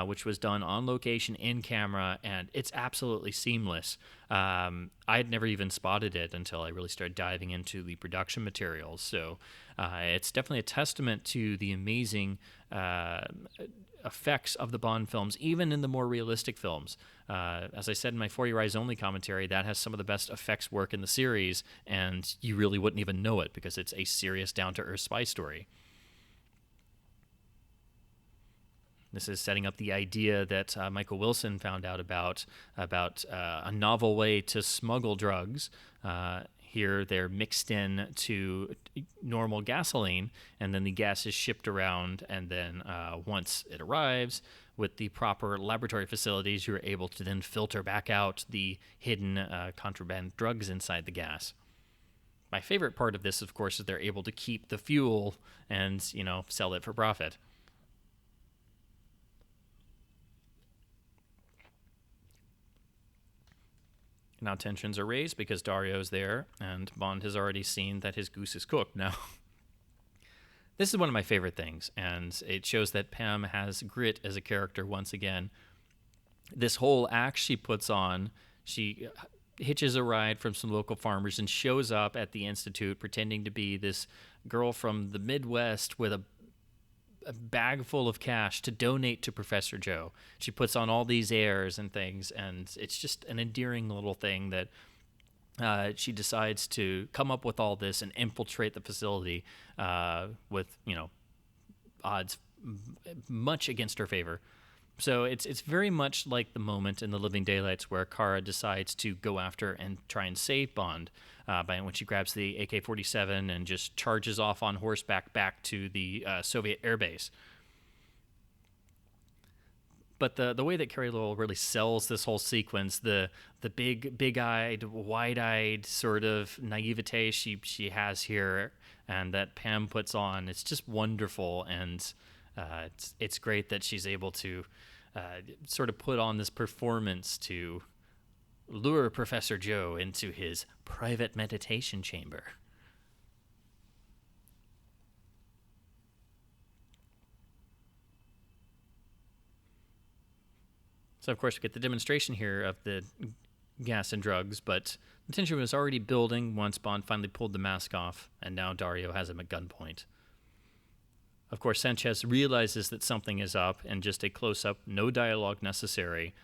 which was done on location in camera, and it's absolutely seamless. I had never even spotted it until I really started diving into the production materials, so it's definitely a testament to the amazing effects of the Bond films, even in the more realistic films. As I said in my For Your Eyes Only commentary, that has some of the best effects work in the series, and you really wouldn't even know it because it's a serious, down-to-earth spy story. This is setting up the idea that Michael Wilson found out about a novel way to smuggle drugs. Here they're mixed in to normal gasoline, and then the gas is shipped around, and then once it arrives with the proper laboratory facilities, you're able to then filter back out the hidden contraband drugs inside the gas. My favorite part of this, of course, is they're able to keep the fuel and, sell it for profit. Now tensions are raised because Dario's there, and Bond has already seen that his goose is cooked. Now, this is one of my favorite things, and it shows that Pam has grit as a character once again. This whole act she puts on, she hitches a ride from some local farmers and shows up at the Institute pretending to be this girl from the Midwest with a bag full of cash to donate to Professor Joe. She puts on all these airs and things, and it's just an endearing little thing that she decides to come up with all this and infiltrate the facility with, odds much against her favor. So it's very much like the moment in The Living Daylights where Kara decides to go after and try and save Bond by when she grabs the AK-47 and just charges off on horseback back to the Soviet airbase. But the way that Carey Lowell really sells this whole sequence, the big-eyed, wide-eyed sort of naivete she has here and that Pam puts on, it's just wonderful, and it's great that she's able to sort of put on this performance to lure Professor Joe into his private meditation chamber. So, of course, we get the demonstration here of the gas and drugs, but the tension was already building once Bond finally pulled the mask off, and now Dario has him at gunpoint. Of course, Sanchez realizes that something is up, and just a close-up, no dialogue necessary.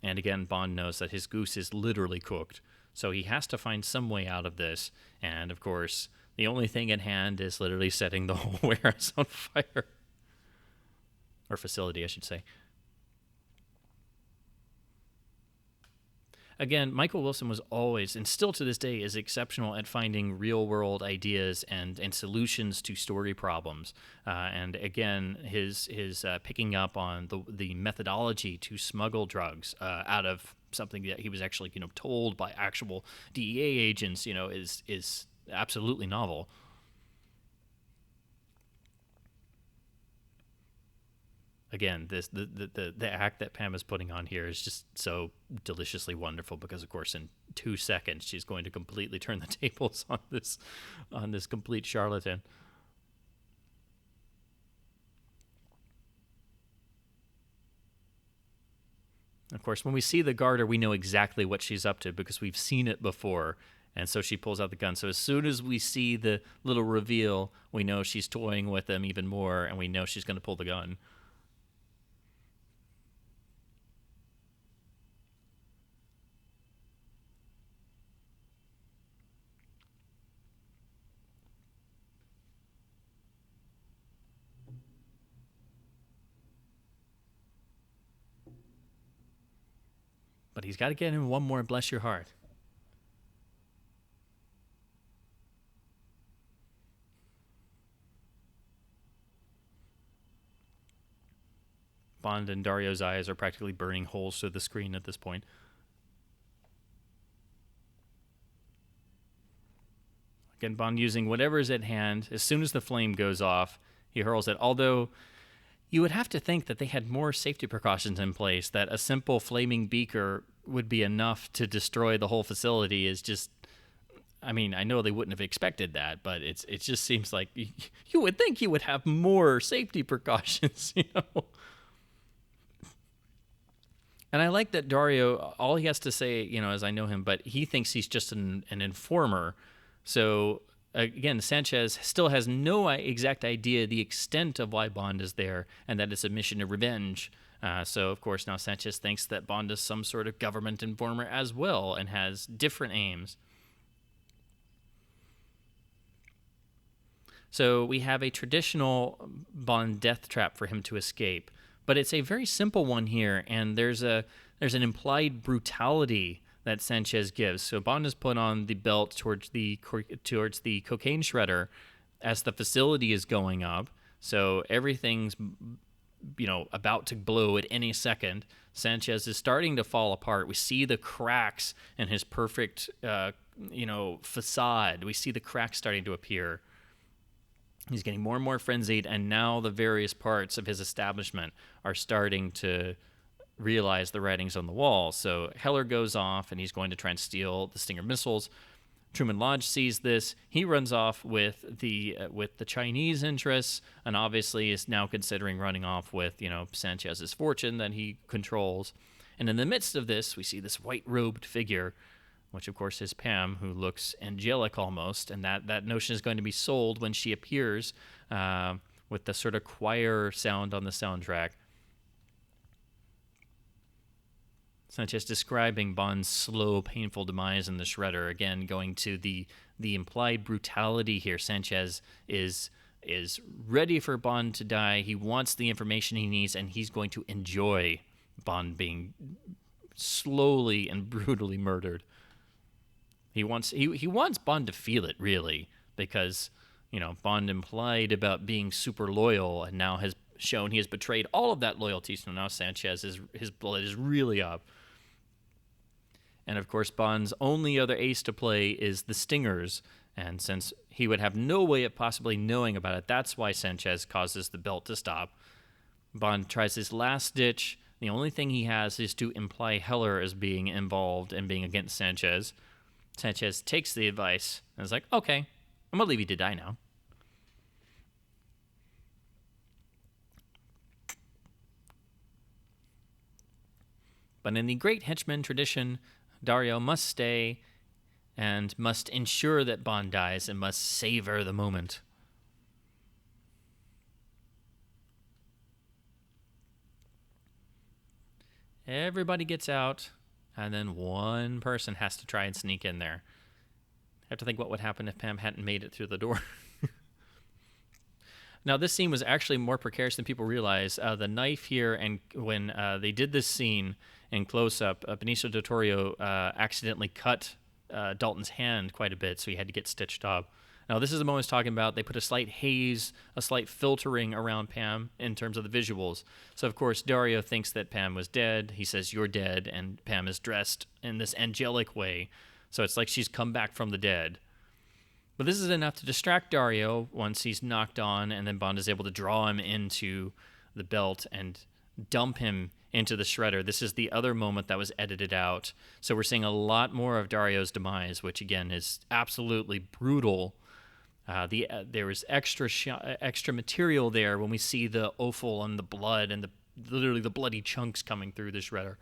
And again, Bond knows that his goose is literally cooked, so he has to find some way out of this. And, of course, the only thing at hand is literally setting the whole warehouse on fire. Or facility, I should say. Again, Michael Wilson was always, and still to this day, is exceptional at finding real-world ideas and solutions to story problems. And again, his picking up on the methodology to smuggle drugs out of something that he was actually told by actual DEA agents is absolutely novel. Again, the act that Pam is putting on here is just so deliciously wonderful because, of course, in 2 seconds she's going to completely turn the tables on this complete charlatan. Of course, when we see the garter, we know exactly what she's up to because we've seen it before, and so she pulls out the gun. So as soon as we see the little reveal, we know she's toying with them even more, and we know she's going to pull the gun. But he's got to get in one more bless your heart. Bond and Dario's eyes are practically burning holes through the screen at this point. Again, Bond using whatever's at hand. As soon as the flame goes off, he hurls it. Although you would have to think that they had more safety precautions in place, that a simple flaming beaker would be enough to destroy the whole facility is just... I mean, I know they wouldn't have expected that, but it just seems like you would think you would have more safety precautions, you know? And I like that Dario, all he has to say, you know, as I know him, but he thinks he's just an informer. So, again, Sanchez still has no exact idea the extent of why Bond is there and that it's a mission of revenge. So, of course, now Sanchez thinks that Bond is some sort of government informer as well and has different aims. So we have a traditional Bond death trap for him to escape, but it's a very simple one here, and there's an implied brutality that Sanchez gives. So Bond is put on the belt towards the cocaine shredder as the facility is going up. So everything's, you know, about to blow at any second. Sanchez is starting to fall apart. We see the cracks in his perfect, facade. We see the cracks starting to appear. He's getting more and more frenzied, and now the various parts of his establishment are starting to realize the writings on the wall. So Heller goes off, and he's going to try and steal the Stinger missiles. Truman Lodge sees this. He runs off with the Chinese interests, and obviously is now considering running off with, you know, Sanchez's fortune that he controls. And in the midst of this, we see this white-robed figure, which of course is Pam, who looks angelic almost, and that notion is going to be sold when she appears with the sort of choir sound on the soundtrack. Sanchez describing Bond's slow, painful demise in the shredder, again going to the implied brutality here. Sanchez is ready for Bond to die. He wants the information he needs, and he's going to enjoy Bond being slowly and brutally murdered. He wants Bond to feel it, really, because, you know, Bond implied about being super loyal and now has shown he has betrayed all of that loyalty. So now Sanchez, his blood is really up. And of course, Bond's only other ace to play is the Stingers. And since he would have no way of possibly knowing about it, that's why Sanchez causes the belt to stop. Bond tries his last ditch. The only thing he has is to imply Heller as being involved and being against Sanchez. Sanchez takes the advice and is like, okay, I'm going to leave you to die now. But in the great henchman tradition, Dario must stay and must ensure that Bond dies and must savor the moment. Everybody gets out, and then one person has to try and sneak in there. I have to think what would happen if Pam hadn't made it through the door. Now, this scene was actually more precarious than people realize. The knife here, and when they did this scene in close-up, Benicio del Toro accidentally cut Dalton's hand quite a bit, so he had to get stitched up. Now, this is the moment I was talking about. They put a slight haze, a slight filtering around Pam in terms of the visuals. So, of course, Dario thinks that Pam was dead. He says, "You're dead," and Pam is dressed in this angelic way. So it's like she's come back from the dead. But this is enough to distract Dario once he's knocked on, and then Bond is able to draw him into the belt and dump him into the shredder. This is the other moment that was edited out. So we're seeing a lot more of Dario's demise, which, again, is absolutely brutal. There was extra material there when we see the offal and the blood and literally the bloody chunks coming through the shredder.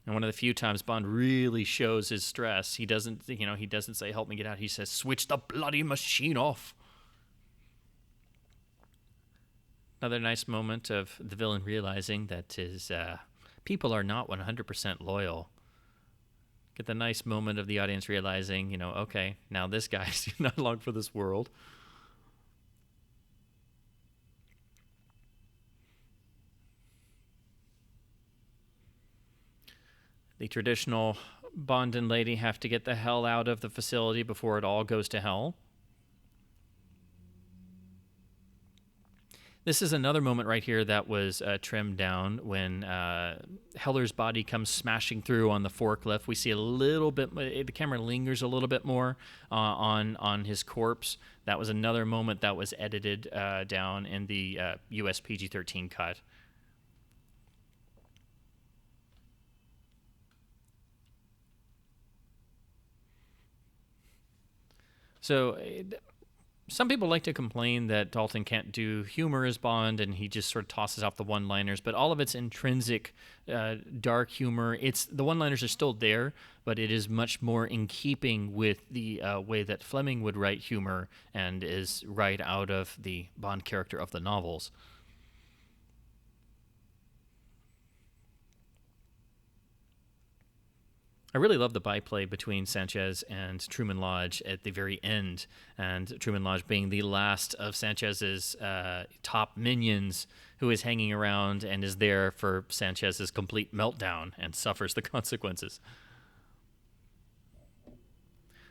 And one of the few times Bond really shows his stress, he doesn't say, "Help me get out." He says, "Switch the bloody machine off." Another nice moment of the villain realizing that his people are not 100% loyal. Get the nice moment of the audience realizing, okay, now this guy's not long for this world. The traditional Bond and lady have to get the hell out of the facility before it all goes to hell. This is another moment right here that was trimmed down when Heller's body comes smashing through on the forklift. We see a little bit, the camera lingers a little bit more on his corpse. That was another moment that was edited down in the US PG-13 cut. So some people like to complain that Dalton can't do humor as Bond, and he just sort of tosses out the one-liners. But all of its intrinsic dark humor, the one-liners are still there, but it is much more in keeping with the way that Fleming would write humor and is right out of the Bond character of the novels. I really love the byplay between Sanchez and Truman Lodge at the very end, and Truman Lodge being the last of Sanchez's top minions who is hanging around and is there for Sanchez's complete meltdown and suffers the consequences.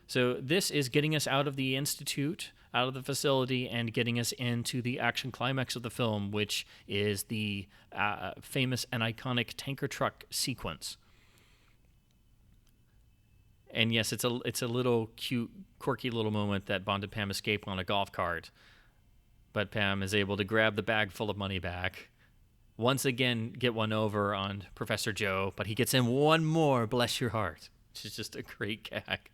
So this is getting us out of the Institute, out of the facility, and getting us into the action climax of the film, which is the famous and iconic tanker truck sequence. And yes, it's a little cute, quirky little moment that Bond and Pam escape on a golf cart. But Pam is able to grab the bag full of money back. Once again, get one over on Professor Joe, but he gets in one more, bless your heart, which is just a great gag.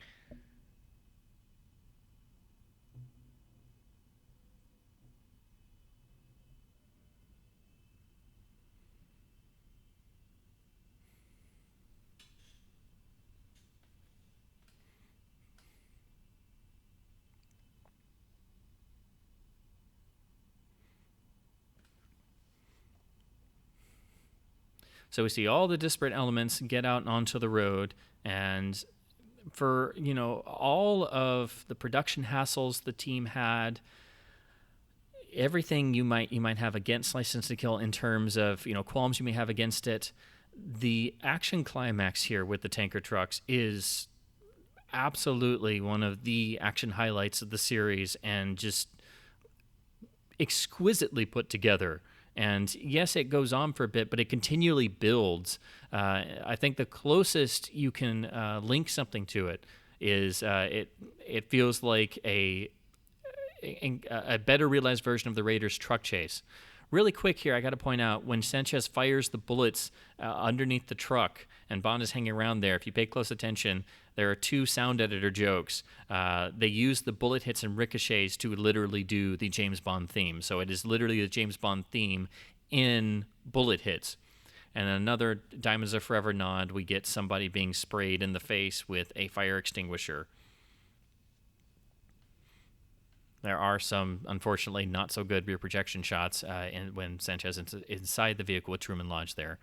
So we see all the disparate elements get out onto the road, and for, all of the production hassles the team had, everything you might have against License to Kill in terms of, qualms you may have against it, the action climax here with the tanker trucks is absolutely one of the action highlights of the series, and just exquisitely put together. And yes, it goes on for a bit, but it continually builds. I think the closest you can link something to it is it feels like a better realized version of the Raiders truck chase. Really quick here, I got to point out, when Sanchez fires the bullets underneath the truck and Bond is hanging around there, if you pay close attention, there are two sound editor jokes. They use the bullet hits and ricochets to literally do the James Bond theme. So it is literally the James Bond theme in bullet hits. And another Diamonds Are Forever nod, we get somebody being sprayed in the face with a fire extinguisher. There are some, unfortunately, not so good rear projection shots when Sanchez is inside the vehicle with Truman Lodge there.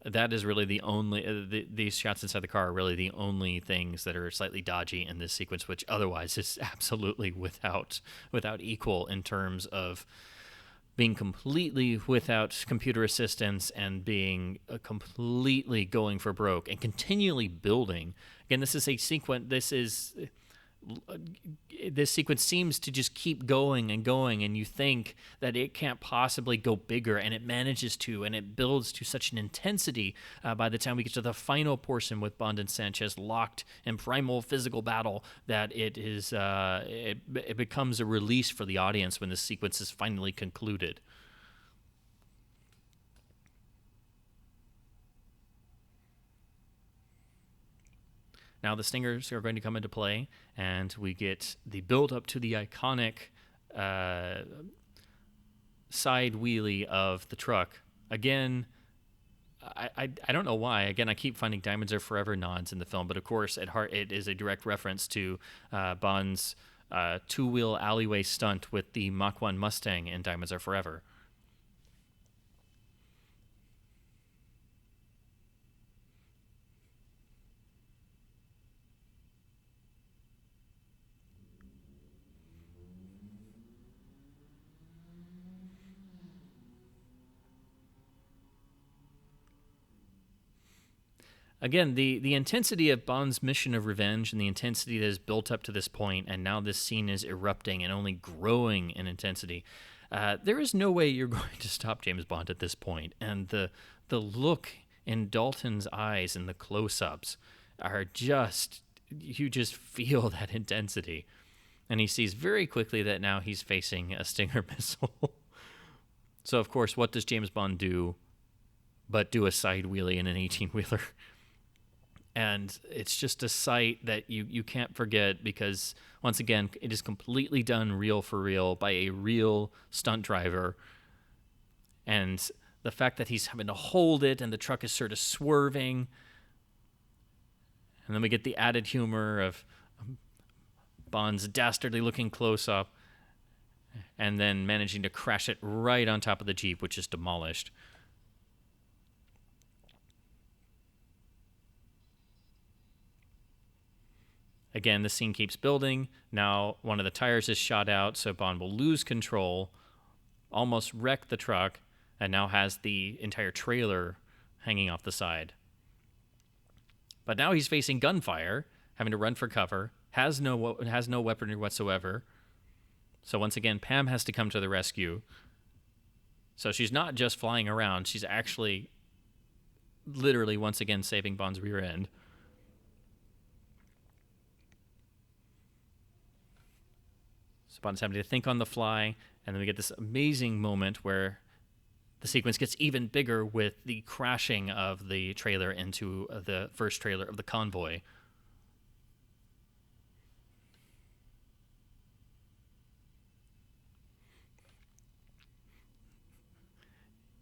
That is really the only, these shots inside the car are really the only things that are slightly dodgy in this sequence, which otherwise is absolutely without equal in terms of being completely without computer assistance and being completely going for broke and continually building. Again, this is a sequence, this sequence seems to just keep going and going, and you think that it can't possibly go bigger, and it manages to, and it builds to such an intensity by the time we get to the final portion with Bond and Sanchez locked in primal physical battle that it is it becomes a release for the audience when the sequence is finally concluded. Now the Stingers are going to come into play, and we get the build-up to the iconic side wheelie of the truck. Again, I don't know why. Again, I keep finding Diamonds Are Forever nods in the film, but of course, at heart, it is a direct reference to Bond's two-wheel alleyway stunt with the Mach 1 Mustang in Diamonds Are Forever. Again, the intensity of Bond's mission of revenge and the intensity that is built up to this point, and now this scene is erupting and only growing in intensity. There is no way you're going to stop James Bond at this point, and the look in Dalton's eyes and the close-ups are just, you just feel that intensity. And he sees very quickly that now he's facing a Stinger missile. So, of course, what does James Bond do but do a side wheelie in an 18-wheeler? And it's just a sight that you can't forget because, once again, it is completely done reel for reel by a real stunt driver. And the fact that he's having to hold it and the truck is sort of swerving. And then we get the added humor of Bond's dastardly looking close-up and then managing to crash it right on top of the Jeep, which is demolished. Again, the scene keeps building. Now one of the tires is shot out, so Bond will lose control, almost wreck the truck, and now has the entire trailer hanging off the side. But now he's facing gunfire, having to run for cover, has no weaponry whatsoever. So once again, Pam has to come to the rescue. So she's not just flying around, she's actually literally once again saving Bond's rear end. So Bond's having to think on the fly, and then we get this amazing moment where the sequence gets even bigger with the crashing of the trailer into the first trailer of the convoy.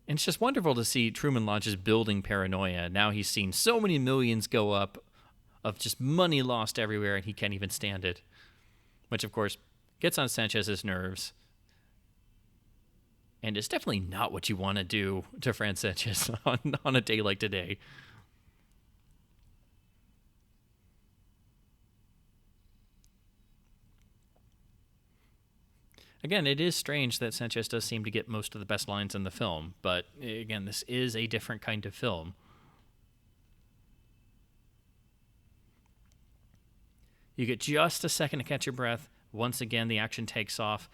And it's just wonderful to see Truman Lodge's building paranoia. Now he's seen so many millions go up of just money lost everywhere, and he can't even stand it. Which, of course, gets on Sanchez's nerves. And it's definitely not what you want to do to Frank Sanchez on a day like today. Again, it is strange that Sanchez does seem to get most of the best lines in the film, but again, this is a different kind of film. You get just a second to catch your breath. Once again, the action takes off.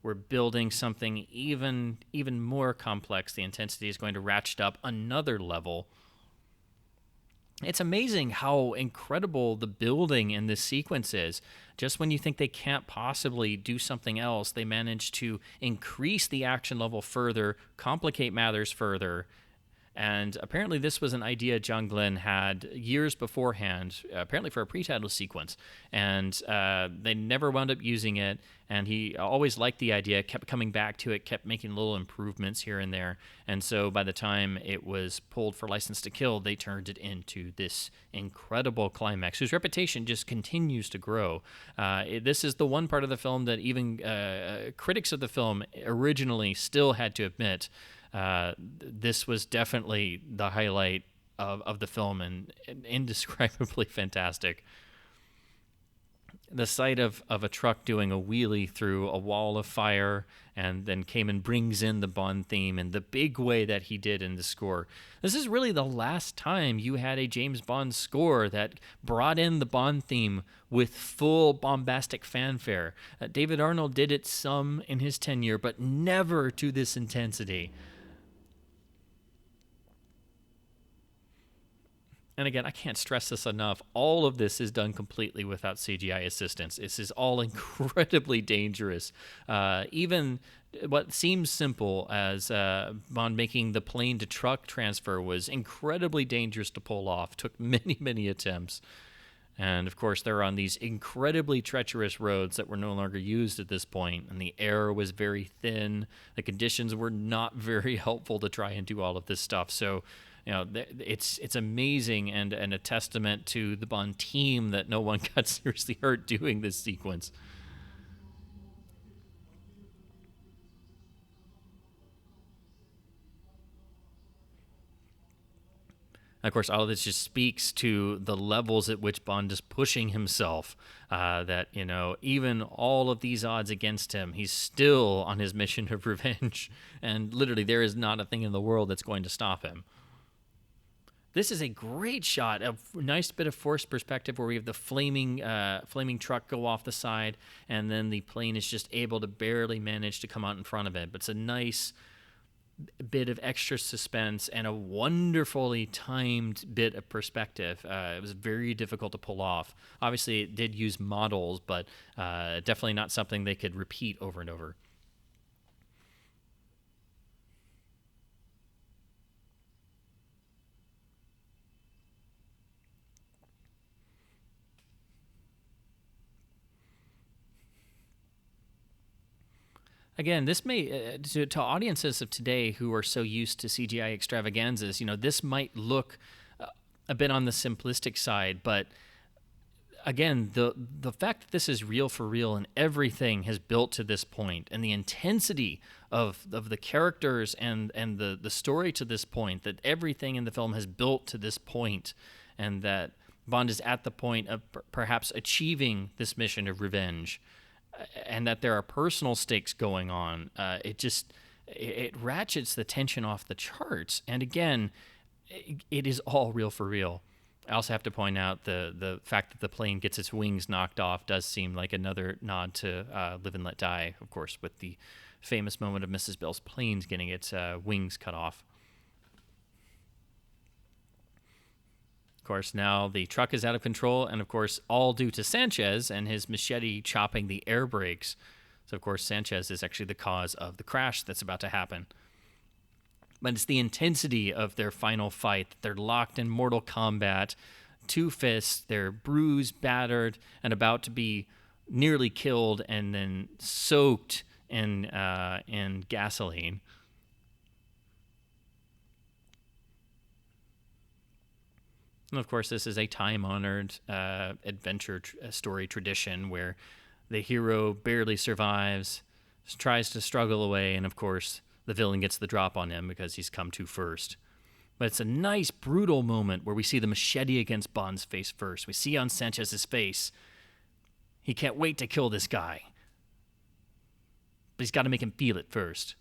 We're building something even more complex. The intensity is going to ratchet up another level. It's amazing how incredible the building in this sequence is. Just when you think they can't possibly do something else, they manage to increase the action level further, complicate matters further. And apparently this was an idea John Glenn had years beforehand, apparently for a pre-title sequence. And they never wound up using it. And he always liked the idea, kept coming back to it, kept making little improvements here and there. And so by the time it was pulled for License to Kill, they turned it into this incredible climax, whose reputation just continues to grow. This is the one part of the film that even critics of the film originally still had to admit this was definitely the highlight of the film and indescribably fantastic. The sight of a truck doing a wheelie through a wall of fire and then came and brings in the Bond theme in the big way that he did in the score. This is really the last time you had a James Bond score that brought in the Bond theme with full bombastic fanfare. David Arnold did it some in his tenure, but never to this intensity. And again, I can't stress this enough. All of this is done completely without CGI assistance. This is all incredibly dangerous. Even what seems simple as Bond making the plane to truck transfer was incredibly dangerous to pull off. Took many, many attempts. And of course, they're on these incredibly treacherous roads that were no longer used at this point, and the air was very thin. The conditions were not very helpful to try and do all of this stuff. So, you know, it's amazing and a testament to the Bond team that no one got seriously hurt doing this sequence. Of course, all of this just speaks to the levels at which Bond is pushing himself. That, you know, even all of these odds against him, he's still on his mission of revenge. And literally, there is not a thing in the world that's going to stop him. This is a great shot, a nice bit of forced perspective where we have the flaming truck go off the side, and then the plane is just able to barely manage to come out in front of it. But it's a nice bit of extra suspense and a wonderfully timed bit of perspective. It was very difficult to pull off. Obviously, it did use models, but definitely not something they could repeat over and over. Again, this may to audiences of today who are so used to CGI extravaganzas, this might look a bit on the simplistic side, but again, the fact that this is real for real and everything has built to this point, and the intensity of the characters and the story to this point, that everything in the film has built to this point, and that Bond is at the point of perhaps achieving this mission of revenge, and that there are personal stakes going on. It ratchets the tension off the charts. And again, it is all real for real. I also have to point out the fact that the plane gets its wings knocked off does seem like another nod to Live and Let Die, of course, with the famous moment of Mrs. Bell's planes getting its wings cut off. Of course, now the truck is out of control, and of course, all due to Sanchez and his machete chopping the air brakes. So, of course, Sanchez is actually the cause of the crash that's about to happen. But it's the intensity of their final fight. They're locked in mortal combat, two fists, they're bruised, battered, and about to be nearly killed and then soaked in gasoline. And of course, this is a time-honored adventure story tradition where the hero barely survives, tries to struggle away, and of course, the villain gets the drop on him because he's come to first. But it's a nice, brutal moment where we see the machete against Bond's face first. We see on Sanchez's face, he can't wait to kill this guy. But he's got to make him feel it first.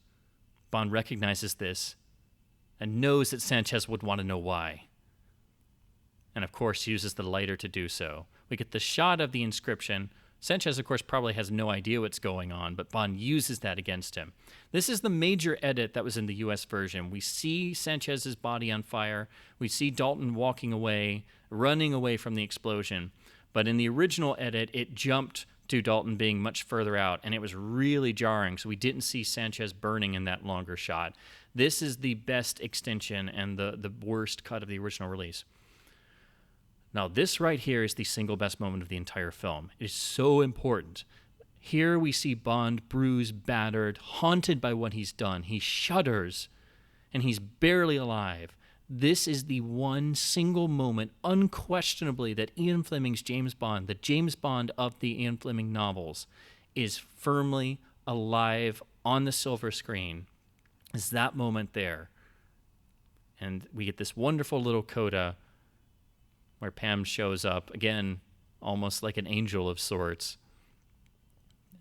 Bond recognizes this and knows that Sanchez would want to know why. And of course uses the lighter to do so. We get the shot of the inscription. Sanchez, of course, probably has no idea what's going on, but Bond uses that against him. This is the major edit that was in the US version. We see Sanchez's body on fire. We see Dalton walking away, running away from the explosion. But in the original edit, it jumped to Dalton being much further out, and it was really jarring, so we didn't see Sanchez burning in that longer shot. This is the best extension and the worst cut of the original release. Now, this right here is the single best moment of the entire film. It is so important. Here we see Bond bruised, battered, haunted by what he's done. He shudders, and he's barely alive. This is the one single moment, unquestionably, that Ian Fleming's James Bond, the James Bond of the Ian Fleming novels, is firmly alive on the silver screen. Is that moment there. And we get this wonderful little coda where Pam shows up, again, almost like an angel of sorts.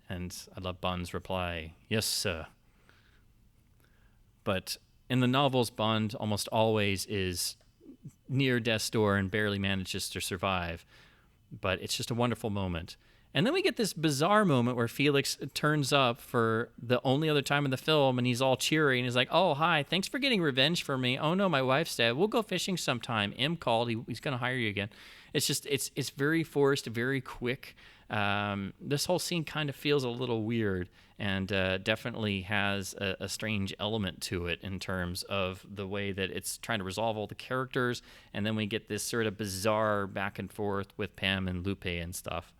And I love Bond's reply, "Yes, sir." But in the novels, Bond almost always is near death's door and barely manages to survive. But it's just a wonderful moment. And then we get this bizarre moment where Felix turns up for the only other time in the film, and he's all cheery, and he's like, "Oh, hi, thanks for getting revenge for me. Oh, no, my wife's dead. We'll go fishing sometime. M called. He's going to hire you again." It's just, it's very forced, very quick. This whole scene kind of feels a little weird and definitely has a strange element to it in terms of the way that it's trying to resolve all the characters, and then we get this sort of bizarre back and forth with Pam and Lupe and stuff.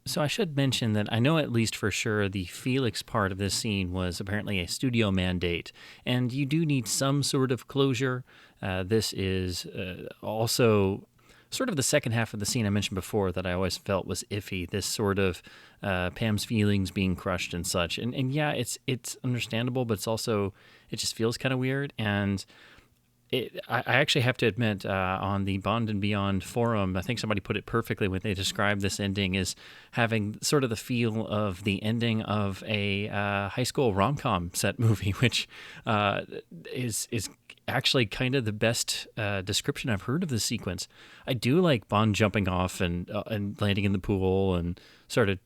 So I should mention that I know at least for sure the Felix part of this scene was apparently a studio mandate, and you do need some sort of closure. This is also sort of the second half of the scene I mentioned before that I always felt was iffy, this sort of Pam's feelings being crushed and such. And yeah, it's understandable, but it's also, it just feels kind of weird. And I actually have to admit, on the Bond and Beyond forum, I think somebody put it perfectly when they described this ending as having sort of the feel of the ending of a high school rom-com set movie, which is actually kind of the best description I've heard of the sequence. I do like Bond jumping off and landing in the pool and sort of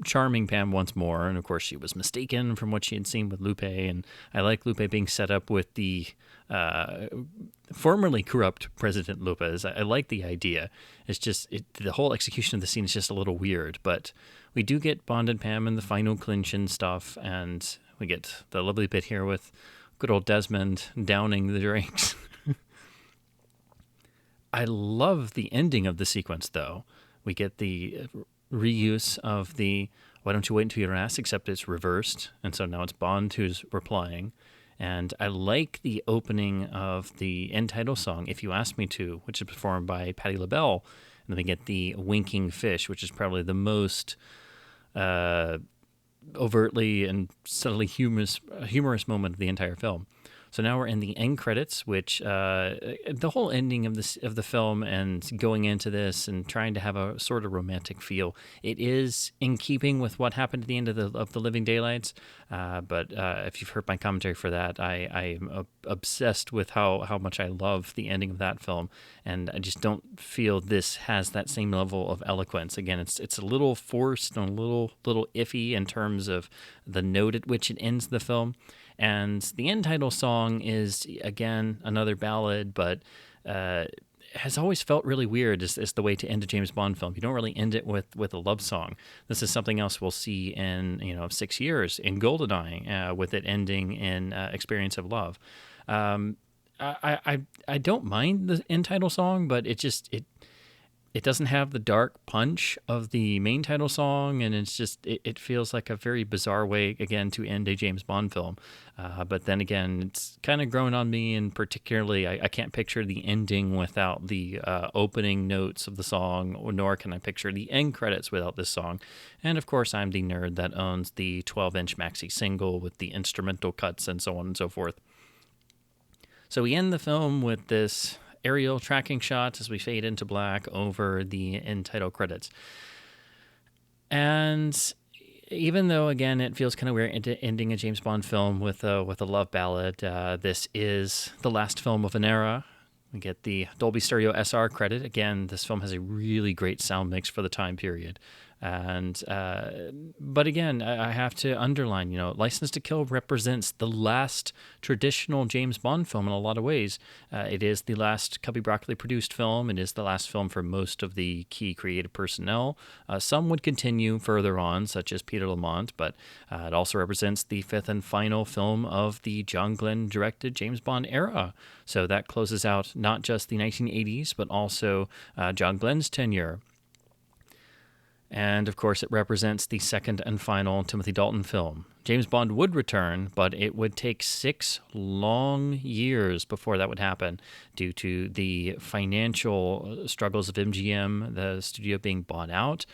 charming Pam once more, and of course she was mistaken from what she had seen with Lupe, and I like Lupe being set up with the formerly corrupt President Lopez. I like the idea. It's just the whole execution of the scene is just a little weird, but we do get Bond and Pam in the final clinch and stuff, and we get the lovely bit here with good old Desmond downing the drinks. I love the ending of the sequence, though. We get the reuse of the "why don't you wait until you're asked," except it's reversed, and so now it's Bond who's replying. And I like the opening of the end title song, "If You Ask Me To," which is performed by Patti LaBelle, and then we get the winking fish, which is probably the most overtly and subtly humorous moment of the entire film. So now we're in the end credits, which the whole ending of the film and going into this and trying to have a sort of romantic feel. It is in keeping with what happened at the end of the Living Daylights, but if you've heard my commentary for that, I am obsessed with how much I love the ending of that film, and I just don't feel this has that same level of eloquence. Again, it's a little forced and a little iffy in terms of the note at which it ends the film. And the end title song is, again, another ballad, but has always felt really weird as the way to end a James Bond film. You don't really end it with a love song. This is something else we'll see in 6 years in GoldenEye, with it ending in Experience of Love. I don't mind the end title song, but it doesn't have the dark punch of the main title song, and it feels like a very bizarre way, again, to end a James Bond film. But then again, it's kind of grown on me, and particularly I can't picture the ending without the opening notes of the song, nor can I picture the end credits without this song. And of course, I'm the nerd that owns the 12-inch maxi single with the instrumental cuts and so on and so forth. So we end the film with this aerial tracking shot as we fade into black over the end title credits. And even though, again, it feels kind of weird ending a James Bond film with a love ballad, this is the last film of an era. We get the Dolby Stereo SR credit. Again, this film has a really great sound mix for the time period. And but again, I have to underline, License to Kill represents the last traditional James Bond film in a lot of ways. It is the last Cubby Broccoli produced film. It is the last film for most of the key creative personnel. Some would continue further on, such as Peter Lamont, but it also represents the fifth and final film of the John Glenn directed James Bond era. So that closes out not just the 1980s, but also John Glenn's tenure. And, of course, it represents the second and final Timothy Dalton film. James Bond would return, but it would take 6 long years before that would happen due to the financial struggles of MGM, the studio being bought out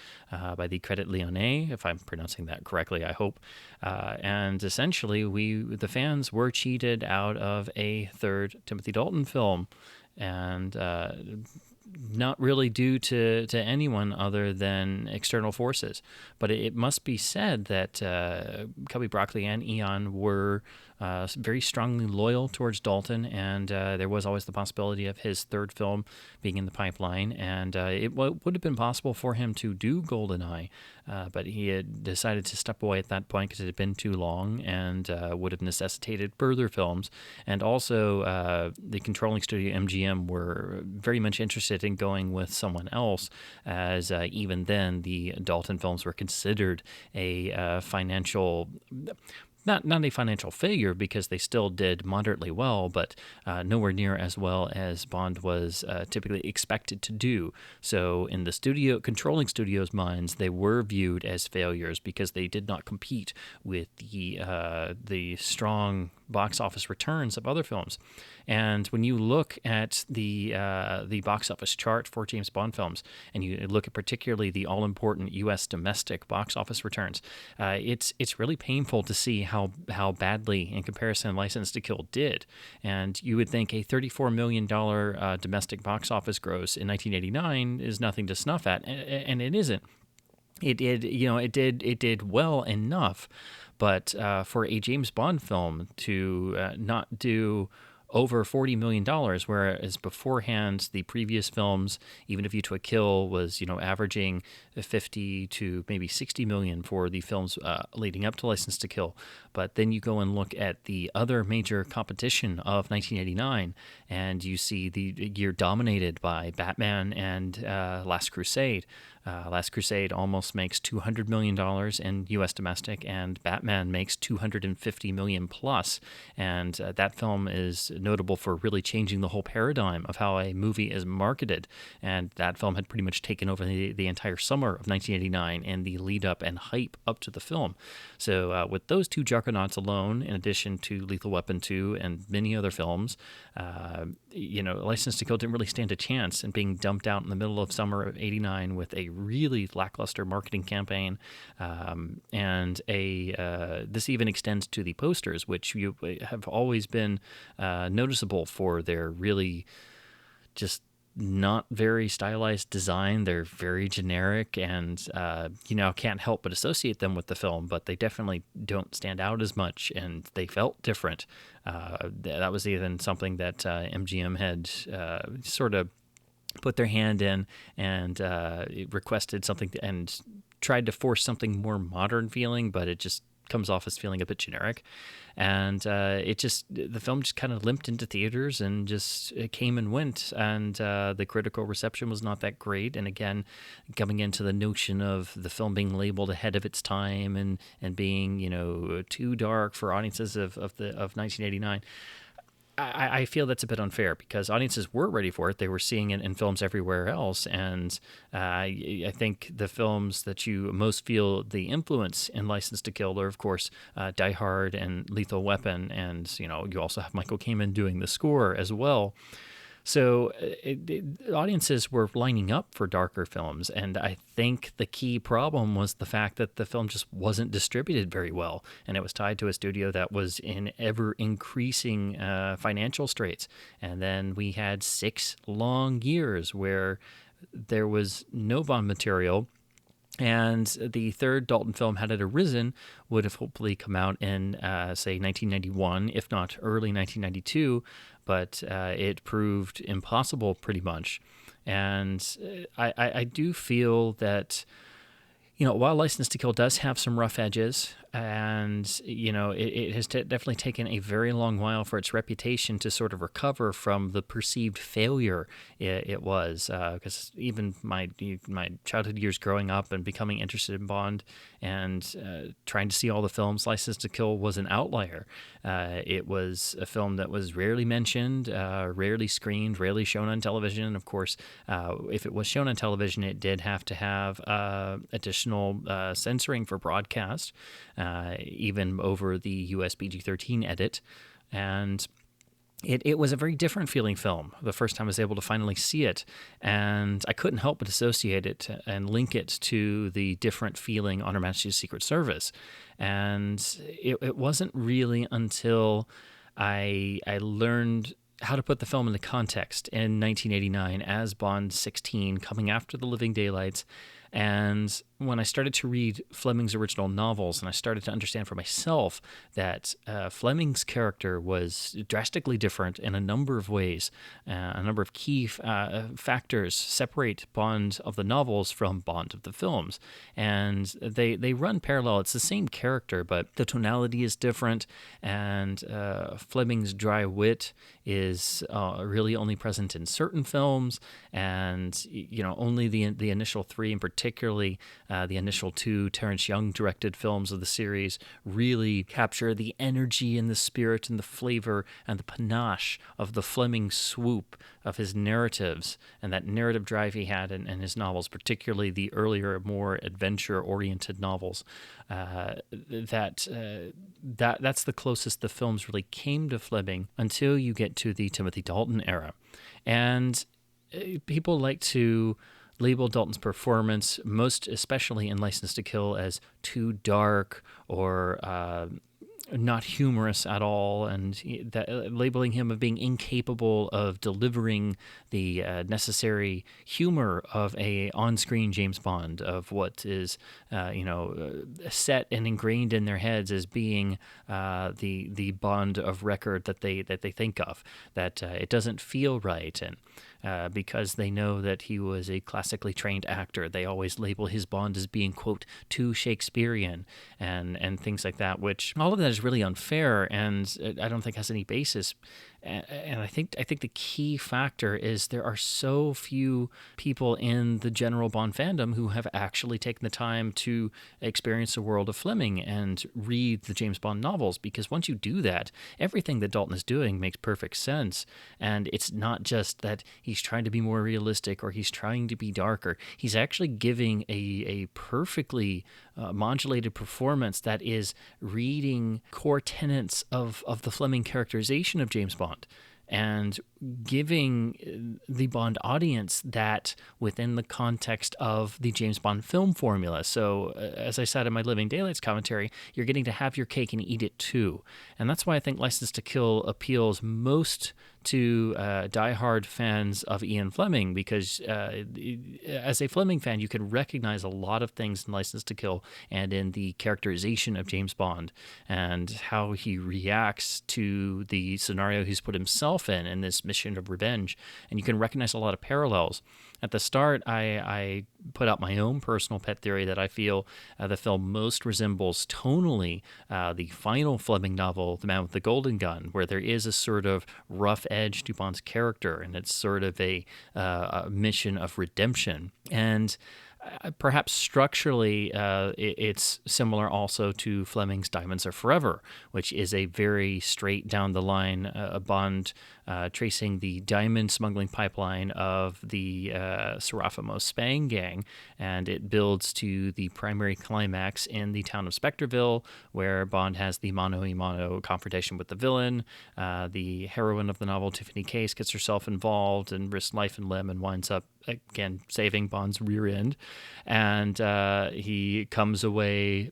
by the Credit Lyonnais, if I'm pronouncing that correctly, I hope. And essentially, the fans were cheated out of a third Timothy Dalton film. And not really due to anyone other than external forces. But it must be said that Cubby Broccoli and Eon were very strongly loyal towards Dalton, and there was always the possibility of his third film being in the pipeline, and it would have been possible for him to do GoldenEye, but he had decided to step away at that point because it had been too long and would have necessitated further films. And also, the controlling studio MGM were very much interested in going with someone else, as even then the Dalton films were considered a financial... Not a financial failure, because they still did moderately well, but nowhere near as well as Bond was typically expected to do. So in the controlling studio's minds, they were viewed as failures because they did not compete with the strong box office returns of other films. And when you look at the box office chart for James Bond films, and you look at particularly the all-important U.S. domestic box office returns, it's really painful to see how badly, in comparison, License to Kill did. And you would think a $34 million domestic box office gross in 1989 is nothing to snuff at, and it isn't. It did well enough, but for a James Bond film to not do over $40 million, whereas beforehand the previous films, even A View to a Kill, was averaging 50 to maybe 60 million for the films leading up to License to Kill. But then you go and look at the other major competition of 1989, and you see the year dominated by Batman and Last Crusade. Last Crusade almost makes $200 million in U.S. domestic, and Batman makes $250 million plus. And that film is notable for really changing the whole paradigm of how a movie is marketed. And that film had pretty much taken over the entire summer of 1989 and the lead up and hype up to the film. So with those two juggernauts alone, in addition to Lethal Weapon 2 and many other films, License to Kill didn't really stand a chance, and being dumped out in the middle of summer of '89 with a really lackluster marketing campaign, and this even extends to the posters, which you have always been noticeable for their really just not very stylized design. They're very generic, and can't help but associate them with the film, but they definitely don't stand out as much, and they felt different. That was even something that MGM had sort of put their hand in and requested something and tried to force something more modern feeling, but it just comes off as feeling a bit generic. And the film just kind of limped into theaters and it came and went, and the critical reception was not that great. And again, coming into the notion of the film being labeled ahead of its time and being too dark for audiences of 1989. I feel that's a bit unfair, because audiences were ready for it. They were seeing it in films everywhere else. And I think the films that you most feel the influence in License to Kill are, of course, Die Hard and Lethal Weapon. And, you also have Michael Kamen doing the score as well. So audiences were lining up for darker films, and I think the key problem was the fact that the film just wasn't distributed very well, and it was tied to a studio that was in ever-increasing financial straits. And then we had 6 long years where there was no Bond material, and the third Dalton film, had it arisen, would have hopefully come out in, say, 1991, if not early 1992, but it proved impossible pretty much. And I do feel that, while License to Kill does have some rough edges, and, it has definitely taken a very long while for its reputation to sort of recover from the perceived failure it was. Because even my childhood years growing up and becoming interested in Bond and trying to see all the films, License to Kill was an outlier. It was a film that was rarely mentioned, rarely screened, rarely shown on television. Of course, if it was shown on television, it did have to have additional censoring for broadcast, even over the US PG-13 edit. And it was a very different feeling film the first time I was able to finally see it, and I couldn't help but associate it and link it to the different feeling on Her Majesty's Secret Service. And it wasn't really until I learned how to put the film into context in 1989 as Bond 16, coming after The Living Daylights. And when I started to read Fleming's original novels, and I started to understand for myself that Fleming's character was drastically different in a number of ways, a number of key factors separate Bond of the novels from Bond of the films. And they run parallel. It's the same character, but the tonality is different, and Fleming's dry wit is really only present in certain films, and only the initial 3, and particularly the initial 2 Terrence Young directed films of the series, really capture the energy and the spirit and the flavor and the panache of the Fleming swoop of his narratives, and that narrative drive he had in his novels, particularly the earlier, more adventure-oriented novels. That's the closest the films really came to Fleming until you get to the Timothy Dalton era. And people like to label Dalton's performance, most especially in License to Kill, as too dark or not humorous at all, and labeling him of being incapable of delivering the necessary humor of a on-screen James Bond, of what is set and ingrained in their heads as being the Bond of record that they think of. That it doesn't feel right, and because they know that he was a classically trained actor, they always label his Bond as being, quote, too Shakespearean, and things like that, which all of that is really unfair, and I don't think has any basis. And I think the key factor is there are so few people in the general Bond fandom who have actually taken the time to experience the world of Fleming and read the James Bond novels, because once you do that, everything that Dalton is doing makes perfect sense. And it's not just that he's trying to be more realistic or he's trying to be darker. He's actually giving a perfectly modulated performance that is reading core tenets of the Fleming characterization of James Bond, and giving the Bond audience that within the context of the James Bond film formula. So, as I said in my Living Daylights commentary, you're getting to have your cake and eat it too. And that's why I think License to Kill appeals most to diehard fans of Ian Fleming, because as a Fleming fan, you can recognize a lot of things in License to Kill and in the characterization of James Bond and how he reacts to the scenario he's put himself in this mission of revenge. And you can recognize a lot of parallels. At the start, I put out my own personal pet theory that I feel the film most resembles tonally the final Fleming novel, The Man with the Golden Gun, where there is a sort of rough edge to Bond's character, and it's sort of a mission of redemption. And perhaps structurally, it's similar also to Fleming's Diamonds Are Forever, which is a very straight down the line Bond tracing the diamond smuggling pipeline of the Serafimo Spang gang, and it builds to the primary climax in the town of Spectreville, where Bond has the mano-a-mano confrontation with the villain. The heroine of the novel, Tiffany Case, gets herself involved and risks life and limb and winds up, again, saving Bond's rear end. And he comes away,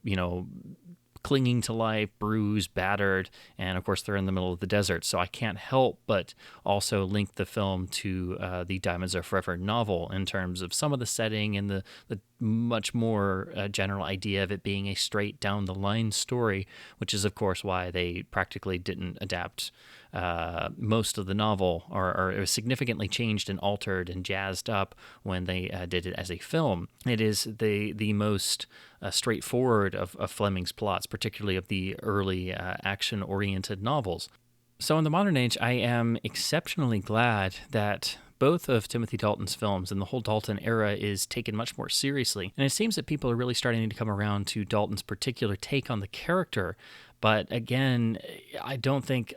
clinging to life, bruised, battered, and of course they're in the middle of the desert. So I can't help but also link the film to the Diamonds Are Forever novel in terms of some of the setting and the much more general idea of it being a straight down the line story, which is of course why they practically didn't adapt most of the novel, or it was significantly changed and altered and jazzed up when they did it as a film. It is the most straightforward of Fleming's plots, particularly of the early action-oriented novels. So in the modern age, I am exceptionally glad that both of Timothy Dalton's films and the whole Dalton era is taken much more seriously. And it seems that people are really starting to come around to Dalton's particular take on the character. But again, I don't think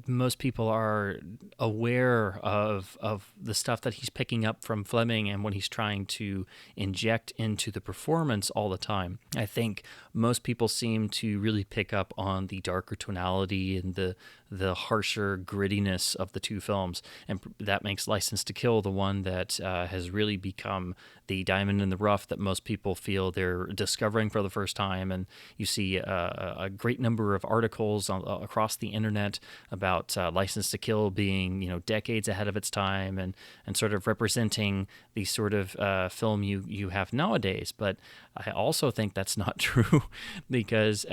most people are aware of the stuff that he's picking up from Fleming and what he's trying to inject into the performance all the time. I think most people seem to really pick up on the darker tonality and the harsher grittiness of the two films, and that makes License to Kill the one that has really become the diamond in the rough that most people feel they're discovering for the first time. And you see a great number of articles across the internet about License to Kill being, decades ahead of its time and sort of representing the sort of film you have nowadays. But I also think that's not true because,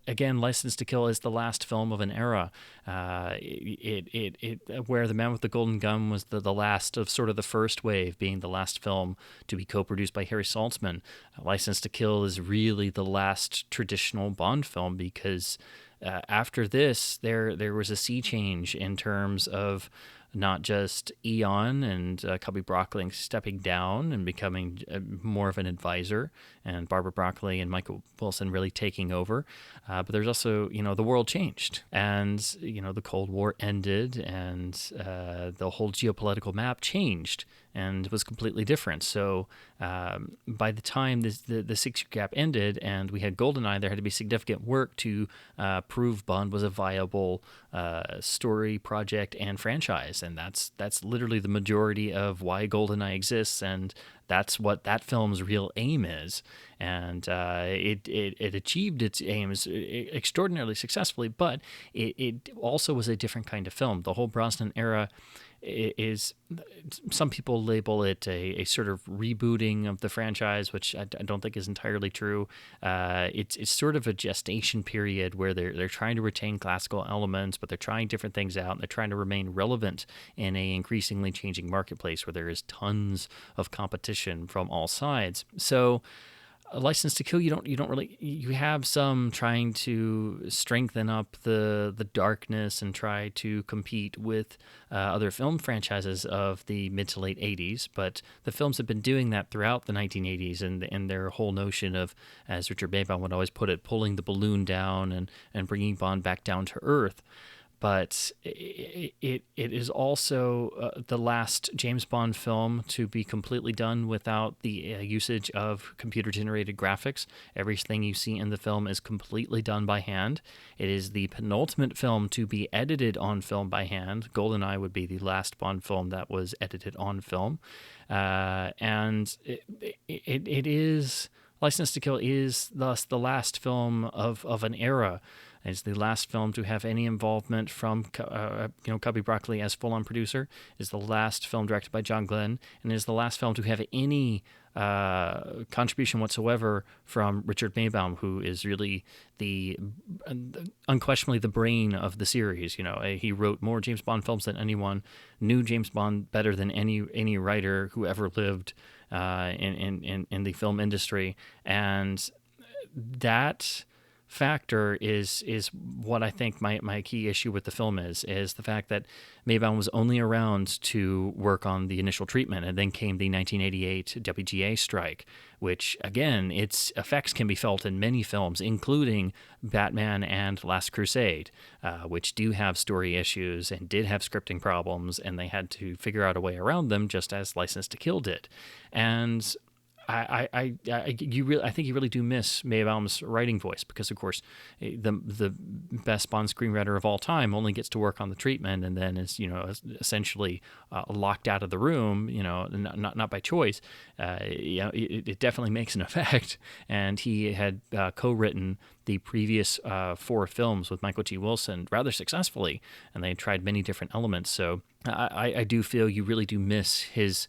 again, License to Kill is the last film of an era. Where The Man with the Golden Gun was the last of sort of the first wave, being the last film to be co-produced by Harry Saltzman. License to Kill is really the last traditional Bond film because after this, there was a sea change in terms of not just Eon and Cubby Broccoli stepping down and becoming more of an advisor, and Barbara Broccoli and Michael Wilson really taking over. But there's also, the world changed, and, the Cold War ended, and the whole geopolitical map changed. and was completely different. So by the time the 6-year gap ended and we had GoldenEye, there had to be significant work to prove Bond was a viable story, project, and franchise, and that's literally the majority of why GoldenEye exists, and that's what that film's real aim is. And it achieved its aims extraordinarily successfully, but it also was a different kind of film. The whole Brosnan era is, some people label it a sort of rebooting of the franchise, which I don't think is entirely true. It's sort of a gestation period where they're trying to retain classical elements, but they're trying different things out, and they're trying to remain relevant in a increasingly changing marketplace where there is tons of competition from all sides. So a License to Kill, you don't really, you have some trying to strengthen up the darkness and try to compete with other film franchises of the mid to late 80s, but the films have been doing that throughout the 1980s, and their whole notion of, as Richard Maybaum would always put it, pulling the balloon down and bringing Bond back down to earth. But it is also the last James Bond film to be completely done without the usage of computer-generated graphics. Everything you see in the film is completely done by hand. It is the penultimate film to be edited on film by hand. GoldenEye would be the last Bond film that was edited on film. And it is... License to Kill is thus the last film of an era. It's the last film to have any involvement from Cubby Broccoli as full-on producer. It's the last film directed by John Glenn, and is the last film to have any contribution whatsoever from Richard Maybaum, who is really unquestionably the brain of the series. He wrote more James Bond films than anyone, knew James Bond better than any writer who ever lived in the film industry, and that factor is what I think my key issue with the film is the fact that Maybaum was only around to work on the initial treatment, and then came the 1988 WGA strike, which, again, its effects can be felt in many films, including Batman and Last Crusade, which do have story issues and did have scripting problems, and they had to figure out a way around them, just as License to Kill did. And I think you really do miss Maybaum's writing voice, because, of course, the best Bond screenwriter of all time only gets to work on the treatment and then is essentially locked out of the room, not by choice. It definitely makes an effect, and he had co-written the previous 4 films with Michael G. Wilson rather successfully, and they tried many different elements. So I do feel you really do miss his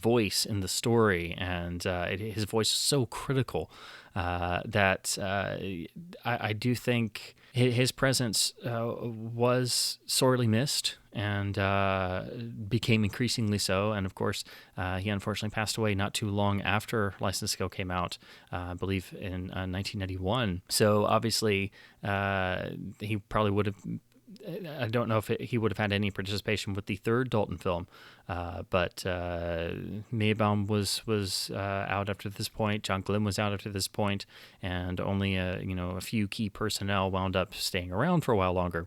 voice in the story, and his voice is so critical that I do think his presence was sorely missed, and became increasingly so. And of course, he unfortunately passed away not too long after License to Kill came out, I believe in 1991. So obviously, he probably would have, I don't know if he would have had any participation with the third Dalton film, but Maybaum was out after this point. John Glenn was out after this point, and only a few key personnel wound up staying around for a while longer.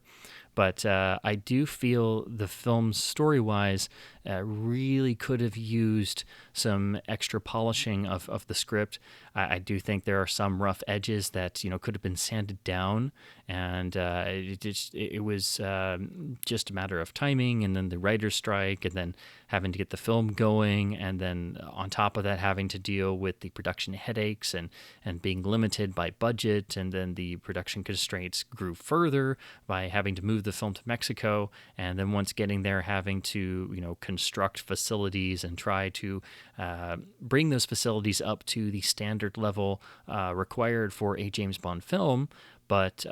But I do feel the film, story-wise, really could have used some extra polishing of the script. I do think there are some rough edges that could have been sanded down, and it was just a matter of timing, and then the writer's strike, and then having to get the film going, and then on top of that having to deal with the production headaches and being limited by budget, and then the production constraints grew further by having to move the film to Mexico, and then once getting there having to construct facilities and try to bring those facilities up to the standard level required for a James Bond film. But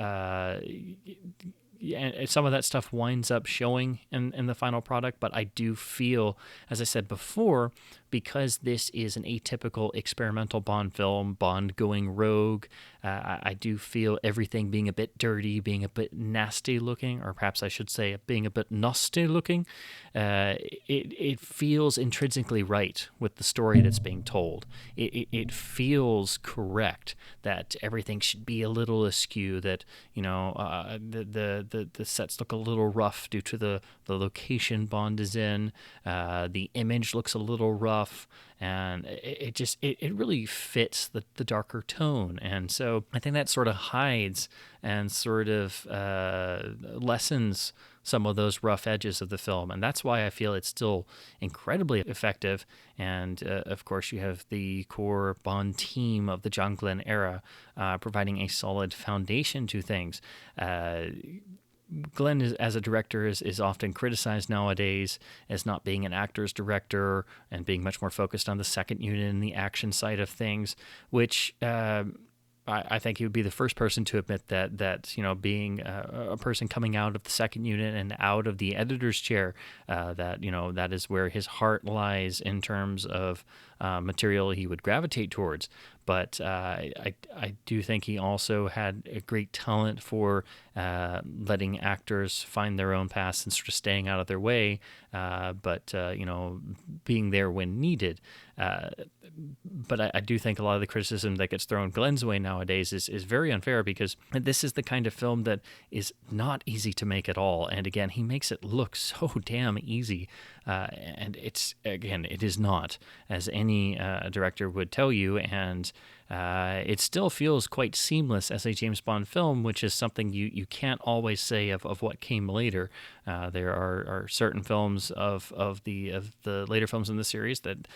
and some of that stuff winds up showing in the final product. But I do feel, as I said before, because this is an atypical experimental Bond film, Bond going rogue, I do feel everything being a bit dirty, being a bit nasty looking, or perhaps I should say being a bit nasty looking. It feels intrinsically right with the story that's being told. It feels correct that everything should be a little askew, that the the sets look a little rough due to the location Bond is in. The image looks a little rough, and it really fits the darker tone. And so I think that sort of hides and sort of lessens some of those rough edges of the film, and that's why I feel it's still incredibly effective. And of course, you have the core Bond team of the John Glenn era providing a solid foundation to things. Glenn, as a director, is often criticized nowadays as not being an actor's director and being much more focused on the second unit and the action side of things, which I think he would be the first person to admit that being a person coming out of the second unit and out of the editor's chair, that is where his heart lies in terms of material he would gravitate towards. But I do think he also had a great talent for letting actors find their own paths and sort of staying out of their way, but being there when needed. But I do think a lot of the criticism that gets thrown Glenn's way nowadays is very unfair, because this is the kind of film that is not easy to make at all. And again, he makes it look so damn easy. And it is not, as any director would tell you. And it still feels quite seamless as a James Bond film, which is something you can't always say of what came later. There are certain films of the later films in the series that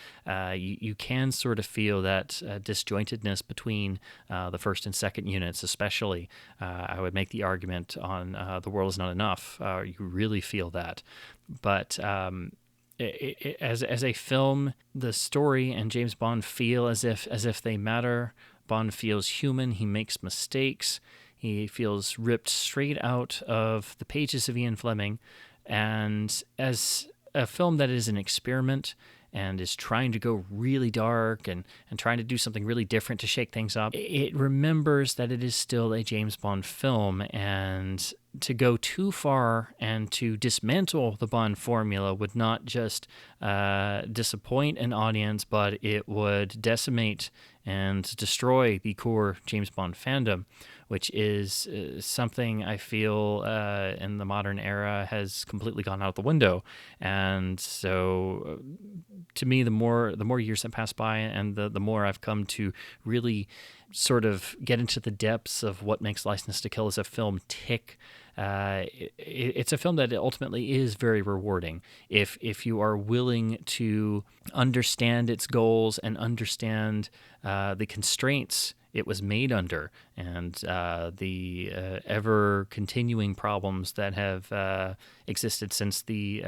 you can sort of feel that disjointedness between the first and second units, especially. I would make the argument on The World Is Not Enough. You really feel that. But as a film, the story and James Bond feel as if they matter. Bond feels human. He makes mistakes. He feels ripped straight out of the pages of Ian Fleming. And as a film that is an experiment and is trying to go really dark and trying to do something really different to shake things up, it remembers that it is still a James Bond film, and to go too far and to dismantle the Bond formula would not just disappoint an audience, but it would decimate and destroy the core James Bond fandom, which is something I feel in the modern era has completely gone out the window. And so to me, the more years that pass by, and the more I've come to really sort of get into the depths of what makes License to Kill as a film tick, it's a film that ultimately is very rewarding if you are willing to understand its goals and understand the constraints it was made under, and the ever-continuing problems that have existed since the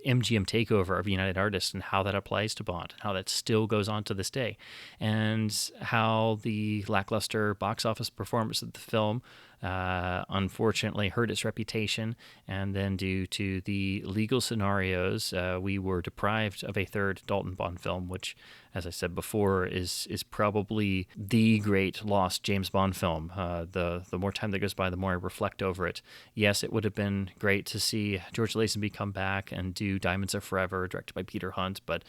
MGM takeover of United Artists, and how that applies to Bond, and how that still goes on to this day, and how the lackluster box office performance of the film unfortunately hurt its reputation. And then due to the legal scenarios, we were deprived of a third Dalton Bond film, which, as I said before, is probably the great lost James Bond film. The more time that goes by, the more I reflect over it. Yes, it would have been great to see George Lazenby come back and do Diamonds Are Forever, directed by Peter Hunt, but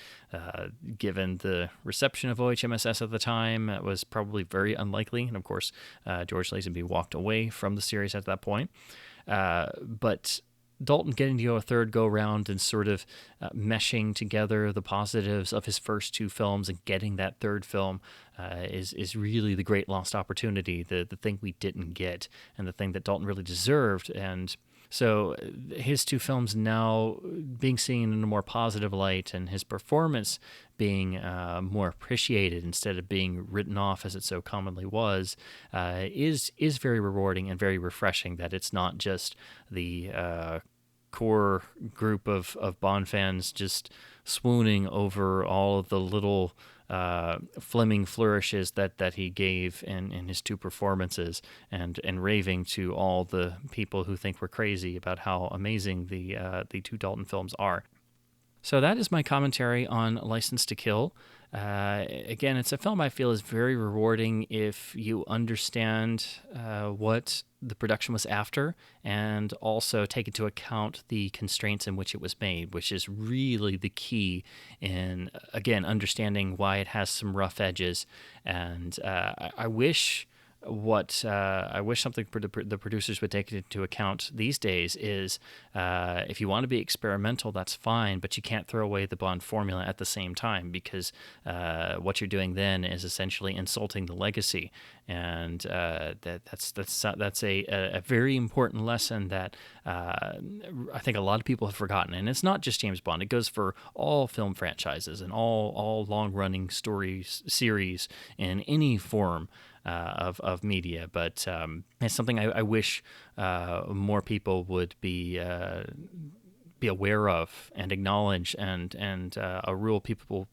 given the reception of OHMSS at the time, it was probably very unlikely. And of course, George Lazenby walked away from the series at that point. But Dalton getting to go a third go-round and sort of meshing together the positives of his first two films and getting that third film is really the great lost opportunity, the thing we didn't get, and the thing that Dalton really deserved. And so his two films now being seen in a more positive light, and his performance being more appreciated instead of being written off as it so commonly was, is very rewarding and very refreshing. That it's not just the core group of Bond fans just swooning over all of the little Fleming flourishes that he gave in his two performances, and raving to all the people who think we're crazy about how amazing the two Dalton films are. So that is my commentary on License to Kill. Again, it's a film I feel is very rewarding if you understand what the production was after, and also take into account the constraints in which it was made, which is really the key in, again, understanding why it has some rough edges. And I wish what I wish something the producers would take into account these days is if you want to be experimental, that's fine, but you can't throw away the Bond formula at the same time, because what you're doing then is essentially insulting the legacy, and that's a very important lesson that I think a lot of people have forgotten. And it's not just James Bond; it goes for all film franchises and all long running stories series in any form of media. But it's something I wish more people would be aware of and acknowledge, and a rule people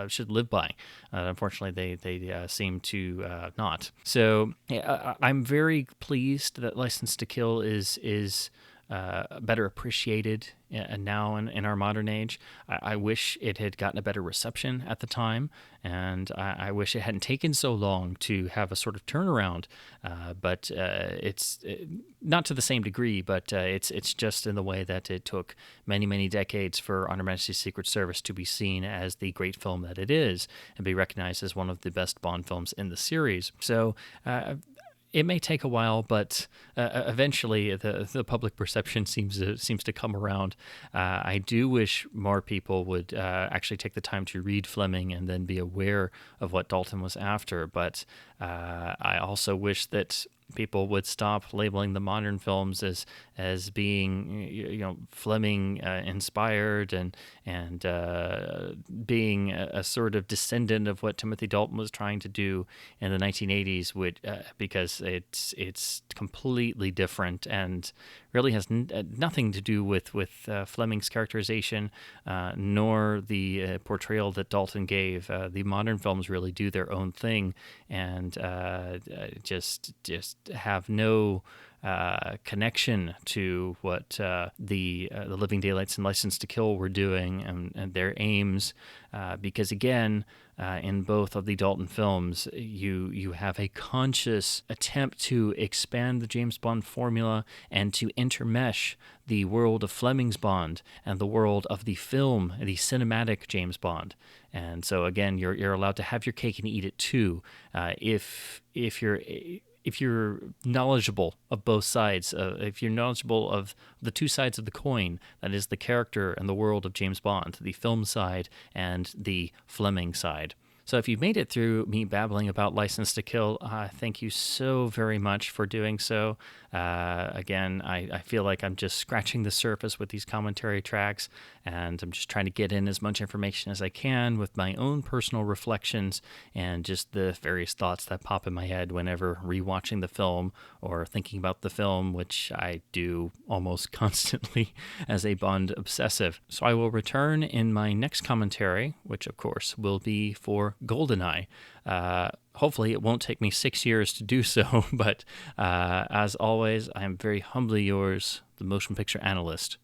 should live by. Unfortunately, they seem to not. So I'm very pleased that License to Kill is better appreciated now in our modern age. I wish it had gotten a better reception at the time, and I wish it hadn't taken so long to have a sort of turnaround. But it's not to the same degree, but it's just in the way that it took many decades for On Her Majesty's Secret Service to be seen as the great film that it is, and be recognized as one of the best Bond films in the series. So it may take a while, but eventually the public perception seems to come around. I do wish more people would actually take the time to read Fleming and then be aware of what Dalton was after. But I also wish that people would stop labeling the modern films as being Fleming inspired and being a sort of descendant of what Timothy Dalton was trying to do in the 1980s, because it's completely different and really has nothing to do with Fleming's characterization, nor the portrayal that Dalton gave. The modern films really do their own thing, and just have no connection to what the Living Daylights and License to Kill were doing, and their aims, because again, in both of the Dalton films, you have a conscious attempt to expand the James Bond formula and to intermesh the world of Fleming's Bond and the world of the film, the cinematic James Bond. And so again, you're allowed to have your cake and eat it too, if you're knowledgeable of both sides, if you're knowledgeable of the two sides of the coin, that is the character and the world of James Bond, the film side and the Fleming side. So if you've made it through me babbling about License to Kill, thank you so very much for doing so. Again, I feel like I'm just scratching the surface with these commentary tracks, and I'm just trying to get in as much information as I can with my own personal reflections and just the various thoughts that pop in my head whenever rewatching the film or thinking about the film, which I do almost constantly as a Bond obsessive. So I will return in my next commentary, which of course will be for GoldenEye. Hopefully it won't take me 6 years to do so, but as always, I am very humbly yours, the motion picture analyst,